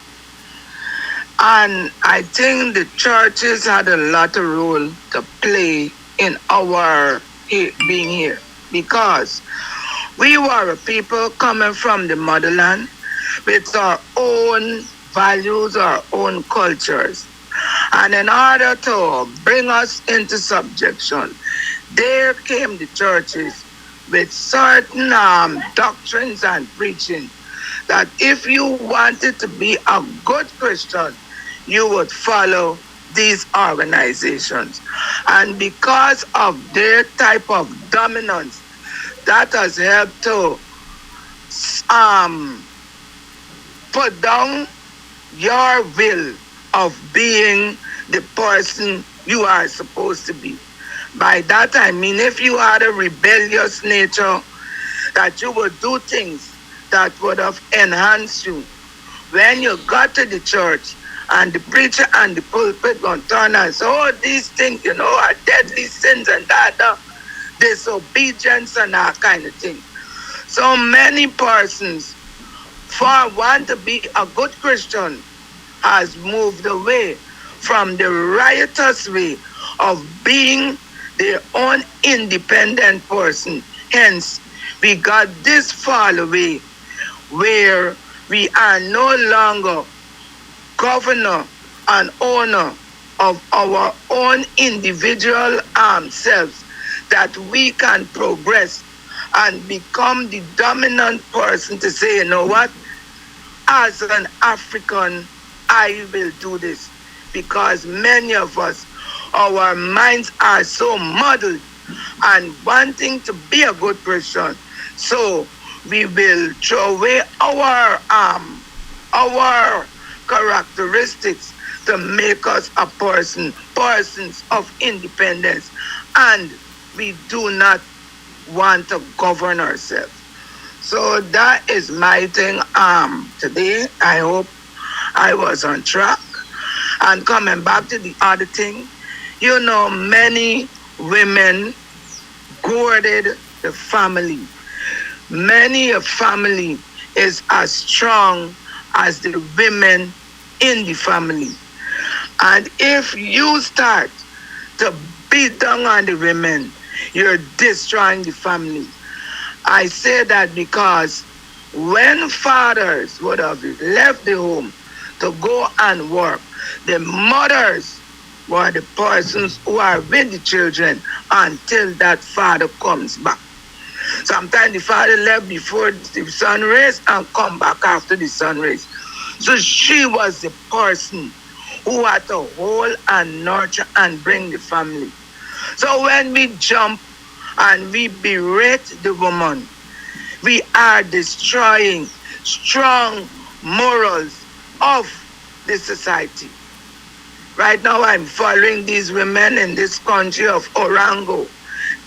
And I think the churches had a lot of role to play in our being here, because we were a people coming from the motherland with our own values, our own cultures. And in order to bring us into subjection, there came the churches with certain doctrines and preaching that if you wanted to be a good Christian, you would follow these organizations. And because of their type of dominance, that has helped to put down your will of being the person you are supposed to be. By that I mean, if you had a rebellious nature, that you would do things that would have enhanced you. When you got to the church and the preacher and the pulpit gonna turn and say, oh, these things, are deadly sins and that, disobedience and that kind of thing. So many persons, for one to be a good Christian, has moved away from the riotous way of being their own independent person. Hence, we got this fall away where we are no longer governor and owner of our own individual selves, that we can progress and become the dominant person to say, you know what, as an African, I will do this. Because many of us, our minds are so muddled and wanting to be a good person. So we will throw away our characteristics to make us a persons of independence. And we do not want to govern ourselves. So that is my thing today. I hope I was on track. And coming back to the other thing, many women guarded the family. Many a family is as strong as the women in the family. And if you start to beat down on the women, you're destroying the family. I say that because when fathers would have left the home to go and work, the mothers were the persons who are with the children until that father comes back. Sometimes the father left before the sun rays and come back after the sun rays. So she was the person who had to hold and nurture and bring the family. So when we jump and we berate the woman, we are destroying strong morals of the society. Right now I'm following these women in this country of Orango.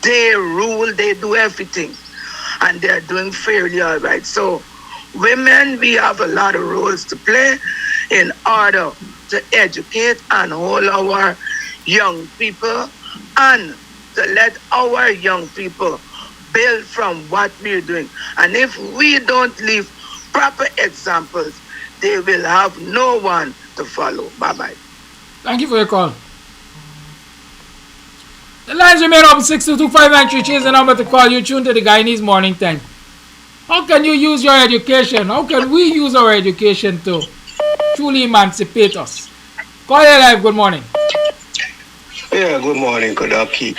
They rule, they do everything, and they're doing fairly all right. So women, we have a lot of roles to play in order to educate and hold our young people, and to let our young people build from what we're doing. And if we don't leave proper examples, they will have no one to follow. Bye-bye. Thank you for your call. The lines remain open. 6225933 is the number to call. You tune to the Guyanese Morning Time. How can you use your education? How can we use our education to truly emancipate us? Call your live. Good morning. Yeah, good morning, Kodaki.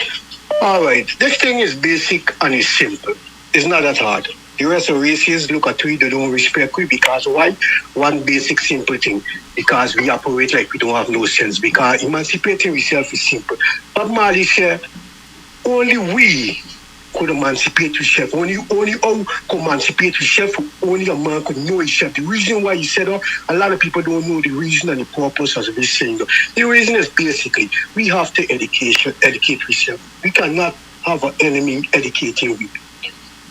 All right, this thing is basic and it's simple. It's not that hard. The rest of races look at we, they don't respect we because why? One basic simple thing. Because we operate like we don't have no sense. Because emancipating ourselves is simple. But Marley said, only we could emancipate yourself. Only how could emancipate yourself. Only a man could know himself. The reason why he said a lot of people don't know the reason and the purpose as we saying. The reason is basically we have to educate ourselves. We cannot have an enemy educating we.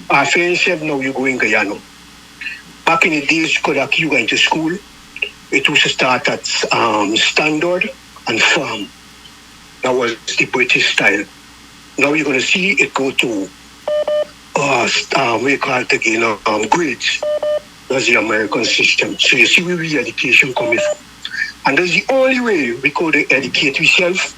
Our friend said, now you go in Guyana. Back in the days, Kodak, you went to school. It used to start at standard and farm. That was the British style. Now you're going to see it go to, we call it again, grades. That's the American system. So you see where the education coming from. And that's the only way we could educate ourselves.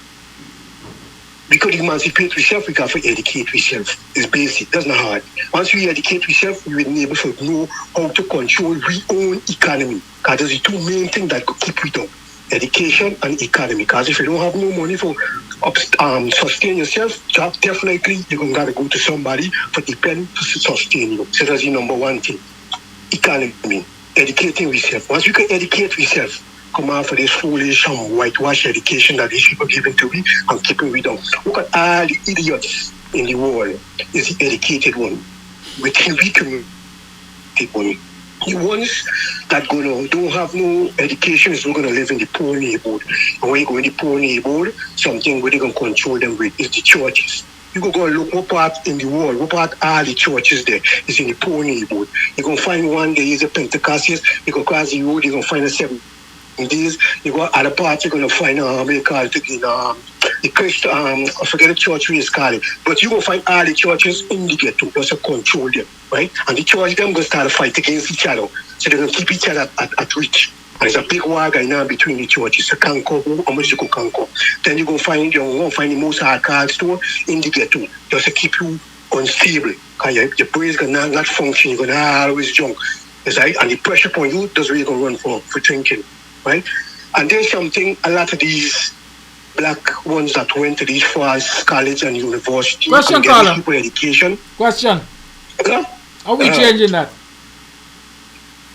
We could emancipate ourselves, we have to educate ourselves. It's basic, that's not hard. Once we educate ourselves, we will be able to know how to control our own economy. Because there's the two main things that could keep it up. Education and economy. Because if you don't have no money for sustain yourself, definitely you're going to go to somebody for depend to sustain you. So that's the number one thing. Economy. Educating yourself. Once we can educate yourself, come out for this foolish whitewash education that these people giving to me and keeping me down. Look at all the idiots in the world. Is the educated one. Within we communicate one. The ones that don't have no education is not gonna live in the poor neighborhood. And when you go in the poor neighborhood, something where they can control them with is the churches. You go and look what part in the world, what part are the churches there is in the poor neighborhood. You're gonna find one there is a Pentecostal, you go cross the road, you're gonna find a 7 days, you go other parts, you're gonna find they call it again, the Christian, I forget the church we is called it, but you gonna find all the churches in the ghetto, just to control them, right? And the church them gonna start a fight against each other, so they're gonna keep each other at reach. And there's a big war going on between the churches, a conquer, how much you go conquer. Then you're gonna find the most hardcore store in the ghetto, just to keep you unstable, because your brain is gonna not function, you're gonna always jump. Right? And the pressure point you, that's where you're gonna run for thinking. Right? And there's something a lot of these black ones that went to these false college and university Question, and get people education. Question. Huh? How we changing that?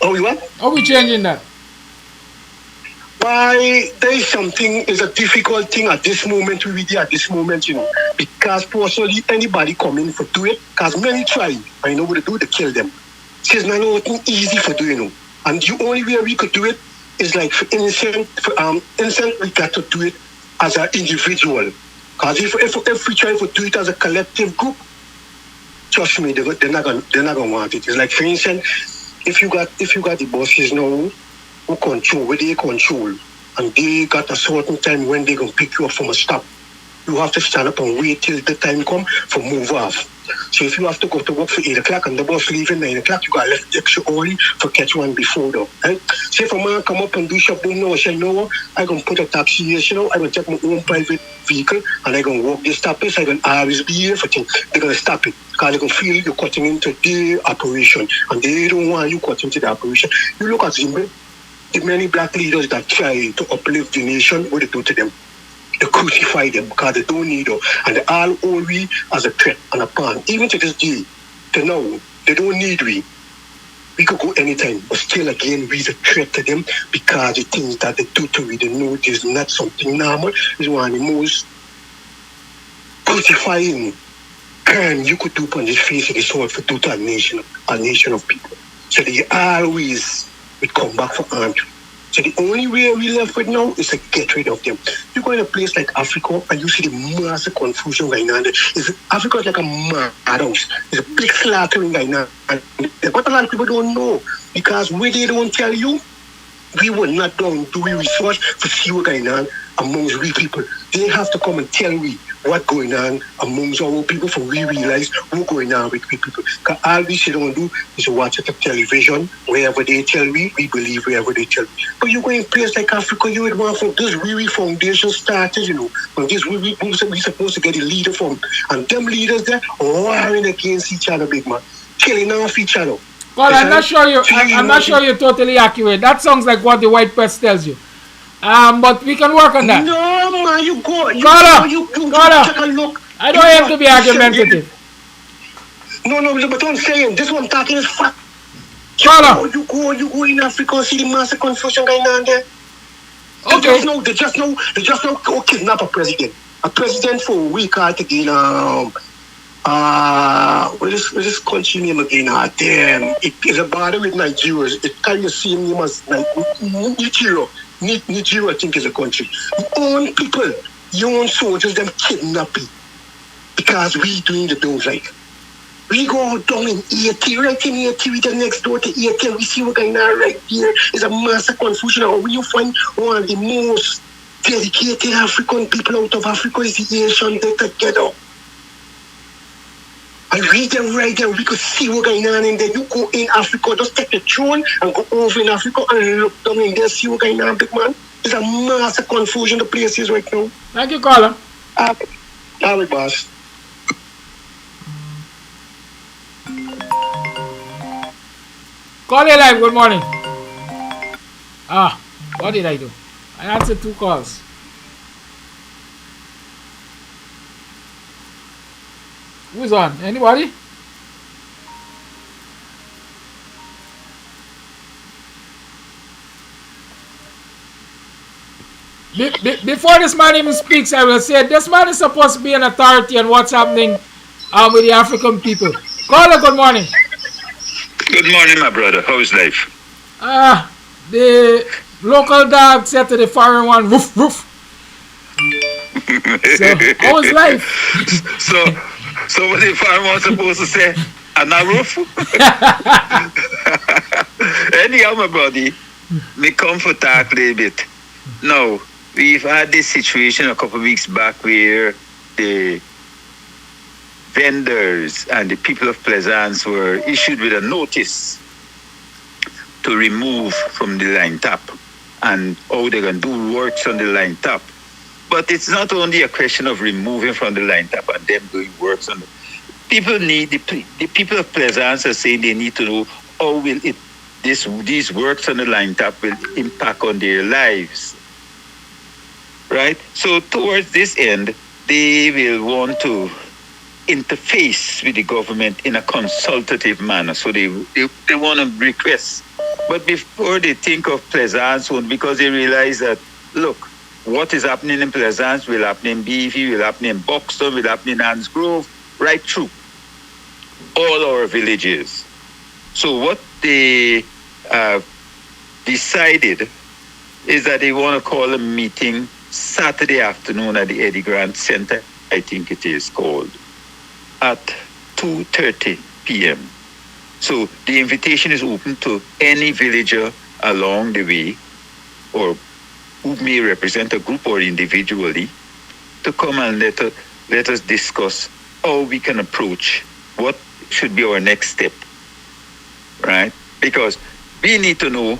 How we what? How we changing that? Why there's something is a difficult thing at this moment you know, because personally anybody coming for do it, because many try, I know what to do, they kill them. It's not nothing easy for doing, you know. And the only way we could do it is like for innocent, we got to do it as an individual. Because if we try to do it as a collective group, trust me, they're not gonna want it. It's like, for instance, if you got the bosses now who control, where they control, and they got a certain time when they gonna pick you up from a stop, you have to stand up and wait till the time come for move off. So if you have to go to work for 8 o'clock and the bus leaving 9 o'clock, you got to left extra early for catch one before though. Right? So if a man come up and do shop boom now, I say, no, I'm going to put a taxi here, you know, I'm going to take my own private vehicle and I'm going to walk this stoppage, I'm going to always be here for things. They're going to stop it because they're going to feel you're cutting into their operation and they don't want you cutting into the operation. You look at Zimbabwe, the many black leaders that try to uplift the nation, what they do to them? They crucify them because they don't need them. And they all hold we as a threat and a pawn. Even to this day, to now, they don't need we. We could go anytime, but still again, we're a threat to them because the things that they do to we, they know it is not something normal. It's one of the most crucifying crime you could do on the face of this world for total nation of people. So they always would come back for armed. So the only way we left with now is to get rid of them. You go in a place like Africa and you see the massive confusion going on there. Africa is like a madhouse. There's a big slaughtering going on. But a lot of people don't know because when they don't tell you, we will not do research to see what's going on amongst we people. They have to come and tell we what going on amongst our people, for we realize what's going on with people. Because all we sit and do is watch it on television, wherever they tell we believe wherever they tell we. But you go in place like Africa, you would want from this really foundation started, from this we supposed to get a leader from. And them leaders there warring against each other, big man. Killing off each other. Well, I'm not sure you're totally accurate. That sounds like what the white press tells you. But we can work on that. No, man, you take a look. I don't have to be argumentative. No, but I'm saying, this one talking is fact. You go in Africa and see the massive confusion going on there. Okay. They just know go kidnap a president. A president for a week out again. What is this country name again? Damn. It is a border with Nigeria. It kind of the same name as Nigeria. Nigeria, I think, is a country. Your own people, your own soldiers, them kidnapping. Because we doing the things like. We go down in 80, right in 80, we the next door to 80, we see what's going on right here. It's a massive confusion. Or when you find one of the most dedicated African people out of Africa is the Asian, they together. And read them right there, we could see what's going on in there. You go in Africa, just take the drone and go over in Africa and look down in there, see what's going on, big man. It's a massive confusion, the places right now. Thank you, caller. All right, boss. Call you live, good morning. What did I do? I answered 2 calls. Who's on? Anybody? Before this man even speaks, I will say this man is supposed to be an authority on what's happening with the African people. Caller, good morning. Good morning, my brother. How's life? The local dog said to the foreign one, woof, woof. So, how is life? So what the foreign one supposed to say? And a roof? Anyhow, my buddy, me come for talk a little bit. Now, we've had this situation a couple of weeks back where the vendors and the people of Plaisance were issued with a notice to remove from the line top and how they're going to do works on the line top. But it's not only a question of removing from the line top and them doing works on the people need the people of Plaisance are saying they need to know how will these works on the line top will impact on their lives. Right? So towards this end, they will want to interface with the government in a consultative manner. So they want to request. But before they think of Plaisance, because they realize that, look, what is happening in Plaisance will happen in BV, will happen in Buxton, will happen in Hans Grove, right through all our villages. So what they decided is that they want to call a meeting Saturday afternoon at the Eddie Grant Center, I think it is called, at 2:30 p.m. So the invitation is open to any villager along the way or who may represent a group or individually to come and let us discuss how we can approach what should be our next step, right? Because we need to know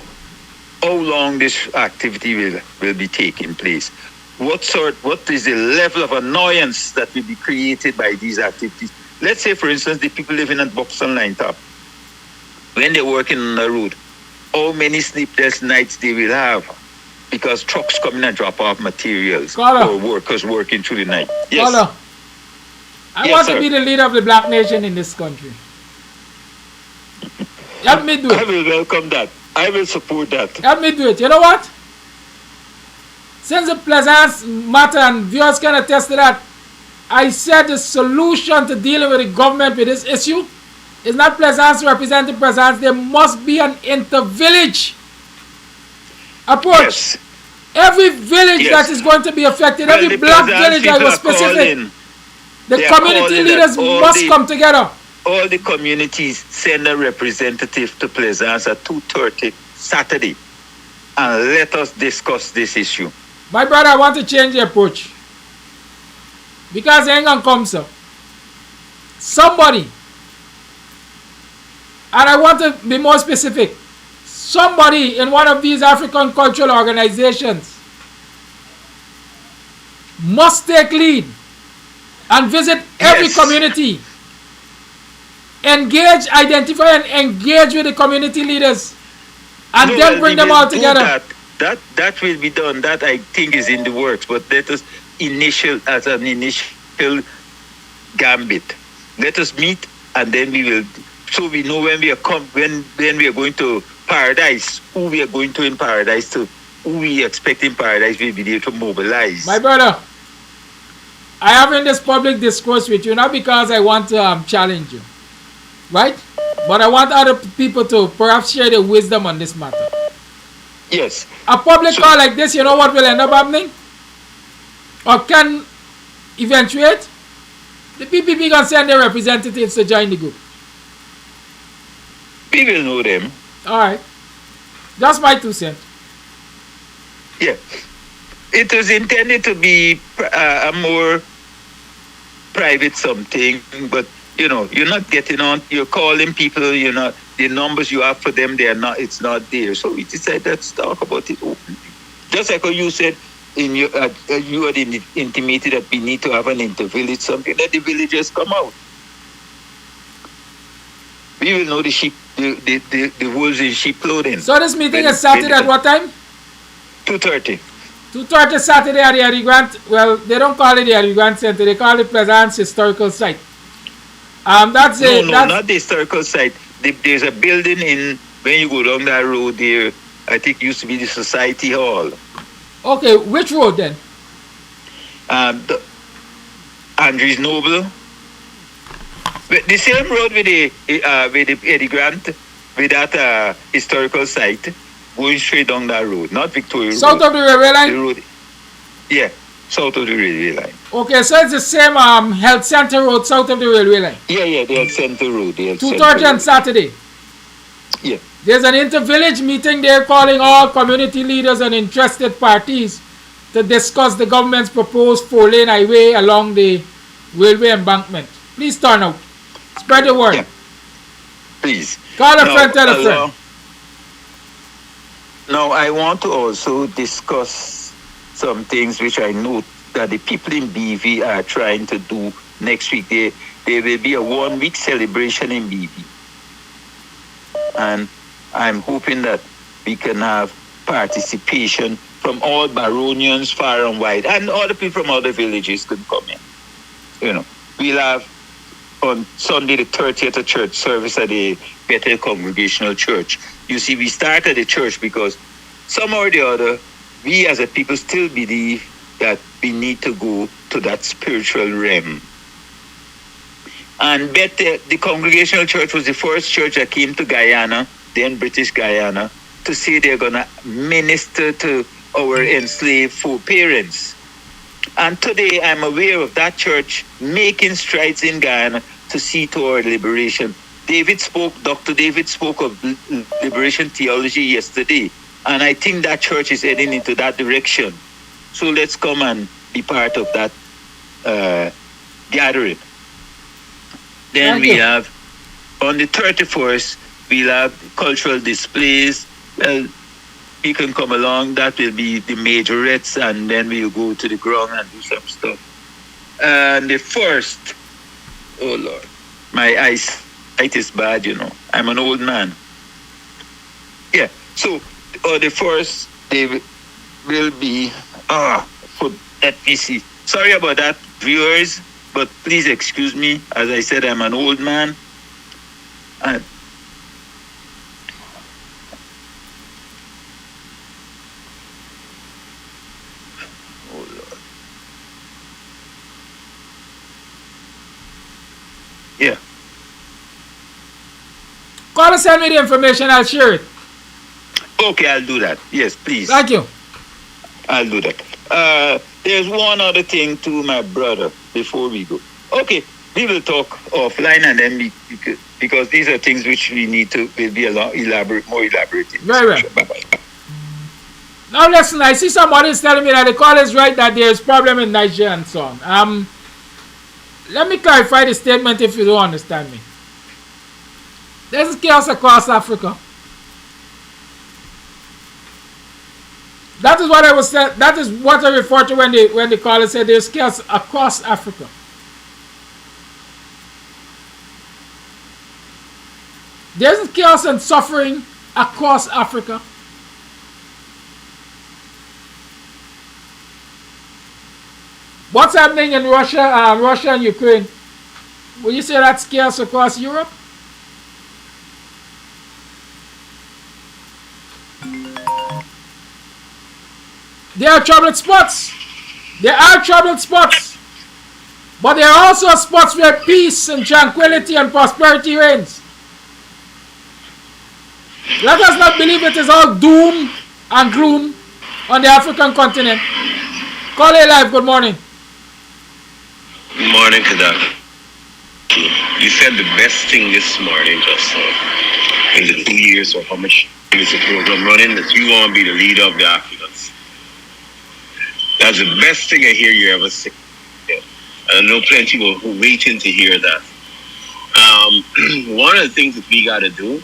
how long this activity will be taking place. What is the level of annoyance that will be created by these activities? Let's say, for instance, the people living at Buxton Line Top, when they're working on the road, how many sleepless nights they will have because trucks come in and drop off materials or workers working through the night. Yes. I want to be the leader of the black nation in this country. Help me do it. I will welcome that. I will support that. Help me do it. You know what? Since the Plaisance matter, and viewers can attest to that, I said the solution to dealing with the government with this issue is not Plaisance representing Plaisance. There must be an inter-village approach. Yes. Every village that is going to be affected, every black village, I was specific. The community leaders must come together. All the communities send a representative to Plaisance at 2:30 Saturday and let us discuss this issue. My brother, I want to change the approach. Because they ain't gonna come, sir. Somebody, and I want to be more specific, somebody in one of these African cultural organizations must take lead and visit every community, engage, identify and engage with the community leaders, and then bring them all together. That will be done. That I think is in the works. But let us as an initial gambit. Let us meet, and then we will. So we know when we are when we are going to Paradise, who we are going to in Paradise, to who we expect in Paradise, we will be able to mobilize. My brother, I have in this public discourse with you not because I want to challenge you, right? But I want other people to perhaps share their wisdom on this matter. Yes. A public call like this, you know what will end up happening? Or can eventuate? The PPP can send their representatives to join the group. We will know them. Alright. That's my 2 cents. Yeah. It was intended to be a more private something, but you know, you're not getting on, you're calling people, you're not, the numbers you have for them, it's not there. So we decided, let's talk about it openly. Just like what you said, you had intimated that we need to have an inter-village, something, let the villagers come out. We will know the sheep, the wolves in sheep clothing. So this meeting is Saturday at what time? 2:30. 2:30 Saturday at the Eddie Grant. Well, they don't call it the Eddie Grant Center, they call it Pleasance Historical Site. That's it. No, not the historical site. There's a building when you go down that road there, I think it used to be the Society Hall. Okay, which road then? Andrews Noble. The same road with the Eddie Grant, with that historical site, going straight down that road, not Victoria South Road. Of the railway line? The road, yeah, south of the railway line. Okay, so it's the same health center road south of the railway line? Yeah, the health center road. 2:30 on Saturday? Yeah. There's an inter-village meeting there calling all community leaders and interested parties to discuss the government's proposed 4-lane highway along the railway embankment. Please turn out. Spread the word. Yeah. Please. Call a friend, tell a friend. Now, I want to also discuss some things which I know that the people in BV are trying to do next week. There will be a 1-week celebration in BV. And I'm hoping that we can have participation from all Baronians far and wide, and other people from other villages can come in. You know, we'll have on Sunday the 30th a church service at the Bethel Congregational Church. You see, we started the church because somehow or the other, we as a people still believe that we need to go to that spiritual realm. And Bethel, the Congregational Church was the first church that came to Guyana, then British Guyana, to say they're going to minister to our enslaved foreparents. And today I'm aware of that church making strides in Guyana to see to our liberation. Dr. David spoke of liberation theology yesterday, and I think that church is heading into that direction. So let's come and be part of that gathering. Then we have, on the 31st, we'll have cultural displays. Well, you can come along. That will be the majorettes, and then we'll go to the ground and do some stuff. And the 1st, oh Lord, my eyesight is bad, you know. I'm an old man. Yeah, so the 1st, they will be, let me see. Sorry about that, viewers, but please excuse me. As I said, I'm an old man. And yeah. Call and send me the information, I'll share it. Okay, I'll do that. Yes, please. Thank you. I'll do that. There's one other thing to my brother before we go. Okay, we will talk offline, and then because these are things which we need to will be more elaborate. Very well. Bye-bye. Now listen, I see somebody is telling me that the call is right, that there is problem in Nigeria and so on. let me clarify the statement if you don't understand me. There's chaos across Africa. That is what I was saying. That is what I refer to when the caller said there's chaos across Africa. There's chaos and suffering across Africa. What's happening in Russia, Russia and Ukraine? Will you say that's chaos across Europe? There are troubled spots. There are troubled spots. But there are also spots where peace and tranquility and prosperity reigns. Let us not believe it is all doom and gloom on the African continent. Call it live. Good morning. Good morning, Kadak. You said the best thing this morning, just in the 2 years or how much is the program running, that you want to be the leader of the Africans. That's the best thing I hear you ever say. And I know plenty people who are waiting to hear that. One of the things that we got to do,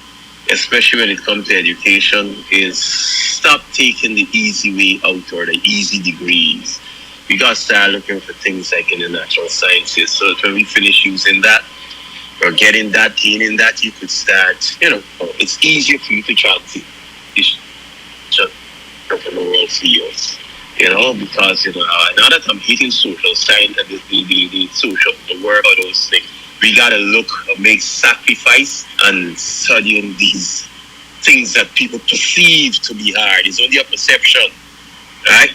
especially when it comes to education, is stop taking the easy way out or the easy degrees. We got to start looking for things like in the natural sciences, so that when we finish using that or getting that, gaining that, you could start, it's easier for you to transition from the world fields, because, now that I'm hitting social science and the social, the work of those things, we got to look and make sacrifice and studying these things that people perceive to be hard. It's only a perception, right?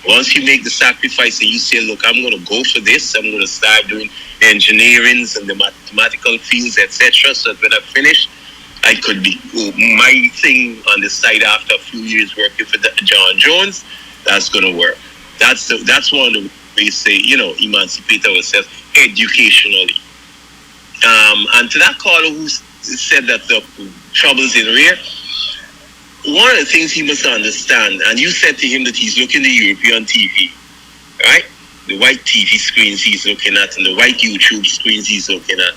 Once you make the sacrifice and you say, look, I'm going to go for this, I'm going to start doing the engineerings and the mathematical fields, etc., so that when I finish, I could be my thing on the side after a few years working for John Jones. That's going to work. That's one of the ways to say, emancipate ourselves educationally. And to that caller who said that the trouble's in rear, one of the things he must understand, and you said to him that he's looking at European TV, right? The white TV screens he's looking at and the white YouTube screens he's looking at.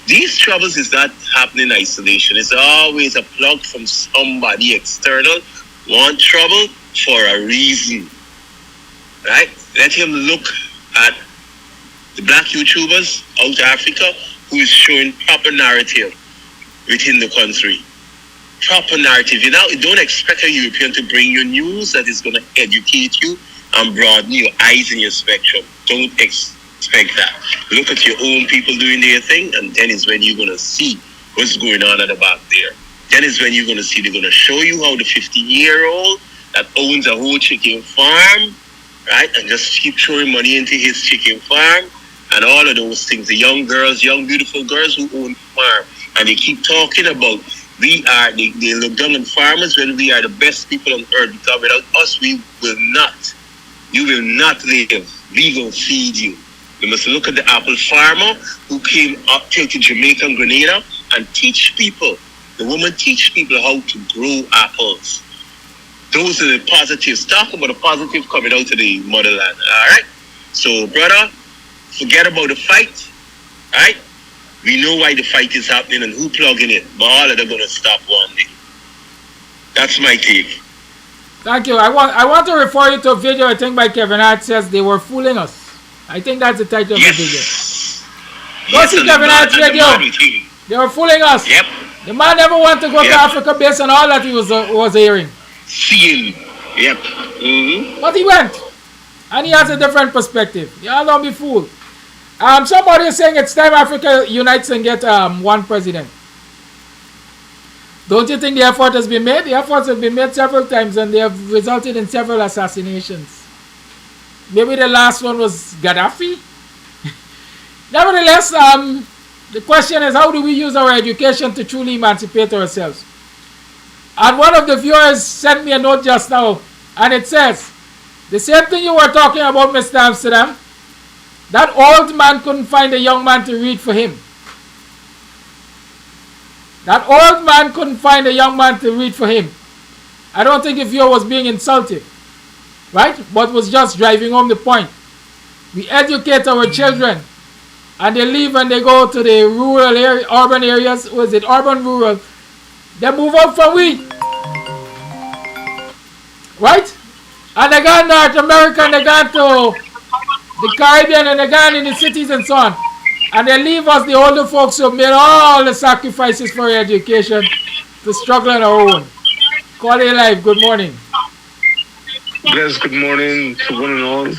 These troubles is not happening in isolation. It's always a plug from somebody external. Want trouble for a reason, right? Let him look at the black YouTubers out of Africa who is showing proper narrative within the country. Proper narrative. You don't expect a European to bring you news that is going to educate you and broaden your eyes and your spectrum. Don't expect that. Look at your own people doing their thing, and then is when you're going to see what's going on at the back there. Then is when you're going to see they're going to show you how the 50-year-old that owns a whole chicken farm, right, and just keep throwing money into his chicken farm and all of those things. The young girls, young beautiful girls who own farm, and they keep talking about they look down on farmers when we are the best people on earth, because without us you will not live. We will feed you. You must look at the apple farmer who came up to Jamaica and Grenada and teach people. The woman teach people how to grow apples. Those are the positives. Talk about the positive coming out of the motherland. All right. So, brother, forget about the fight. All right. We know why the fight is happening and who plugging it, but all of them going to stop one day. That's my take. Thank you. I want to refer you to a video, I think, by Kevin Hart, says they were fooling us. I think that's the title of the video. Go see Kevin Hart's video. They were fooling us. Yep. The man never wanted to go to Africa based on all that he was hearing. Seeing. Yep. Mm-hmm. But he went. And he has a different perspective. Y'all don't be fooled. Somebody is saying it's time Africa unites and get one president. Don't you think the effort has been made? The efforts have been made several times and they have resulted in several assassinations. Maybe the last one was Gaddafi. Nevertheless, the question is, how do we use our education to truly emancipate ourselves? And one of the viewers sent me a note just now, and it says, the same thing you were talking about, Mr. Amsterdam, that old man couldn't find a young man to read for him. That old man couldn't find a young man to read for him. I don't think the viewer was being insulted, right? But was just driving home the point. We educate our children and they leave and they go to the rural area, urban areas. Was it urban, rural? They move out from we, right? And they go North America, and they go to the Caribbean, and they go in the cities and so on. And they leave us, the older folks who have made all the sacrifices for education, to struggle on our own. Call it live. Good morning. Yes, good morning to one and all.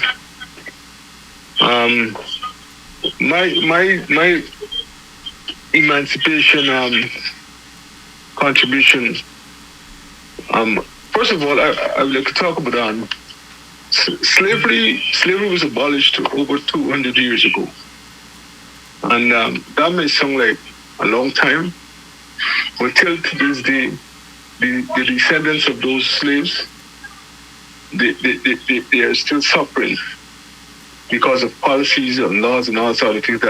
My emancipation contribution. First of all, I would like to talk about slavery. Slavery was abolished over 200 years ago, and that may sound like a long time, but till to this day, the descendants of those slaves, they are still suffering because of policies and laws and all sorts of things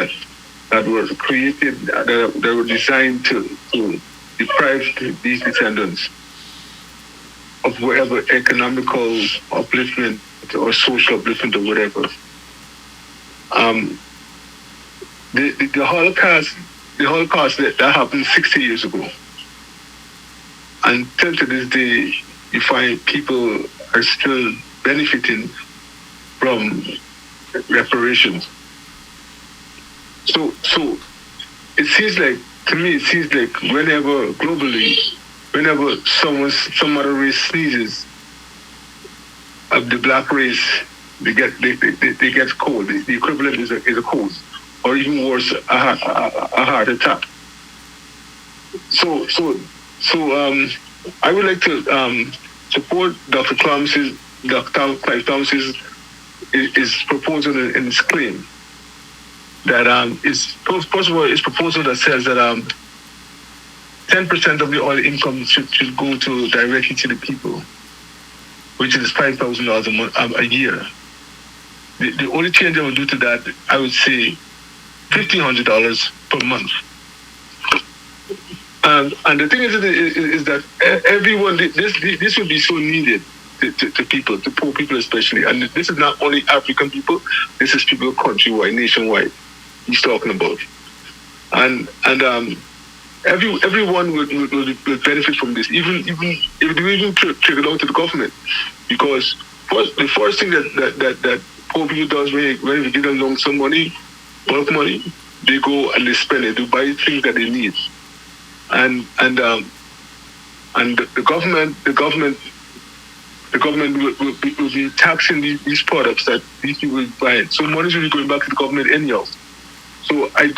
that were created, that were designed to deprive these descendants of whatever economical upliftment or social upliftment or whatever. The Holocaust that happened 60 years ago. And till to this day, you find people are still benefiting from reparations. So it seems like, to me, whenever globally, whenever some other race sneezes, of the black race, they get cold. The equivalent is a cold, or even worse, a heart attack. So I would like to support Dr. Clive Thomas's proposal in his claim that first of all, his proposal that says that 10% of the oil income should go directly to the people, which is $5,000 a year. The only change I would do to that, I would say $1,500 per month. And the thing is that everyone, this would be so needed to people, to poor people especially. And this is not only African people, this is people countrywide, nationwide, he's talking about. And everyone would benefit from this, even if they even trickle down to the government. Because the first thing that poor people does when they get along some money, bulk money, they go and they spend it, they buy things that they need. And the government will be taxing these products that these people will buy. So money will be going back to the government anyhow. So I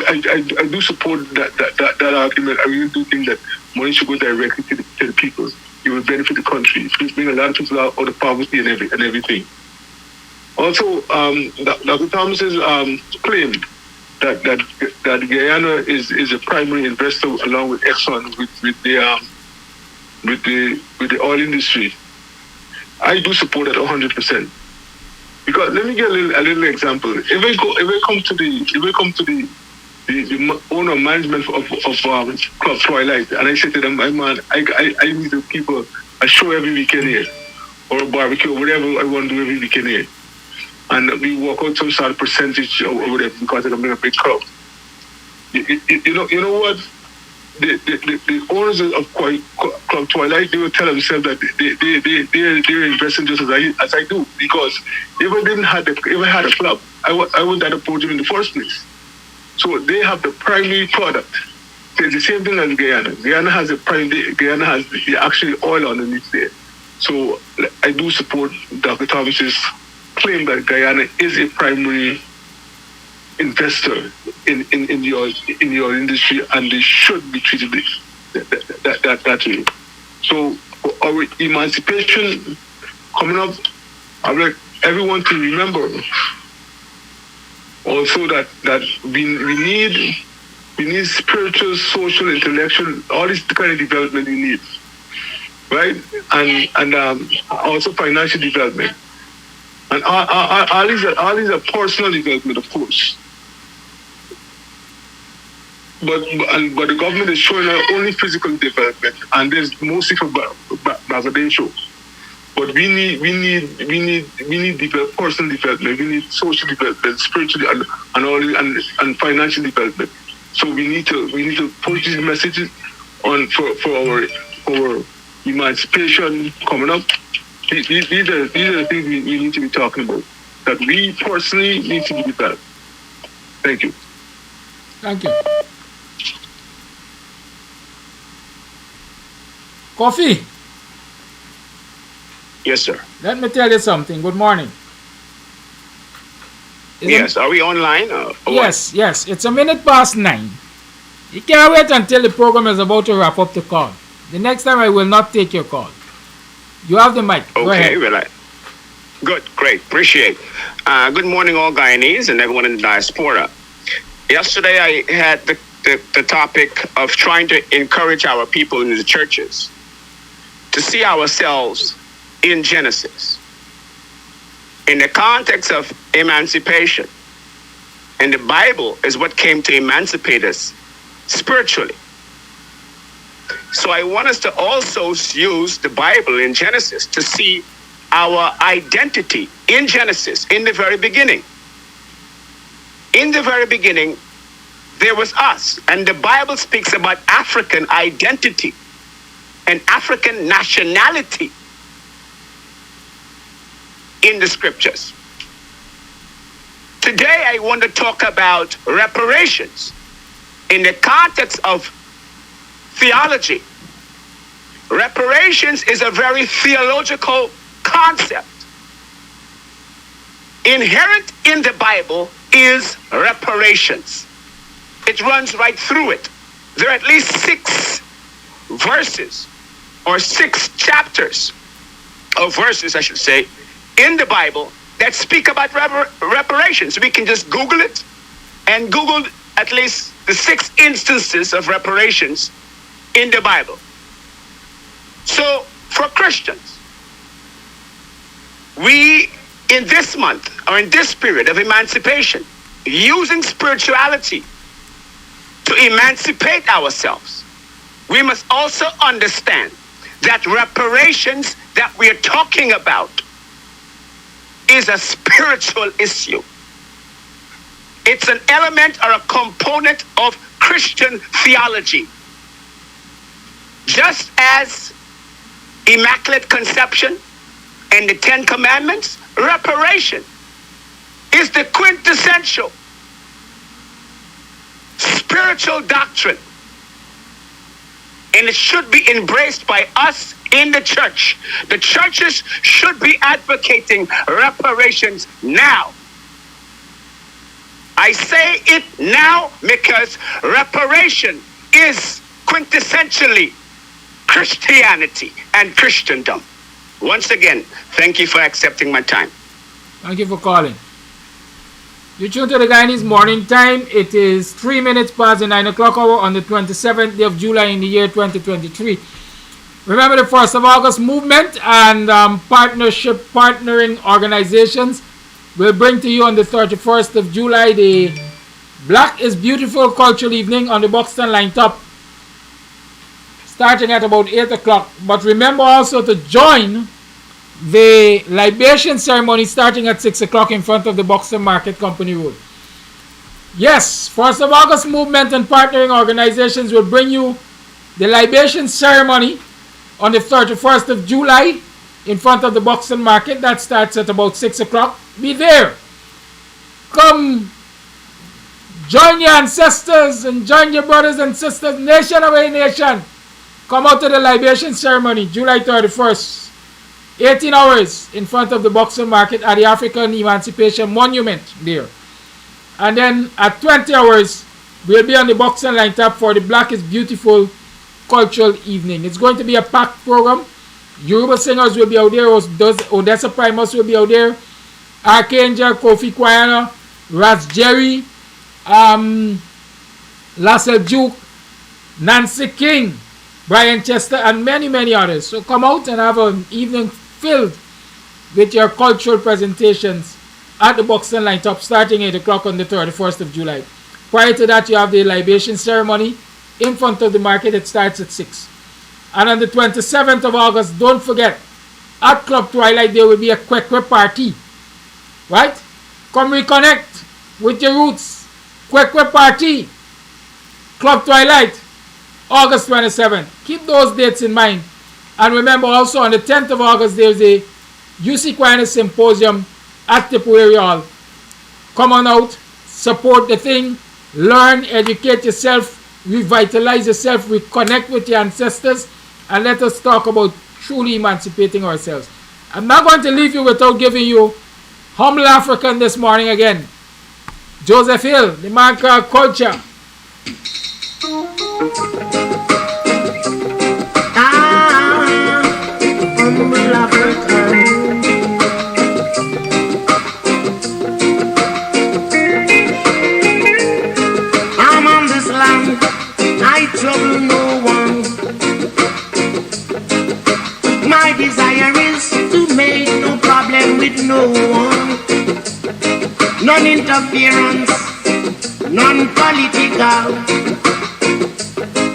do support that argument. I really do think that money should go directly to the people. It will benefit the country. It will bring a lot of people out of poverty and everything. Also, Dr. Thomas's claim that Guyana is a primary investor along with Exxon with the oil industry. I do support that 100%. Because let me get a little example. If we come to the owner management of Club Twilight, and I say to them, man, I need the people a show every weekend here, or a barbecue, or whatever I want to do every weekend here. And we work out some sort of percentage or whatever because I'm in a big crowd. You know what? The owners of Club Twilight, they will tell themselves that they're investing just as I do, because if I had a club, I wouldn't have approached them in the first place. So they have the primary product. It's the same thing as Guyana. Guyana has the actual oil underneath there. So I do support Dr. Thomas's claim that Guyana is a primary investor in the oil industry, and they should be treated that way. So for our emancipation coming up, I would like everyone to remember also that we need spiritual, social, intellectual, all this kind of development we need, right? And also financial development. And all these are personal development, of course. But the government is showing only physical development, and there's mostly for Bangladesh. But we need personal development. We need social development, spiritual and financial development. So we need to push these messages on for our emancipation coming up. These are the things we need to be talking about, that we personally need to be developed. Thank you. Thank you. Coffee. Yes, sir. Let me tell you something. Good morning. Yes, are we online? Or yes, yes. It's 9:01. You can't wait until the program is about to wrap up the call. The next time I will not take your call. You have the mic. Go ahead. Well, good, great, appreciate. Good morning, all Guyanese and everyone in the diaspora. Yesterday, I had the topic of trying to encourage our people in the churches to see ourselves in Genesis, in the context of emancipation. And the Bible is what came to emancipate us spiritually. So I want us to also use the Bible in Genesis to see our identity in Genesis, in the very beginning. In the very beginning, there was us. And the Bible speaks about African identity and African nationality in the scriptures. Today, I want to talk about reparations in the context of theology. Reparations is a very theological concept. Inherent in the Bible is reparations. It runs right through it. There are at least 6 verses or 6 chapters of verses, I should say, in the Bible that speak about reparations. We can just Google it and Google at least the 6 instances of reparations in the Bible. So for Christians, we in this month or in this period of emancipation, using spirituality to emancipate ourselves, we must also understand that reparations that we are talking about is a spiritual issue. It's an element or a component of Christian theology. Just as Immaculate Conception and the 10 Commandments, reparation is the quintessential spiritual doctrine. And it should be embraced by us in the church. The churches should be advocating reparations now. I say it now because reparation is quintessentially Christianity and Christendom. Once again, thank you for accepting my time. Thank you for calling. You tune to the Guyanese Morning Time. It is 3 minutes past the 9 o'clock hour on the 27th day of July in the year 2023. Remember the 1st of August movement and partnering organizations will bring to you on the 31st of July the Black is Beautiful Cultural Evening on the Buxton Line Top, starting at about 8 o'clock. But remember also to join the libation ceremony starting at 6 o'clock in front of the Buxton Market Company Road. Yes, 1st of August movement and partnering organizations will bring you the libation ceremony on the 31st of July in front of the Buxton Market. That starts at about 6 o'clock. Be there. Come join your ancestors and join your brothers and sisters, nation away nation. Come out to the libation ceremony, July 31st. 18 hours in front of the Buxton Market at the African Emancipation Monument there. And then at 20 hours, we'll be on the Buxton Line Top for the Black is Beautiful Cultural Evening. It's going to be a packed program. Yoruba singers will be out there. Odessa Primus will be out there. Archangel, Kofi Guyana, Raz Jerry, Lassell Duke, Nancy King, Brian Chester, and many, many others. So come out and have an evening filled with your cultural presentations at the Buxton Line Top starting 8 o'clock on the 31st of July. Prior to that, you have the libation ceremony in front of the market. It starts at 6. And on the 27th of August, don't forget, at Club Twilight there will be a Kwekwe party. Right? Come reconnect with your roots. Kwekwe party. Club Twilight. August 27th. Keep those dates in mind. And remember also on the 10th of August there's a UC GUYANESE Symposium at Tipperary Hall. Come on out, support the thing, learn, educate yourself, revitalize yourself, reconnect with your ancestors, and let us talk about truly emancipating ourselves. I'm not going to leave you without giving you Humble African this morning again. Joseph Hill, the man called Culture. Humble African. I'm on this land, I trouble no one. My desire is to make no problem with no one. None interference, none political.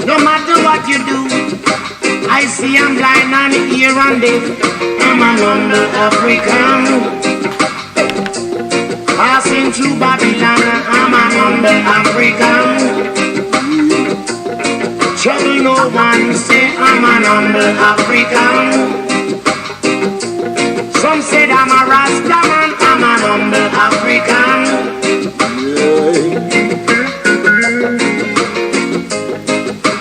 No matter what you do, I see I'm blind and hear and deaf. I'm an humble African. Passing through Babylon, I'm an humble African. Trouble no one, say I'm an humble African. Some said I'm a Rasta man, I'm an humble African.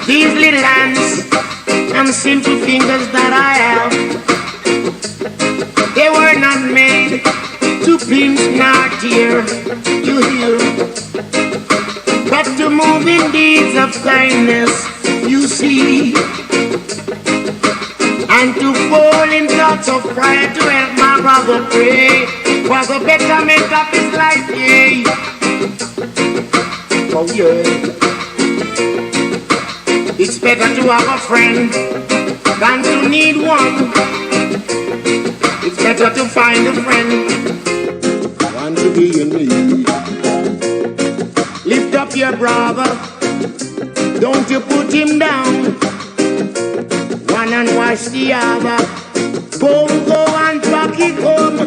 These little hands and simple fingers that I have, they were not made to pinch nor tear, you hear, but to move in deeds of kindness, you see, and to fall in thoughts of prayer to help my brother pray for the betterment of his life, yeah. Oh yeah. It's better to have a friend than to need one. It's better to find a friend than to be in need. Lift up your brother, don't you put him down. One and wash the other. Go and track it home.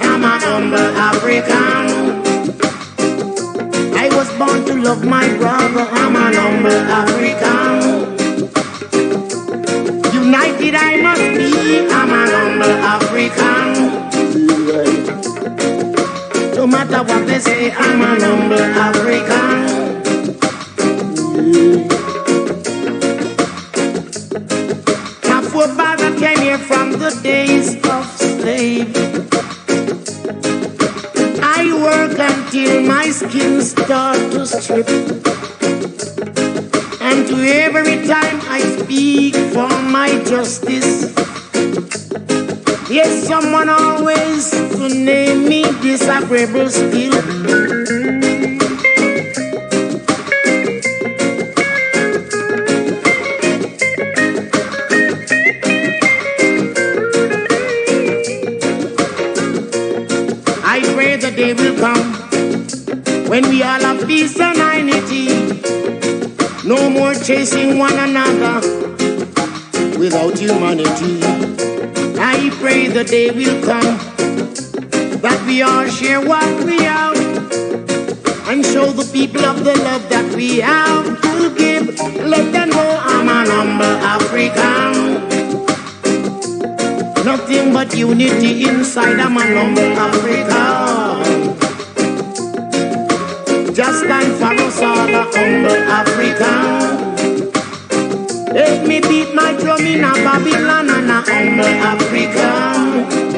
I'm an humble African. I was born to love my brother. I'm an humble African. United I must be. I'm an humble African. No matter what they say, I'm an humble African. My forefather came here from the days of slavery. I work until my skin starts to strip. And to every time I speak for my justice, yes, someone always to name me disagreeable still. I pray the day will come when we all have peace and unity. No more chasing one another without humanity. I pray the day will come that we all share what we have and show the people of the love that we have to give. Let them know I'm an humble African. Nothing but unity inside. I'm an humble African. Just stand for us all, a humble African. Let me beat my drum in a Babylon and a humble African.